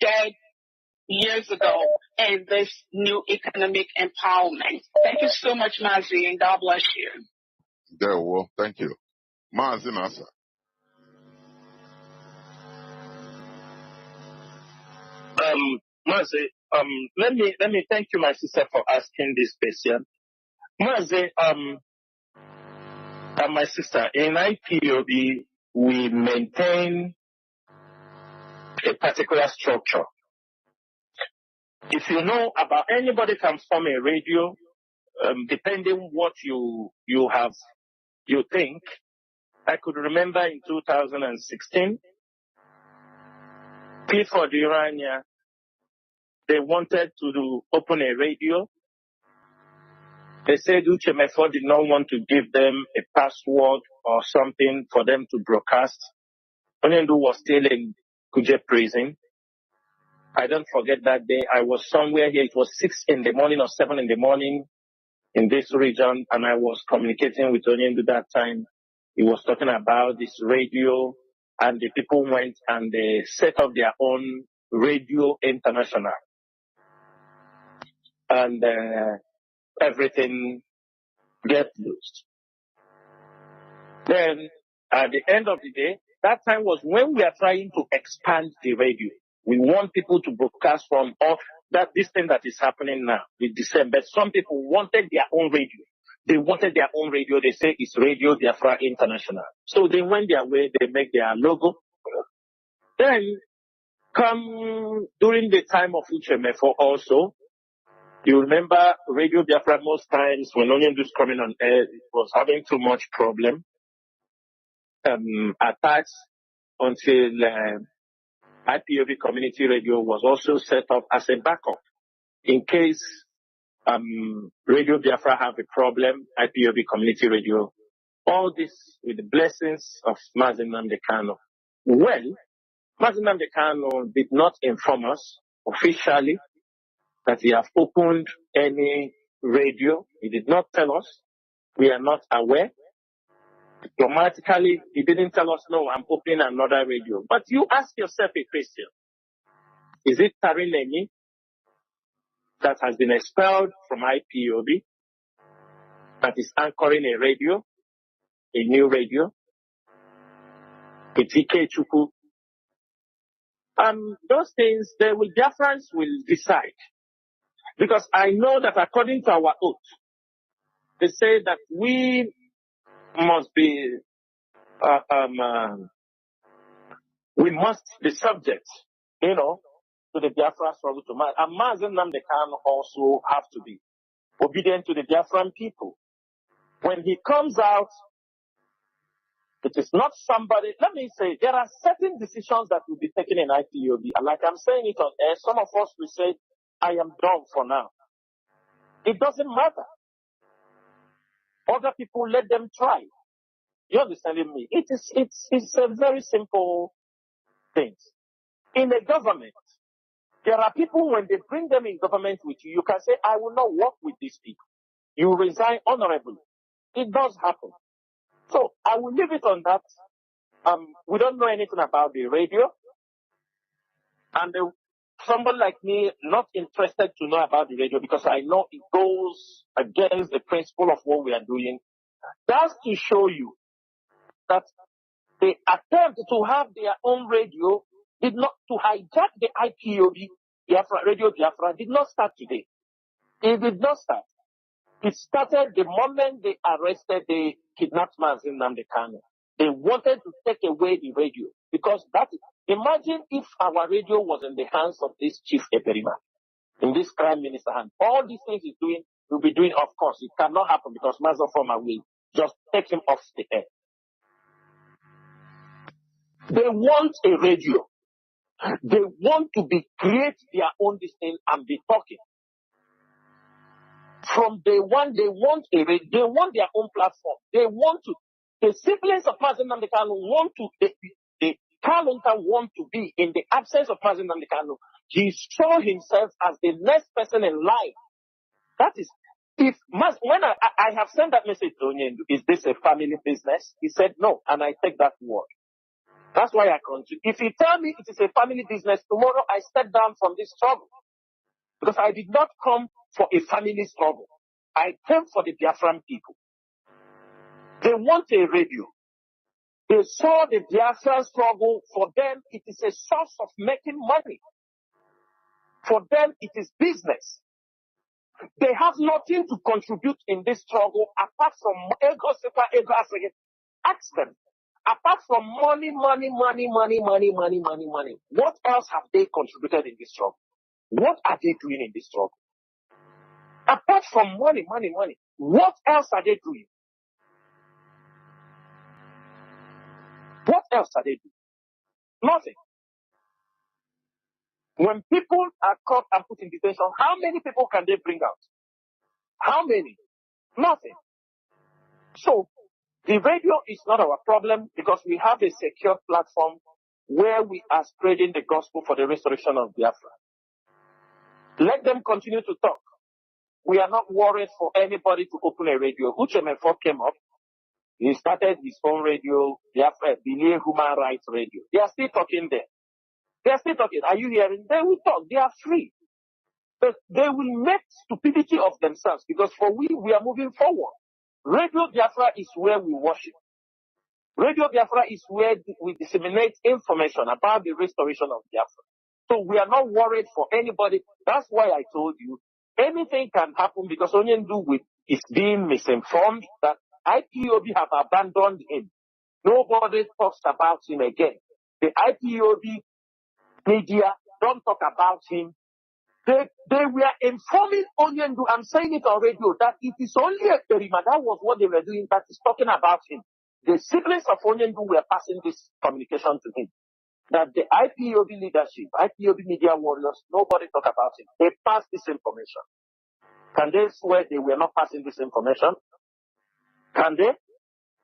dead years ago and this new economic empowerment? Thank you so much, Mazi, and God bless you. There, well, thank you. Mazi Nasa. Mazi, let me thank you, my sister, for asking this question. Mazi, my sister, in IPOB, we maintain a particular structure. If you know about anybody can form a radio, depending what you think. I could remember in 2016, Clifford Urania, they wanted to open a radio. They said Uche Mefo did not want to give them a password or something for them to broadcast. Onyendu was still in Kuje prison. I don't forget that day. I was somewhere here. It was 6 in the morning or 7 in the morning in this region, and I was communicating with Onyendu that time. He was talking about this radio, and the people went and they set up their own Radio International. And everything get loose. Then, at the end of the day, that time was when we are trying to expand the radio. We want people to broadcast from off this thing that is happening now with December. Some people wanted their own radio. They wanted their own radio. They say it's Radio Biafra International. So they went their way. They make their logo. Then, come during the time of Uche Mefo also, you remember Radio Biafra most times when Onyendu's coming on air, it was having too much problem. Attacks until IPOB Community Radio was also set up as a backup in case Radio Biafra have a problem, IPOB Community Radio. All this with the blessings of Mazi Nnamdi Kanu. Well, Mazi Nnamdi Kanu did not inform us officially that he have opened any radio. He did not tell us. We are not aware. Diplomatically, he didn't tell us, no, I'm opening another radio. But you ask yourself a question. Is it Tarinemi that has been expelled from IPOB that is anchoring a radio, a new radio? It's Ike Chukwu. Those things, Biafrans will decide. Because I know that according to our oath, they say that we must be, we must be subject, to the Biafra struggle to man. And Mazi Nnamdi Kanu also have to be obedient to the Biafran people. When he comes out, it is not somebody, let me say, there are certain decisions that will be taken in IPOB. And like I'm saying it on air, some of us will say, I am done for now. It doesn't matter. Other people, let them try. You understand me? It's a very simple thing. In a government, there are people, when they bring them in government with you, you can say, I will not work with these people. You resign honorably. It does happen. So I will leave it on that. We don't know anything about the radio. And somebody like me, not interested to know about the radio because I know it goes against the principle of what we are doing. That's to show you that the attempt to have their own radio did not, to hijack the IPOB, Biafra, Radio Biafra, did not start today. It did not start. It started the moment they arrested the kidnapped Mazi Nnamdi Kanu. They wanted to take away the radio because imagine if our radio was in the hands of this Chief Eperima, in this Prime Minister hand. All these things he's doing, will be doing, of course. It cannot happen because Mazi Former will just take him off the air. They want a radio. They want to create their own thing and be talking. From day one, they want a radio. They want their own platform. They want to. The siblings of Mazi Nnamdi Kanu want to. The Kalunta want to be in the absence of Mazi Nnamdi Kanu. He saw himself as the next person in line. That is, when I have sent that message to Onyendu, is this a family business? He said no, and I take that word. That's why I continue. If you tell me it is a family business, tomorrow I step down from this struggle. Because I did not come for a family struggle. I came for the Biafran people. They want a radio. They saw the Biafran struggle. For them, it is a source of making money. For them, it is business. They have nothing to contribute in this struggle apart from ask them. Apart from money. What else have they contributed in this struggle? What are they doing in this struggle? Apart from money. What else are they doing? What else are they doing? Nothing. When people are caught and put in detention, how many people can they bring out? How many? Nothing. So, the radio is not our problem because we have a secure platform where we are spreading the gospel for the restoration of Biafra. Let them continue to talk. We are not worried for anybody to open a radio. Uchemefo came up. He started his own radio, Biafra, the Human Rights Radio. They are still talking there. They are still talking. Are you hearing? They will talk. They are free. But they will make stupidity of themselves because we are moving forward. Radio Biafra is where we worship. Radio Biafra is where we disseminate information about the restoration of Biafra. So we are not worried for anybody. That's why I told you anything can happen because Onyendu is being misinformed that IPOB have abandoned him. Nobody talks about him again. The IPOB media don't talk about him. They were informing Onyendu, I'm saying it on radio, that it is only a Perima. That was what they were doing, that is talking about him. The siblings of Onyendu were passing this communication to him. That the IPOB leadership, IPOB media warriors, nobody talk about him. They passed this information. Can they swear they were not passing this information? Can they?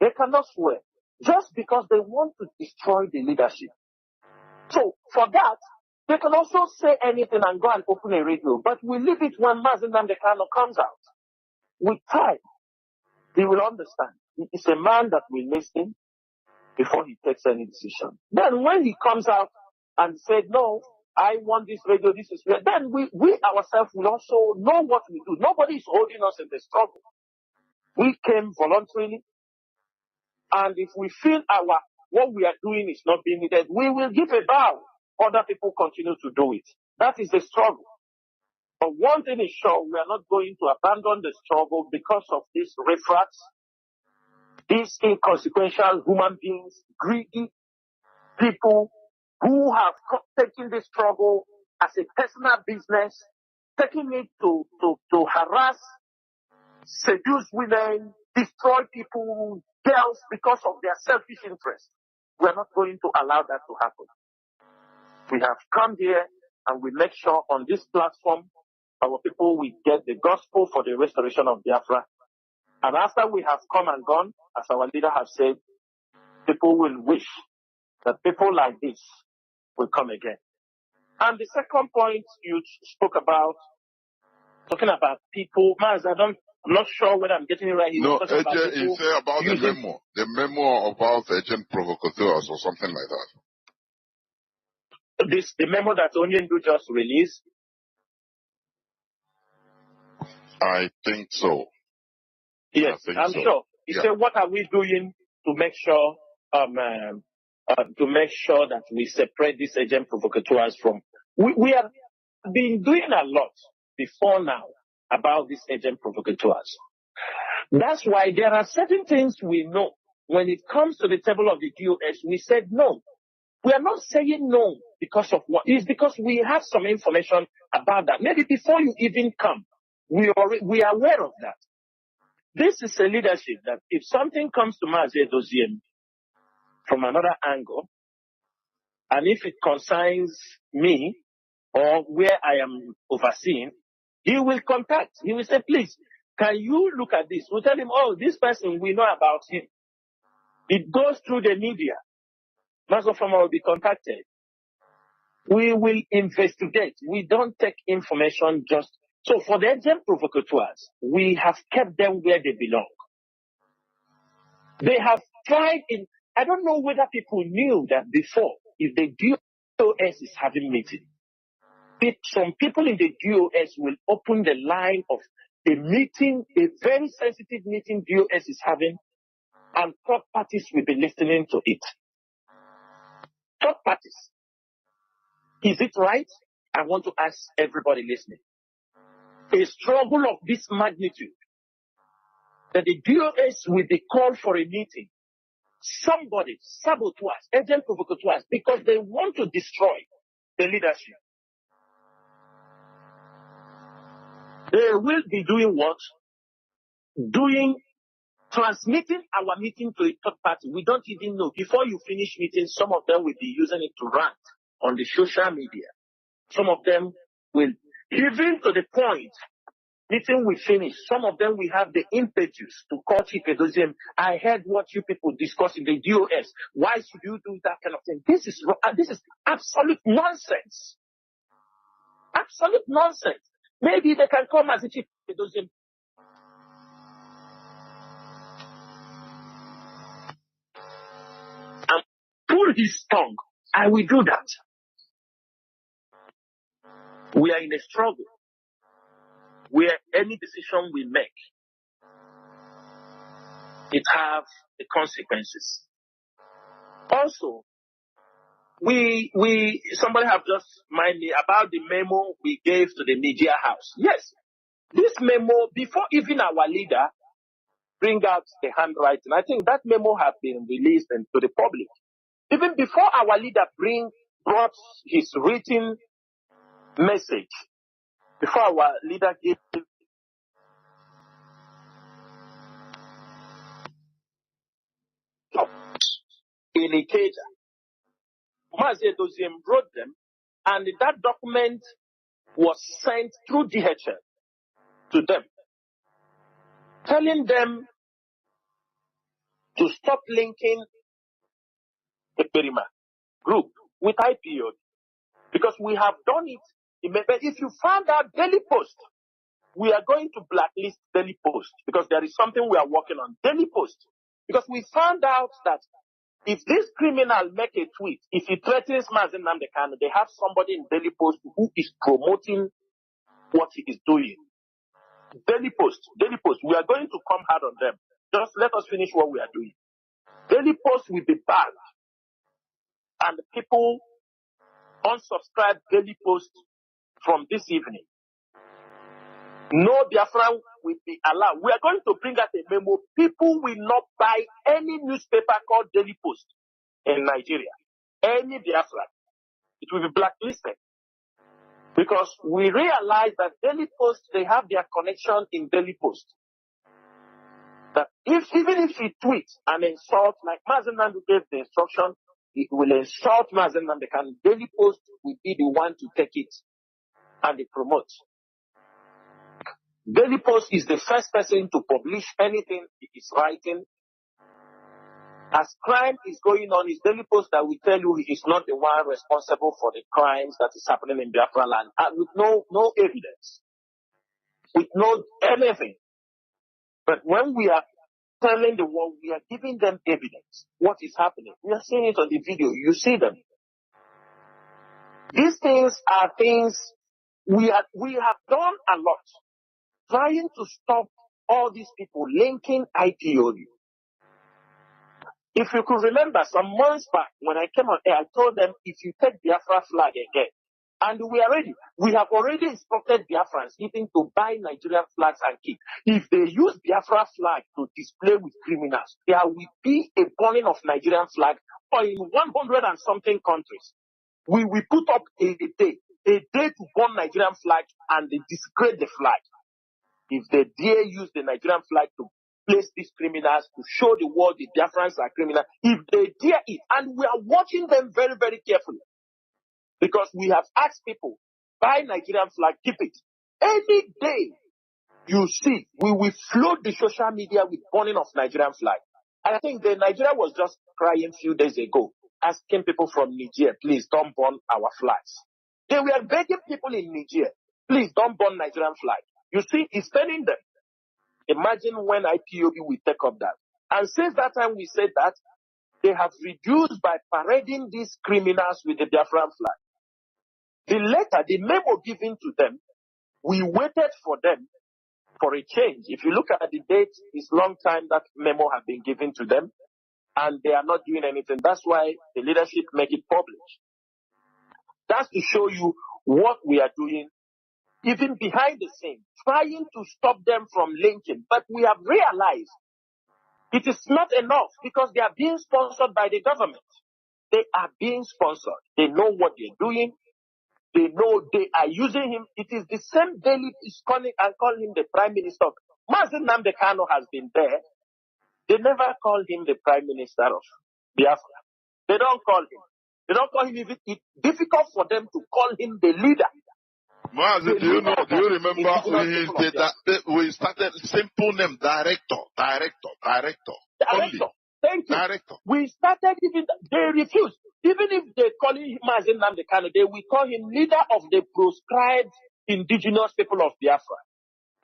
They cannot swear. Just because they want to destroy the leadership. So, for that, they can also say anything and go and open a radio. But we leave it when Mazi Nnamdi Kanu comes out. With time, he will understand. He is a man that will listen before he takes any decision. Then when he comes out and said, no, I want this radio, this is where, then we ourselves will also know what we do. Nobody is holding us in the struggle. We came voluntarily. And if we feel what we are doing is not being needed, we will give a bow. Other people continue to do it. That is the struggle. But one thing is sure, we are not going to abandon the struggle because of these refracts, these inconsequential human beings, greedy people who have taken this struggle as a personal business, taking it to harass, seduce women, destroy people, girls because of their selfish interests. We are not going to allow that to happen. We have come here and we make sure on this platform our people will get the gospel for the restoration of Biafra. And after we have come and gone, as our leader has said, people will wish that people like this will come again. And the second point you spoke about, talking about people, Maz, I'm not sure whether I'm getting it right. No, agent, you say about the memo about agent provocateurs or something like that. The memo that Onyendu just released? I think so. Yes, I'm sure. He said, what are we doing to make sure that we separate these agent provocateurs from? We have been doing a lot before now about these agent provocateurs. That's why there are certain things we know. When it comes to the table of the DOS, we said no. We are not saying no because of what? It's because we have some information about that. Maybe before you even come, we are aware of that. This is a leadership that if something comes to Mazi Edoziem from another angle, and if it concerns me or where I am overseeing, he will contact. He will say, please, can you look at this? We'll tell him, oh, this person, we know about him. It goes through the media. Mazi Edoziem will be contacted. We will investigate. We don't take information just. So for the agent provocateurs, we have kept them where they belong. They have tried in, I don't know whether people knew that before, if the DOS is having meeting, some people in the DOS will open the line of a meeting, a very sensitive meeting DOS is having, and third parties will be listening to it. Third parties. Is it right? I want to ask everybody listening. A struggle of this magnitude, that the DOS will be called for a meeting. Somebody, saboteurs, agent provocateurs, because they want to destroy the leadership. They will be doing what? Transmitting our meeting to a third party. We don't even know. Before you finish meeting, some of them will be using it to rant on the social media. Some of them will, even to the point, meeting will finish. Some of them will have the impetus to call Chief Edoziem. I heard what you people discuss in the DOS. Why should you do that kind of thing? This is absolute nonsense. Absolute nonsense. Maybe they can come as a Chief Edoziem. And pull his tongue. I will do that. We are in a struggle where any decision we make, it have the consequences. Also, somebody have just reminded me about the memo we gave to the media house. Yes, this memo, before even our leader bring out the handwriting, I think that memo has been released to the public. Even before our leader brought his written message, before our leader gave in a cage, Mazi Edoziem wrote them, and that document was sent through DHL to them, telling them to stop linking the Perima group with IPO, because we have done it. If you found out Daily Post, we are going to blacklist Daily Post, because there is something we are working on. Daily Post, because we found out that if this criminal make a tweet, if he threatens Mazi Nnamdi Kanu, they have somebody in Daily Post who is promoting what he is doing. Daily Post, we are going to come hard on them. Just let us finish what we are doing. Daily Post will be banned, and people unsubscribe Daily Post from this evening. No Biafran will be allowed. We are going to bring out a memo. People will not buy any newspaper called Daily Post in Nigeria. Any Biafran. It will be blacklisted. Because we realize that Daily Post, they have their connection in Daily Post. That even if he tweets and insult, like Mazi Nnamdi gave the instruction, it will insult Mazi Nnamdi Kanu. Daily Post will be the one to take it and they promote. Daily Post is the first person to publish anything he is writing. As crime is going on, his daily post that will tell you he is not the one responsible for the crimes that is happening in Biafra land, and with no evidence, with no anything. But when we are telling the world, we are giving them evidence. What is happening? We are seeing it on the video. You see them. These things are things we have done a lot, trying to stop all these people linking IPOB. If you could remember some months back when I came on air, I told them if you take Biafra flag again, and we are ready. We have already instructed Biafrans even to buy Nigerian flags and keep. If they use Biafra flag to display with criminals, there will be a burning of Nigerian flag or in 100 and something countries. We will put up a day to burn Nigerian flag and they disgrade the flag. If they dare use the Nigerian flag to place these criminals, to show the world the Biafrans are criminals, if they dare it, and we are watching them very, very carefully, because we have asked people, buy Nigerian flag, keep it. Any day you see, we will flood the social media with burning of Nigerian flag. I think the Nigeria was just crying a few days ago, asking people from Niger, please don't burn our flags. They were begging people in Niger, please don't burn Nigerian flag. You see, it's telling them. Imagine when IPOB will take up that. And since that time we said that, they have reduced by parading these criminals with the Biafran flag. The letter, the memo given to them, we waited for them for a change. If you look at the date, it's long time that memo has been given to them, and they are not doing anything. That's why the leadership make it public. That's to show you what we are doing, even behind the scenes, trying to stop them from linking. But we have realized it is not enough because they are being sponsored by the government. They are being sponsored. They know what they're doing. They know they are using him. It is the same daily is calling and call him the prime minister. Mazi Nnamdi Kanu has been there. They never call him the prime minister of Biafra. They don't call him. They don't call him. It's difficult for them to call him the leader. Mazi, do you remember we started simple name director. Thank you. Director. We started even, they refused. Even if they call him Mazi Nnamdi Kanu, they will call him leader of the proscribed indigenous people of Biafra.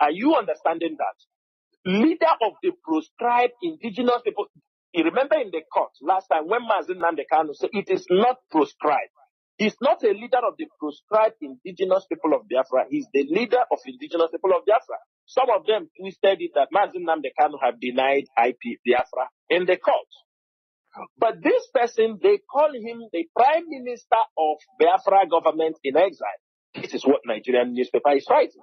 Are you understanding that? Leader of the proscribed indigenous people. You remember in the court last time when Mazi Nnamdi Kanu said it is not proscribed. He's not a leader of the proscribed indigenous people of Biafra. He's the leader of indigenous people of Biafra. Some of them twisted it that Mazi Nnamdi Kanu have denied IP Biafra in the court. But this person, they call him the prime minister of Biafra government in exile. This is what Nigerian newspaper is writing.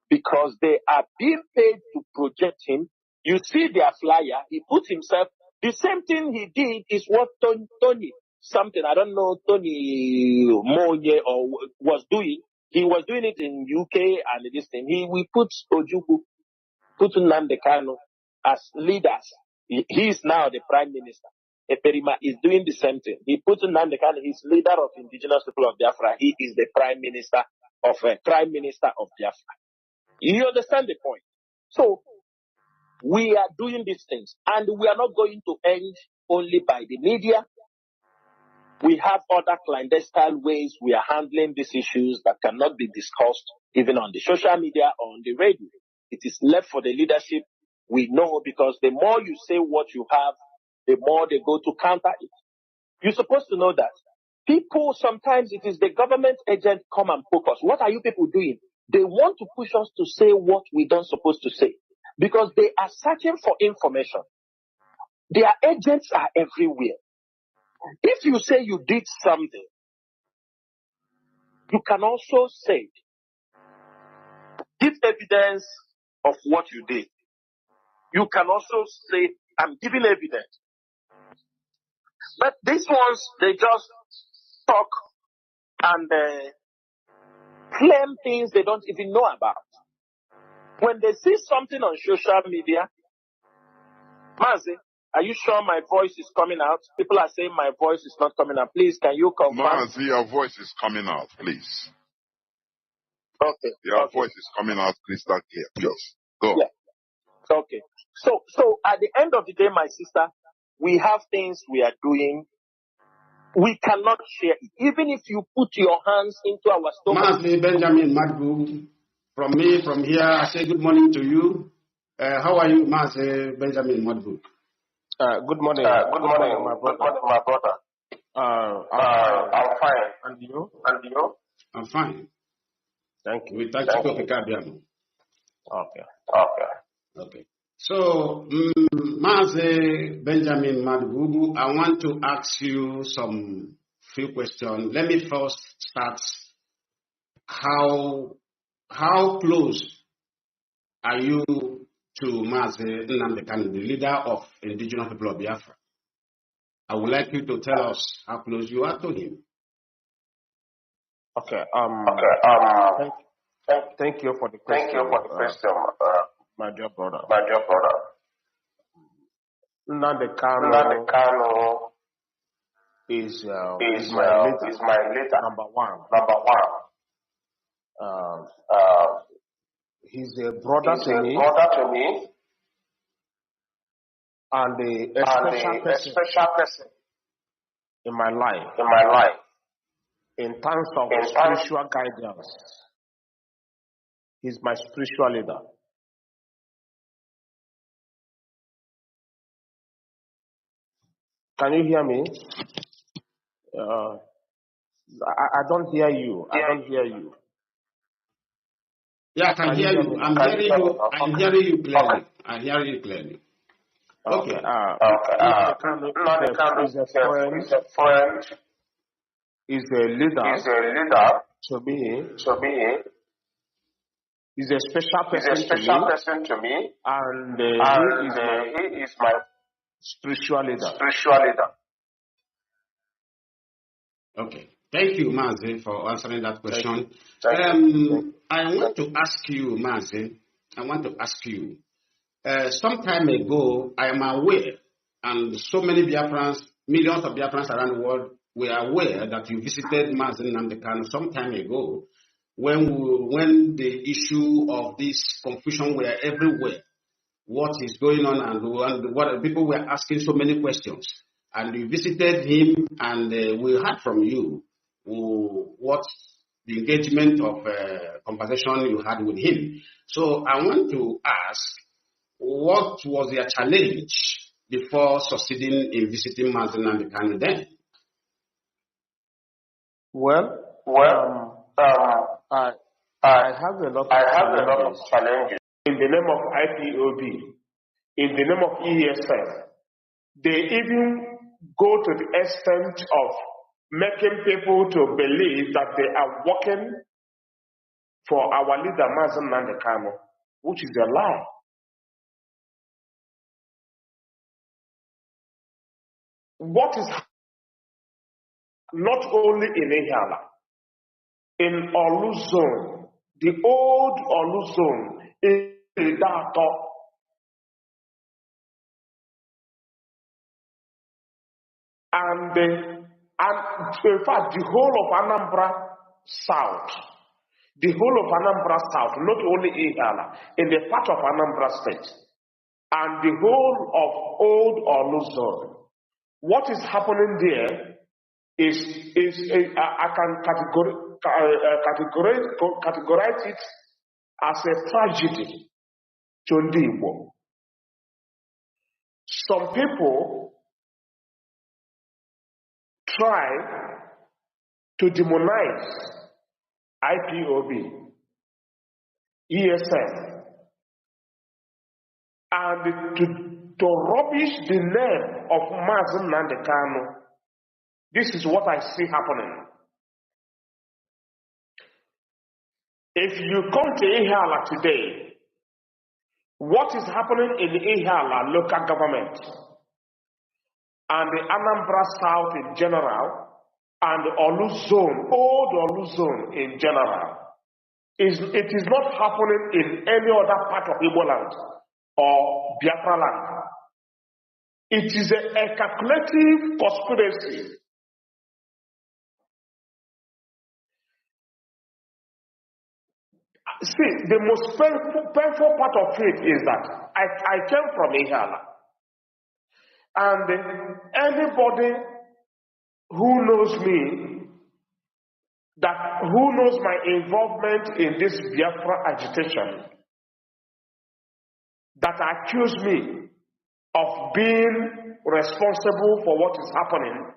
Because they are being paid to project him. You see their flyer, he puts himself, the same thing he did is what Tony something, I don't know, Tony Monye or was doing. He was doing it in UK and this thing. We put Ojukwu, put Nnamdi Kanu as leaders. He is now the prime minister. Eperima is doing the same thing. He put Nnamdi Kanu, he's leader of indigenous people of Biafra. He is the prime minister of Biafra. You understand the point? So, we are doing these things, and we are not going to end only by the media. We have other clandestine ways we are handling these issues that cannot be discussed even on the social media or on the radio. It is left for the leadership. We know because the more you say what you have, the more they go to counter it. You're supposed to know that. People, sometimes it is the government agent come and poke us. What are you people doing? They want to push us to say what we don't supposed to say because they are searching for information. Their agents are everywhere. If you say you did something, you can also say, give evidence of what you did. You can also say, I'm giving evidence. But these ones, they just talk and claim things they don't even know about. When they see something on social media, Mazi, are you sure my voice is coming out? People are saying my voice is not coming out. Please, can you confirm? Mazi, your voice is coming out, please. Okay. Your voice is coming out crystal clear. Please, go. Yeah. Okay. So at the end of the day, my sister, we have things we are doing. We cannot share it. Even if you put your hands into our stomach. Mazi Benjamin Madgu, from here, I say good morning to you. How are you, Mazi Benjamin Madgu? Good morning. Good morning, my brother. I'm fine. And you? I'm fine. Thank you. We thank you. Okay. So, Mazi Benjamin Madgu, I want to ask you some few questions. Let me first start. How close are you to Mazi Nnamdi Kanu, the leader of indigenous people of Biafra? I would like you to tell us how close you are to him. Okay. Thank you for the question. My dear brother. Nnamdi Kanu is my leader. Number one. He's a brother to me. And a special person in my life. In terms of spiritual guidance, he's my spiritual leader. Can you hear me? I don't hear you. Yeah, I can hear you. I'm hearing you clearly. I hear you clearly. Okay. Nnamdi is a friend. Is a leader. To me. He's a special person to me. And he is my spiritual leader. Okay. Thank you, Mazi, for answering that question. I want to ask you, Mazi, some time ago, I am aware, and so many Biafrans, millions of Biafrans around the world, were aware that you visited Mazi Nnamdi Kanu some time ago when the issue of this confusion were everywhere. What is going on and what people were asking so many questions. And you visited him and we heard from you what the engagement of conversation you had with him. So I want to ask, what was your challenge before succeeding in visiting Mazi Nnamdi Kanu then? I have a lot of challenges. In the name of IPOB, in the name of ESN, they even go to the extent of making people to believe that they are working for our leader, Mazi Nnamdi Kanu, which is a lie. What is not only in Ihiala, in Olu zone, the old Olu zone, in Idato, and in fact, the whole of Anambra South, not only Ihiala, in the part of Anambra State, and the whole of old Olu zone. What is happening there is I can categorize it as a tragedy to Ndi Igbo. Some people try to demonize IPOB, ESN, and to rubbish the name of Mazi Nnamdi Kanu. This is what I see happening. If you come to Ihiala today, what is happening in Ihiala local government and the Anambra South in general and the Olu zone, old Olu zone in general, it is not happening in any other part of Igbo land or Biafra land. It is a calculative conspiracy. See, the most painful part of it is that I came from Ihiala. And anybody who knows me, who knows my involvement in this Biafra agitation, that accuse me of being responsible for what is happening,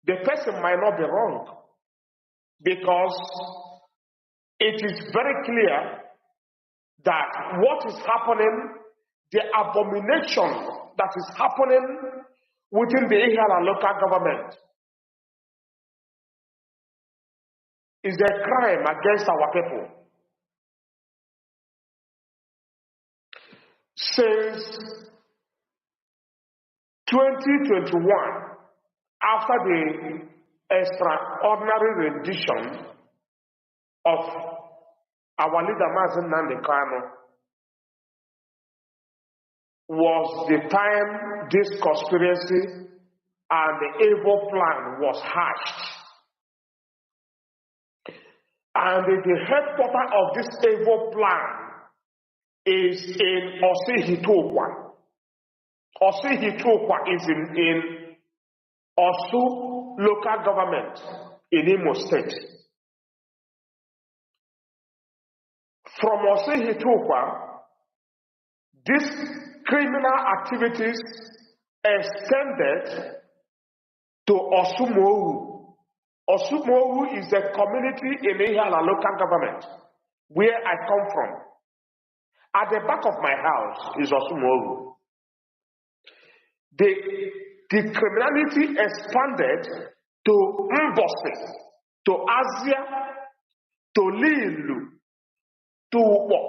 the person might not be wrong, because it is very clear that what is happening, the abomination that is happening within the Ihiala local government, is a crime against our people. Since 2021, after the extraordinary rendition of our leader Mazi Nnamdi Kanu, was the time this conspiracy and the evil plan was hatched. And the headquarters of this evil plan is in Osihitokwa. Osihitokwa is in Osu local government in Imo State. From Osihitokwa, these criminal activities extended to Osumowu. Osumowu is a community in Ihiala local government where I come from. At the back of my house is Osumowu. The criminality expanded to Mbosi, to Asia, to Lilu, to Upo,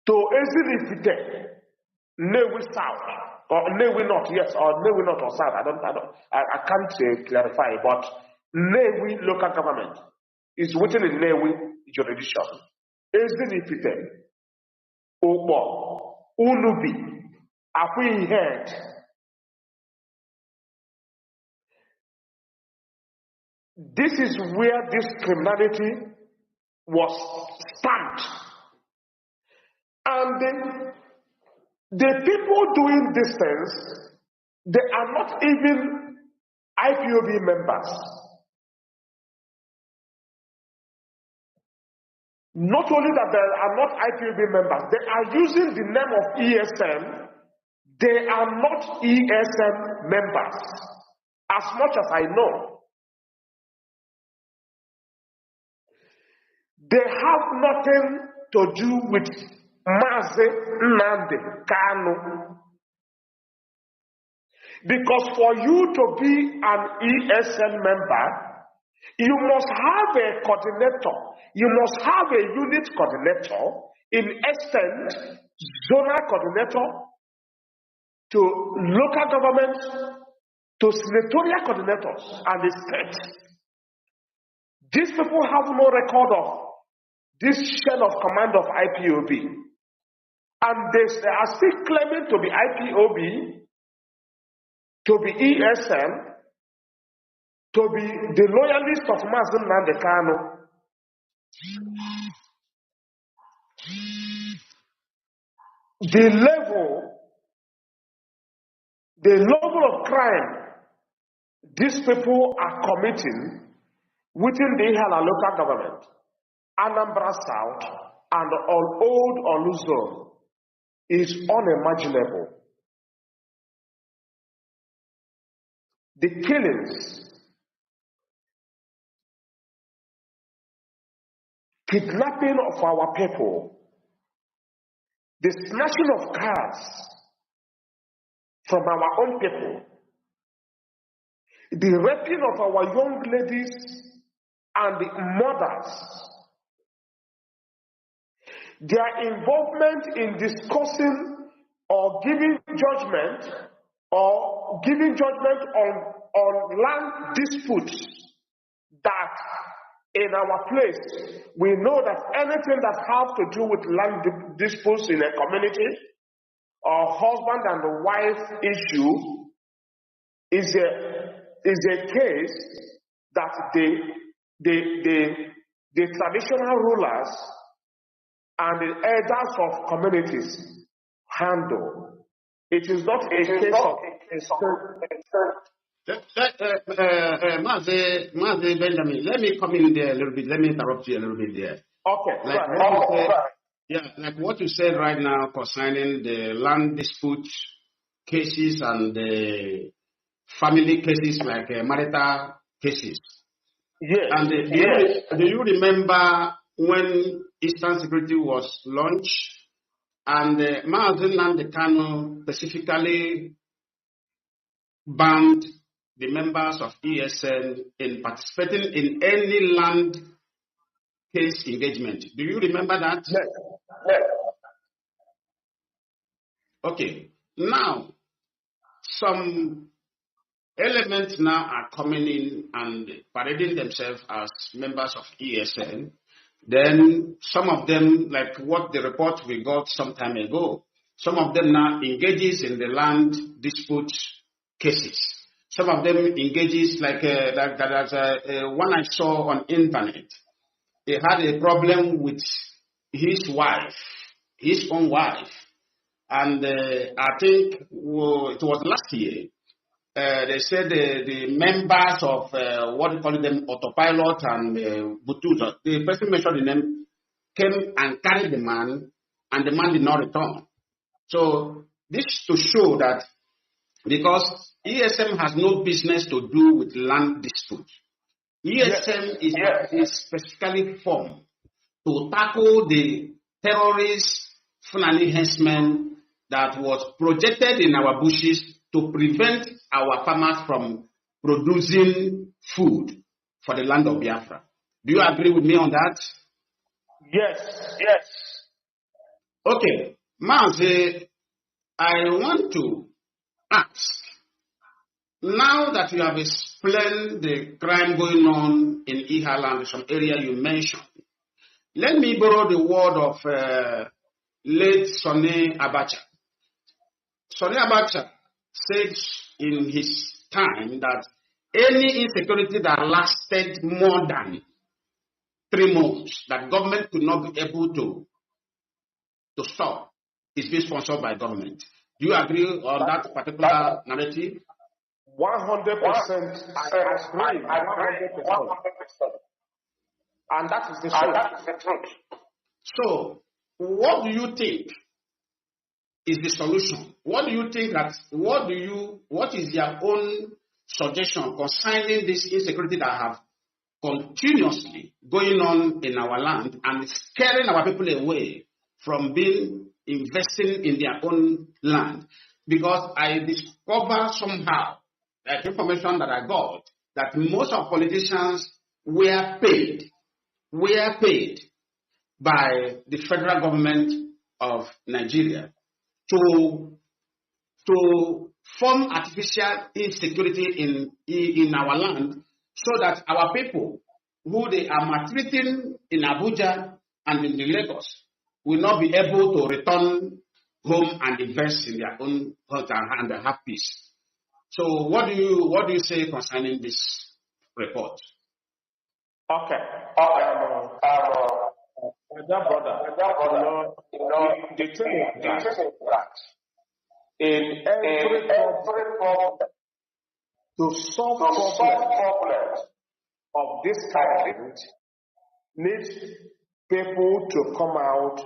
to Ezilifite, Newi South. Or Newi North, yes, or Newi North or South. I can't clarify, but Newi local government is within the Newi jurisdiction. Ezilifite, Upo, Unubi, Afi Head. This is where this criminality was stamped. And the people doing these things, they are not even IPOB members. Not only that they are not IPOB members, they are using the name of ESM. They are not ESM members, as much as I know. They have nothing to do with Mazi Nnamdi Kanu. Because for you to be an ESN member, you must have a coordinator. You must have a unit coordinator, in extent, zonal coordinator, to local government, to senatorial coordinators, and the state. These people have no record of this chain of command of IPOB. And they are still claiming to be IPOB, to be ESM, to be the loyalist of Mazi Nnamdi Kanu. The level of crime these people are committing within the Ihiala local government, Anambra South, and Old Oluzo is unimaginable. The killings, kidnapping of our people, the snatching of cars from our own people, the raping of our young ladies and the mothers, their involvement in discussing or giving judgment on land disputes, that in our place we know that anything that has to do with land disputes in a community or husband and wife issue is a case that the traditional rulers and the elders of communities handle. It is not a case of Mazi Benjamin, let me come in there a little bit. Let me interrupt you a little bit there. Okay. Like what you said right now concerning the land dispute cases and the family cases, like marital cases. Yes. And do you remember when Eastern Security was launched and Mazi Nnamdi Kanu specifically banned the members of ESN in participating in any land case engagement? Do you remember that? Yes. Okay. Now, some elements now are coming in and parading themselves as members of ESN. Then some of them, like what the report we got some time ago, some of them now engages in the land dispute cases. Some of them engages like one I saw on internet. He had a problem with his wife, his own wife. And I think it was last year. They said the members of what you call them, autopilot and Butuza, the person mentioned the name, came and carried the man, and the man did not return. So this to show that because ESM has no business to do with land dispute. ESM is specifically formed to tackle the terrorist Fulani henchmen that was projected in our bushes to prevent our farmers from producing food for the land of Biafra. Do you agree with me on that? Yes. Okay. Mazi, I want to ask, now that you have explained the crime going on in Ihaland, some area you mentioned, let me borrow the word of late Sonny Abacha. Sonny Abacha said in his time that any insecurity that lasted more than 3 months, that government could not be able to stop, is being sponsored by government. Do you agree on that particular narrative? 100%. I agree. 100%. And that is the truth. So, what do you think is the solution? What do you think what is your own suggestion concerning this insecurity that have continuously going on in our land and scaring our people away from investing in their own land? Because I discovered somehow, like information that I got, that most of politicians were paid by the federal government of Nigeria to form artificial insecurity in our land, so that our people who they are maltreating in Abuja and in the Lagos will not be able to return home and invest in their own health and have peace. So what do you say concerning this report? Okay. Brother, the thing is that in every problem, to solve problems of this kind, needs people to come out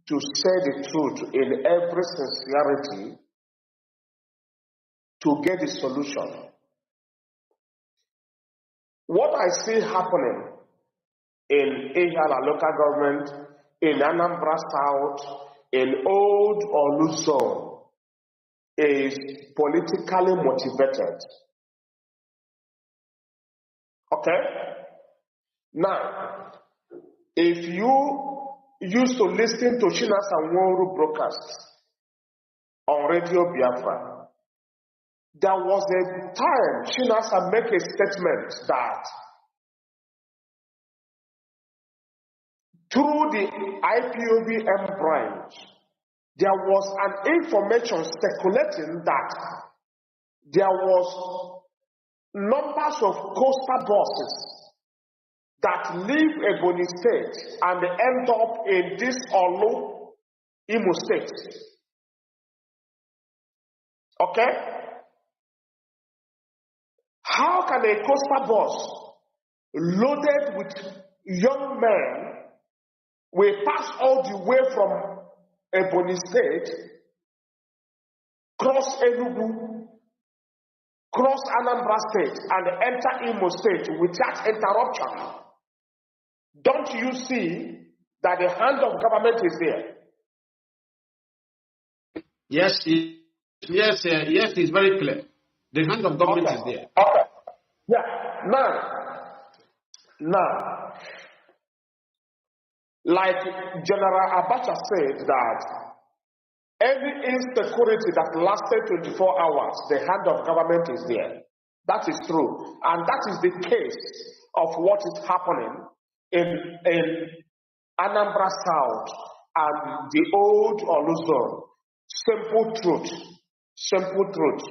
to say the truth in every sincerity to get the solution. What I see happening in Ihala local government, in Anambra South, in Old Olu Zone, is politically motivated. Okay? Now, if you used to listen to Chinas and Woru broadcasts on Radio Biafra, there was a time Chinas make a statement that through the IPOBM branch, there was an information circulating that there was numbers of coastal buses that leave Ebonyi State and end up in this Olu, Imo State. Okay? How can a coastal bus loaded with young men will pass all the way from Ebony State, cross Enugu, cross Anambra State, and enter Imo State without interruption? Don't you see that the hand of government is there? Yes, it's very clear. The hand of government is there. Okay. Yeah. Now, like General Abacha said that any insecurity that lasted 24 hours, the hand of government is there. That is true. And that is the case of what is happening in Anambra South and the old Oluzon. Simple truth. Simple truth.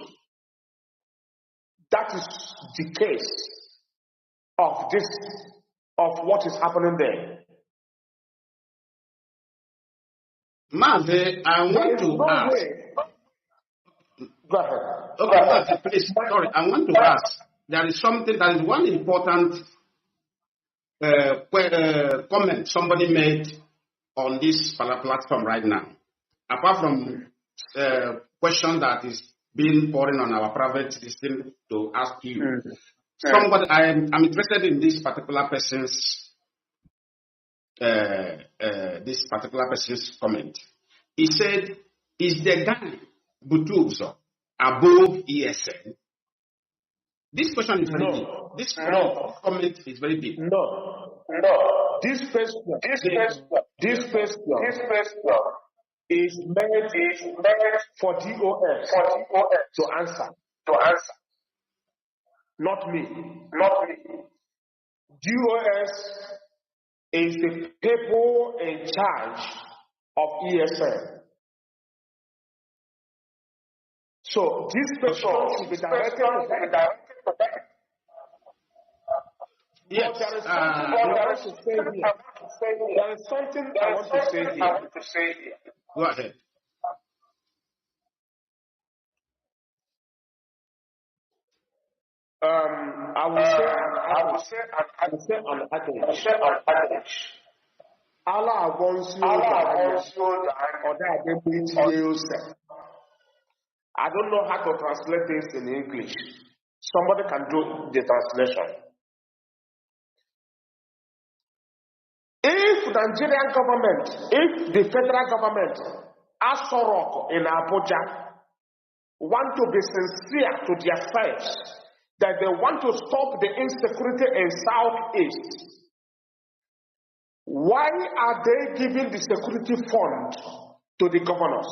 That is the case of what is happening there. Mazi, I want to ask. Go ahead. Okay, Mazi, please. Sorry, I want to ask. There is one important comment somebody made on this platform right now. Apart from question that is being pouring on our private system to ask you. Somebody, I'm interested in this particular person's comment. He said, "Is the guy Butubzo above ESN?" This question is very deep. This comment is very deep. No. This question is meant for DOS to answer. Not me. DOS is the people in charge of ESN. So this question should be directed to them. Yes. There is something I want to say here. Go ahead. I will say on average. Allah wants you. I don't know how to translate this in English. Somebody can do the translation. If the Nigerian government, if the federal government, Asorok in Abuja, want to be sincere to themselves that they want to stop the insecurity in Southeast, why are they giving the security fund to the governors?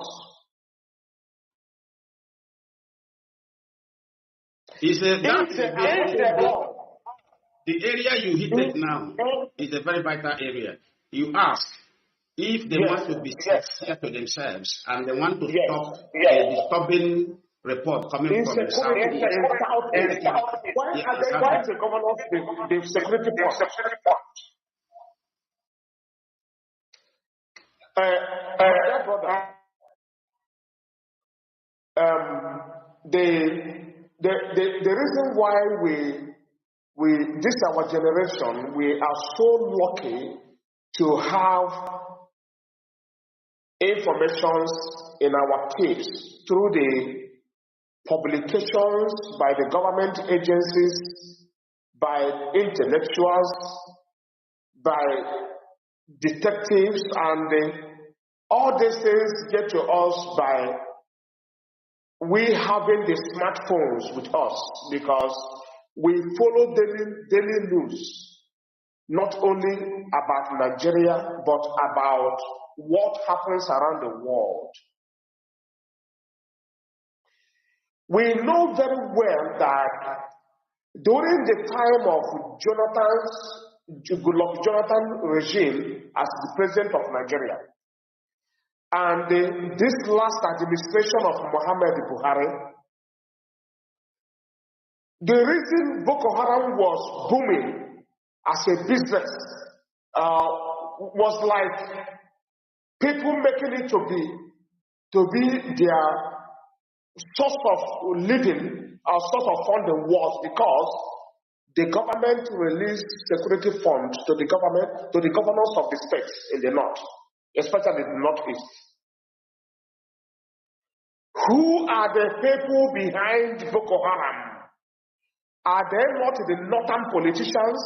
The area you hit it now is a very vital area. You ask if they want to be sincere to themselves and they want to stop a disturbing report coming from the Southeast. Why are they giving the governors the security fund? The reason why this our generation, we are so lucky to have information in our tips through the publications by the government agencies, by intellectuals, by detectives, and all these things get to us by we having the smartphones with us, because we follow daily news, not only about Nigeria, but about what happens around the world. We know very well that during the time of Jonathan regime as the president of Nigeria, and this last administration of Muhammad Buhari, the reason Boko Haram was booming as a business was like people making it to be source of living or source of funding was because the government released security funds to the governors of the states in the north, especially the northeast. Who are the people behind Boko Haram? Are they not the northern politicians?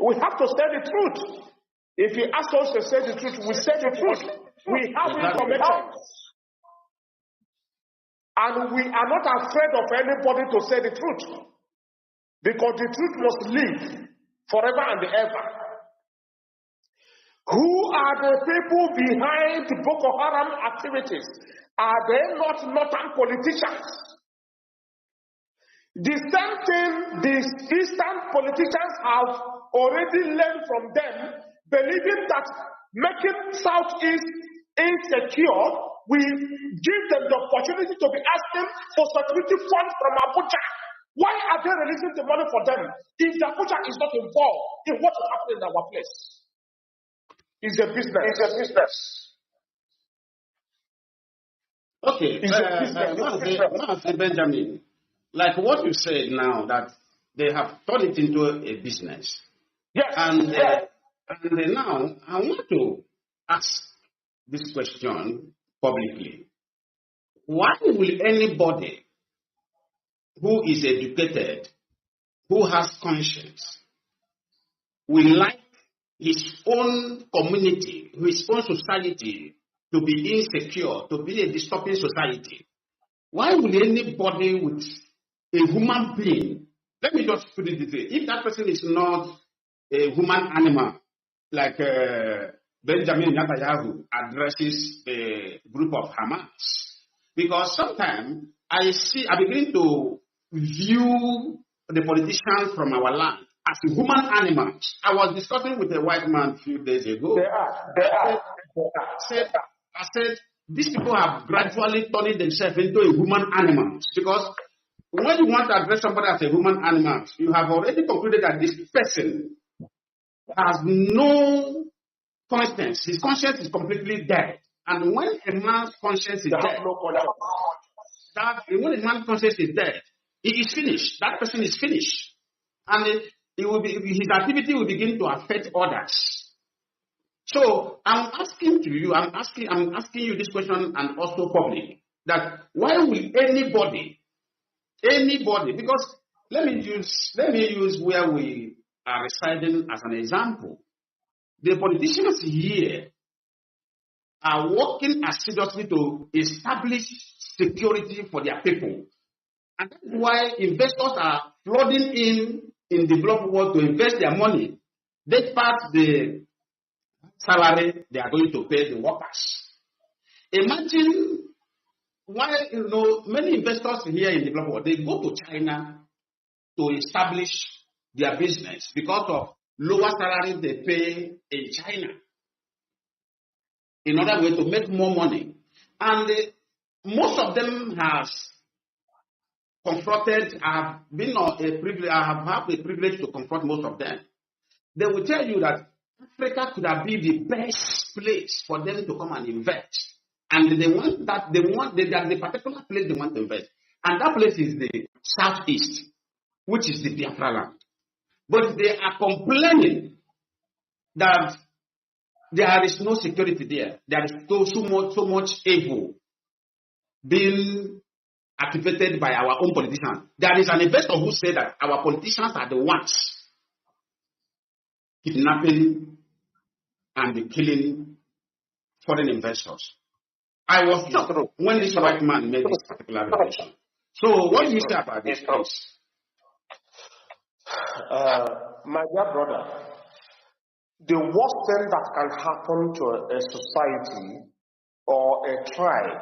We have to say the truth. If you ask us to say the truth, we say the truth. We have information. And we are not afraid of anybody to say the truth. Because the truth must live forever and ever. Who are the people behind Boko Haram activities? Are they not northern politicians? The same thing the eastern politicians have already learned from them, believing that making Southeast insecure will give them the opportunity to be asking for security funds from Abuja. Why are they releasing the money for them if the Abuja is not involved in what is happening in our place? It's a business. It's a business. Okay, Benjamin, like what you said now, that they have turned it into a business. Yes. And now I want to ask this question publicly. Why will anybody who is educated, who has conscience, will like his own community, his own society to be insecure, to be a disturbing society? Why will anybody with a human being, let me just put it this way, if that person is not a human animal, like Benjamin Netanyahu addresses a group of Hamas, because sometimes I begin to view the politicians from our land as human animals. I was discussing with a white man a few days ago. I said, these people are gradually turning themselves into a human animals, because when you want to address somebody as a human animal, you have already concluded that this person has no conscience. His conscience is completely dead. And when a man's conscience is dead, when a man's conscience is dead, he is finished. That person is finished. And his activity will begin to affect others. So I'm asking you this question, and also public, that why will anybody, because let me use where we are residing as an example. The politicians here are working assiduously to establish security for their people. And that's why investors are flooding in the developed world to invest their money. They part the salary they are going to pay the workers. Imagine why many investors here in the developed world, they go to China to establish their business because of lower salary they pay in China, in order way to make more money. And most of them have confronted, I have had the privilege to confront most of them. They will tell you that Africa could have been the best place for them to come and invest. And the particular place they want to invest. And that place is the southeast, which is the Biafra land. But they are complaining that there is no security there. There is so much evil being activated by our own politicians. There is an investor who said that our politicians are the ones kidnapping and killing foreign investors. I was shocked when this white man made this particular revelation. So what do you say about this, please? My dear brother, the worst thing that can happen to a society or a tribe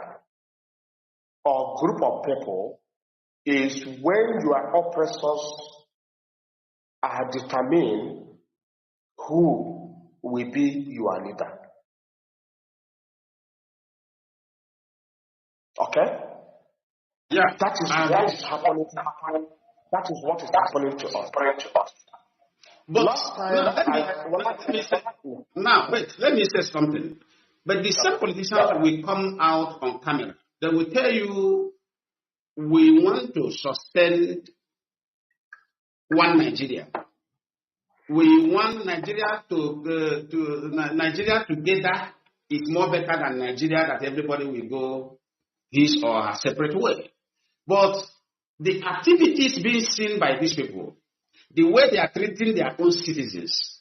or group of people is when your oppressors are determined who will be your leader. Okay? Yeah. That is what is happening. That is what is happening to us. But last time, let me say something. But the same politicians will come out on camera they will tell you, we want to sustain one Nigeria. We want Nigeria Nigeria together is more better than Nigeria that everybody will go his or her separate way. But the activities being seen by these people, the way they are treating their own citizens,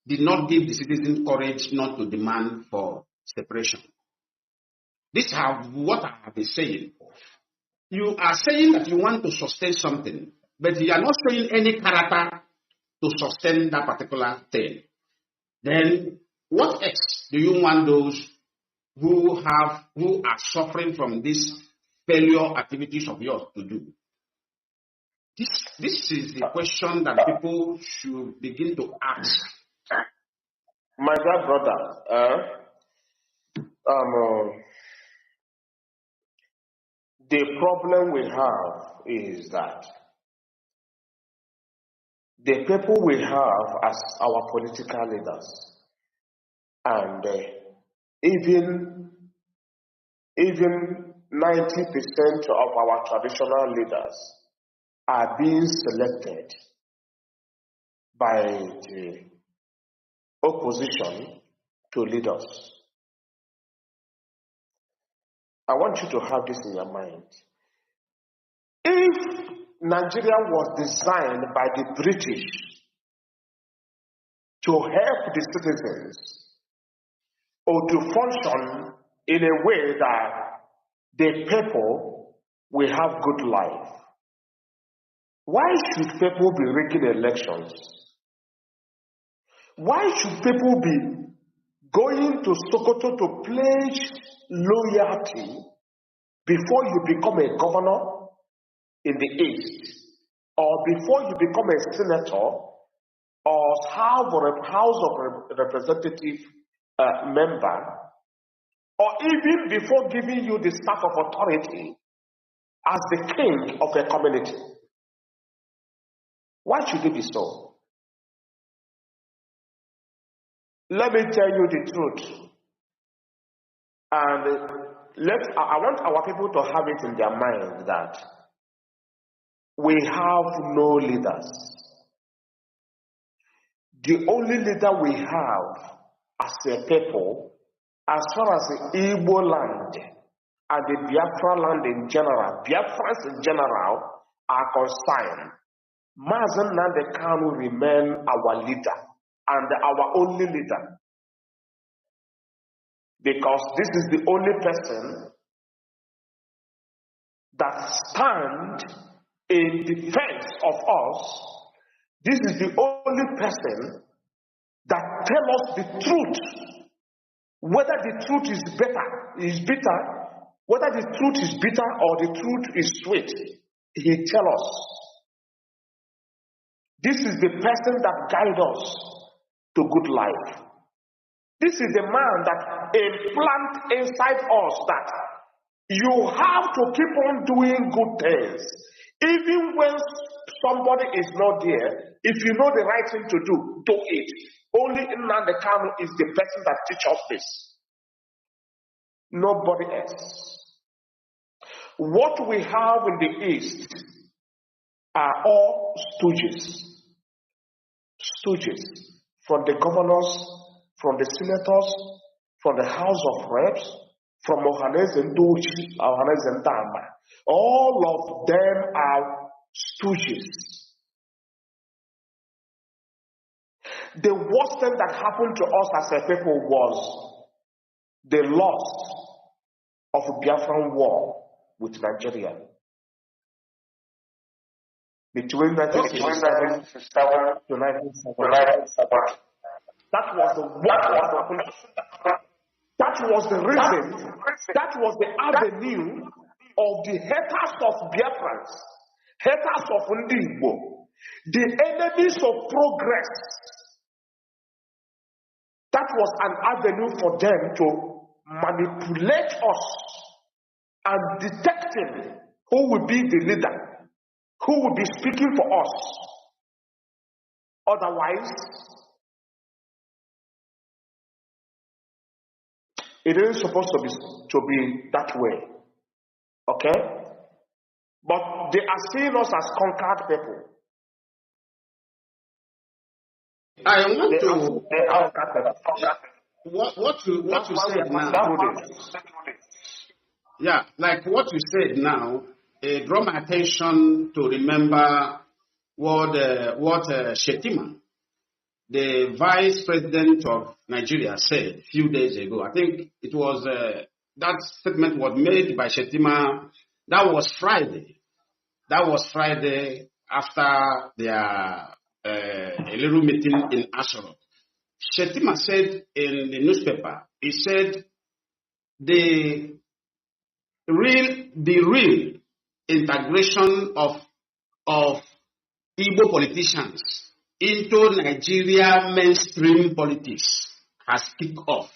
did not give the citizens courage not to demand for separation. This is what I have been saying. You are saying that you want to sustain something, but you are not showing any character to sustain that particular thing. Then what else do you want those who are suffering from these failure activities of yours to do? This is the question that people should begin to ask. My dear brother, the problem we have is that the people we have as our political leaders, and even 90% of our traditional leaders are being selected by the opposition to lead us. I want you to have this in your mind. If Nigeria was designed by the British to help the citizens or to function in a way that the people will have good life, why should people be rigging elections? Why should people be going to Sokoto to pledge loyalty before you become a governor in the East, or before you become a senator or House of Representative member, or even before giving you the staff of authority as the king of a community? Why should it be so? Let me tell you the truth. And I want our people to have it in their mind that we have no leaders. The only leader we have as a people, as far as the Igbo land and the Biafra land in general, Biafrans in general are concerned, Mazi Nnamdi Kanu remain our leader and our only leader. Because this is the only person that stands in defense of us. This is the only person that tells us the truth. Whether the truth is bitter, whether the truth is bitter or the truth is sweet, he tells us. This is the person that guides us to good life. This is the man that implants inside us that you have to keep on doing good things. Even when somebody is not there, if you know the right thing to do, do it. Only Nnamdi Kanu is the person that teaches us this. Nobody else. What we have in the East are all stooges. Stooges from the governors, from the senators, from the House of Reps, from Ohanes and Duchi, Ohanes and Dama. All of them are stooges. The worst thing that happened to us as a people was the loss of a Biafran war with Nigeria. Between 1967 to 1970. That was the worst that happened. That was the reason, that was the avenue of the haters of Biafrans, haters of Ndigbo, the enemies of progress. That was an avenue for them to manipulate us and detecting who will be the leader, who will be speaking for us. Otherwise, it isn't supposed to be that way. Okay? But they are seeing us as conquered people. I want to what you said now. Yeah, like what you said now, draw my attention to remember what Shetima, the vice president of Nigeria, said a few days ago. I think it was that statement was made by Shetima. That was Friday. That was Friday after their a little meeting in Asherot. Shetima said in the newspaper, he said the real integration of Igbo politicians into Nigeria mainstream politics has kicked off.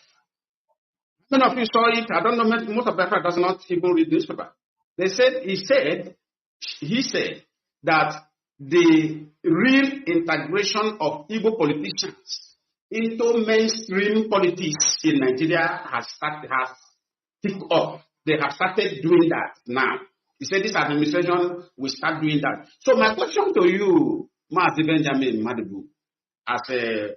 Many of you saw it. I don't know, most of Biafra does not even read newspaper. He said that the real integration of Igbo politicians into mainstream politics in Nigeria has kicked off. They have started doing that now. He said this administration will start doing that. So my question to you, Mazi Benjamin Madibu, as a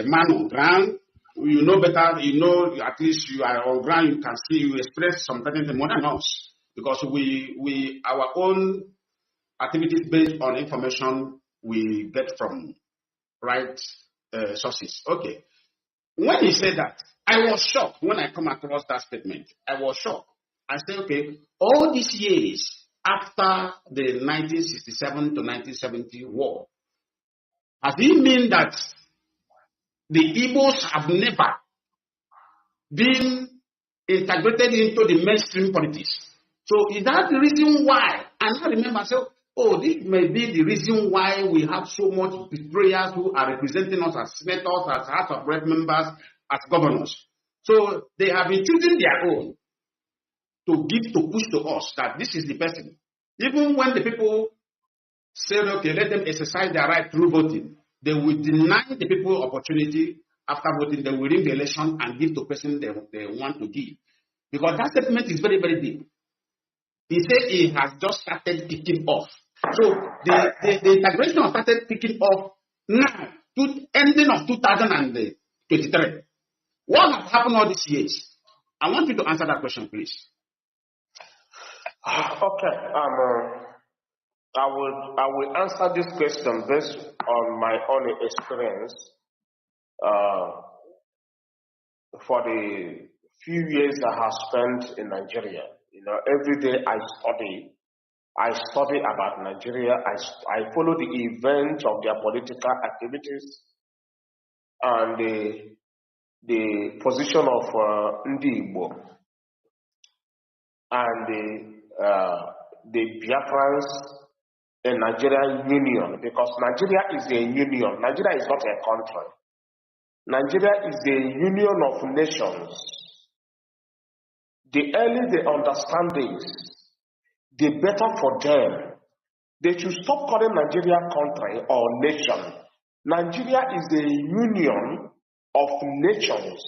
man on ground, you know better, you know, at least you are on ground, you can see, you express some certain things more than us. Because we our own activities based on information we get from right sources. Okay. When he said that, I was shocked when I come across that statement. I was shocked. I said, okay, all these years after the 1967 to 1970 war, does it mean that the Igbos have never been integrated into the mainstream politics? So is that the reason why? And I remember myself, oh, this may be the reason why we have so much betrayers who are representing us as senators, as House of Rep members, as governors. So they have been choosing their own to push to us that this is the person. Even when the people said, okay, let them exercise their right through voting, they will deny the people opportunity after voting. They will ring the election and give to the person they want to give. Because that statement is very, very deep. He said it has just started kicking off. So the integration started kicking off now, ending of 2023. What has happened all these years? I want you to answer that question, please. Okay. I will answer this question based on my own experience. For the few years I have spent in Nigeria, you know, every day I study about Nigeria. I follow the events of their political activities and the position of Nnamdi and the Biafrans in Nigerian Union, because Nigeria is a union. Nigeria is not a country. Nigeria is a union of nations. The earlier they understand this, the better for them. They should stop calling Nigeria country or nation. Nigeria is a union of nations.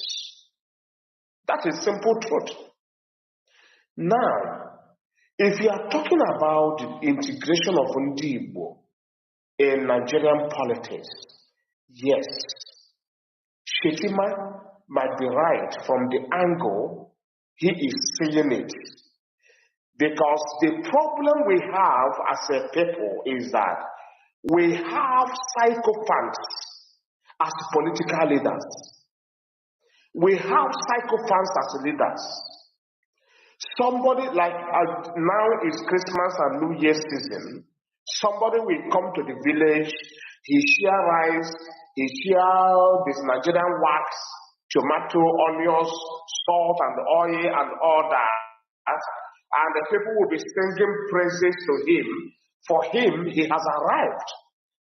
That is simple truth. Now, if you are talking about the integration of Nnamdi in Nigerian politics, yes, Shetima might be right from the angle he is seeing it. Because the problem we have as a people is that we have psychopaths as political leaders. We have psychopaths as leaders. Somebody like now is Christmas and New Year season. Somebody will come to the village, he share rice, he share this Nigerian wax, tomato, onions, salt and oil and all that. And the people will be singing praises to him. For him, he has arrived.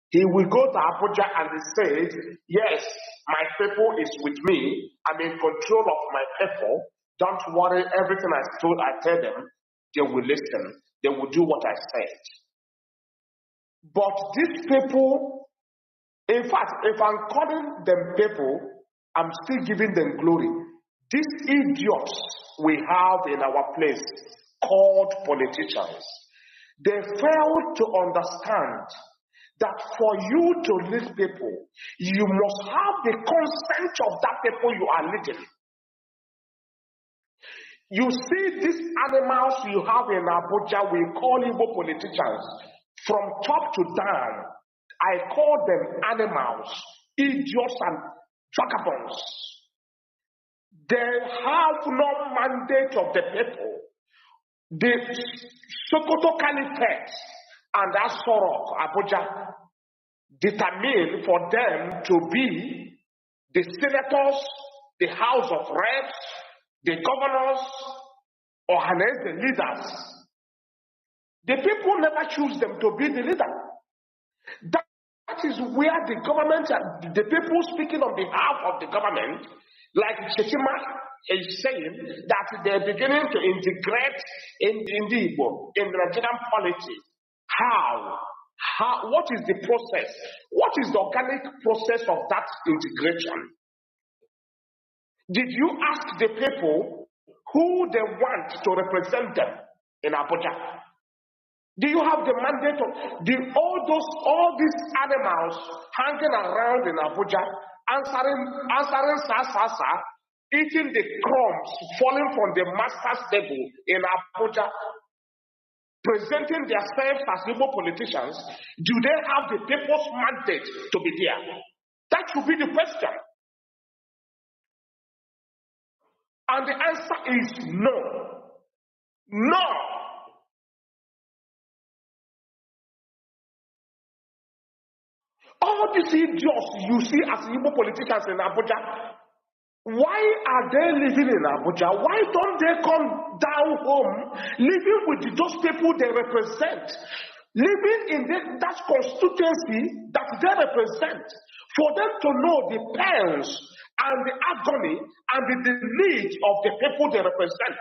He will go to Abuja and he says, yes, my people is with me. I'm in control of my people. Don't worry, everything I tell them, they will listen. They will do what I said. But these people, in fact, if I'm calling them people, I'm still giving them glory. These idiots we have in our place, so-called politicians, they fail to understand that for you to lead people, you must have the consent of that people you are leading. You see these animals you have in Abuja, we call Igbo politicians, from top to down, I call them animals, idiots and vagabonds. They have no mandate of the people. The Sokoto Caliphate and Asorok, Abuja, determine for them to be the senators, the House of Reps, the governors, or the leaders. The people never choose them to be the leader. That is where the government, the people speaking on behalf of the government, like Chetima is saying, that they're beginning to integrate in the Nigerian polity. How? What is the process? What is the organic process of that integration? Did you ask the people who they want to represent them in Abuja? Do you have the mandate of all these animals hanging around in Abuja, answering sa, eating the crumbs falling from the master's table in Abuja, presenting themselves as Igbo politicians? Do they have the people's mandate to be there? That should be the question. And the answer is no. No. All these idiots you see as Igbo politicians in Abuja, why are they living in Abuja? Why don't they come down home, living with those people they represent, living in that constituency that they represent, for them to know the pains and the agony and the needs of the people they represent?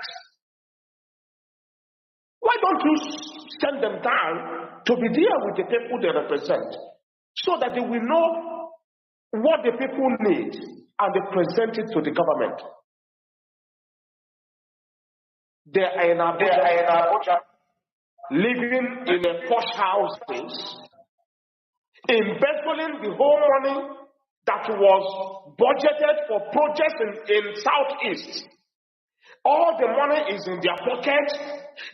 Why don't you send them down to be there with the people they represent, so that they will know what the people need and they present it to the government? They are in Abuja, living in a posh houses, embezzling the whole money that was budgeted for projects in Southeast. All the money is in their pocket.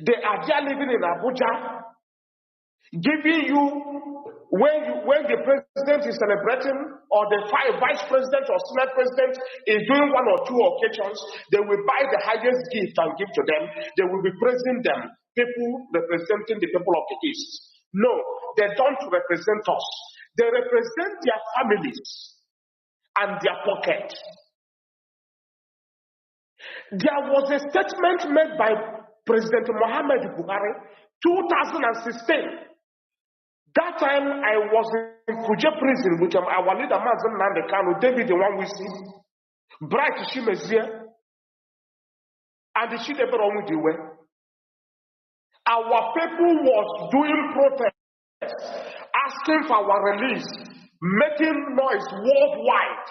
They are there living in Abuja, giving you, when the president is celebrating, or the vice president or senate president is doing one or two occasions, they will buy the highest gift and give to them. They will be praising them, people representing the people of the East. No, they don't represent us. They represent their families and their pocket. There was a statement made by President Muhammad Buhari, 2016. That time I was in Kuje prison with our leader Mazi Nnamdi Kanu, David the one we see, Bright Shimezie, and the Shidebere. Our people was doing protests, asking for our release, making noise worldwide,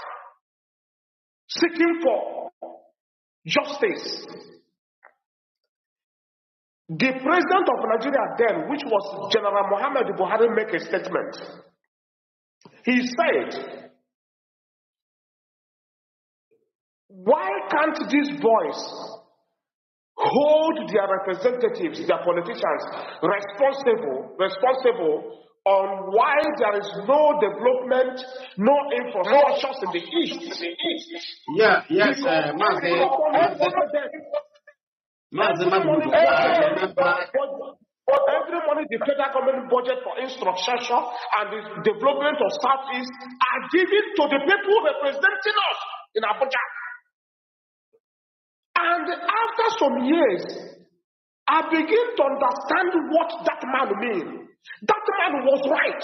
seeking for justice. The president of Nigeria then, which was General Muhammad Buhari, make a statement. He said, why can't these boys hold their representatives, their politicians, responsible on why there is no development, no infrastructure in the East? Every money the federal government budget for infrastructure and the development of Southeast are given to the people representing us in Abuja. And after some years, I begin to understand what that man means. That man was right.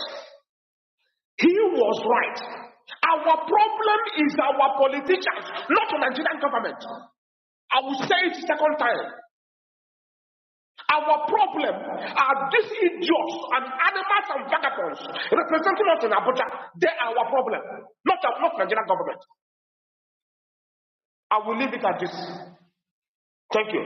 He was right. Our problem is our politicians, not the Nigerian government. I will say it a second time. Our problem are these idiots and animals and vagabonds representing us in Abuja. They are our problem, not Nigerian government. I will leave it at this. Thank you.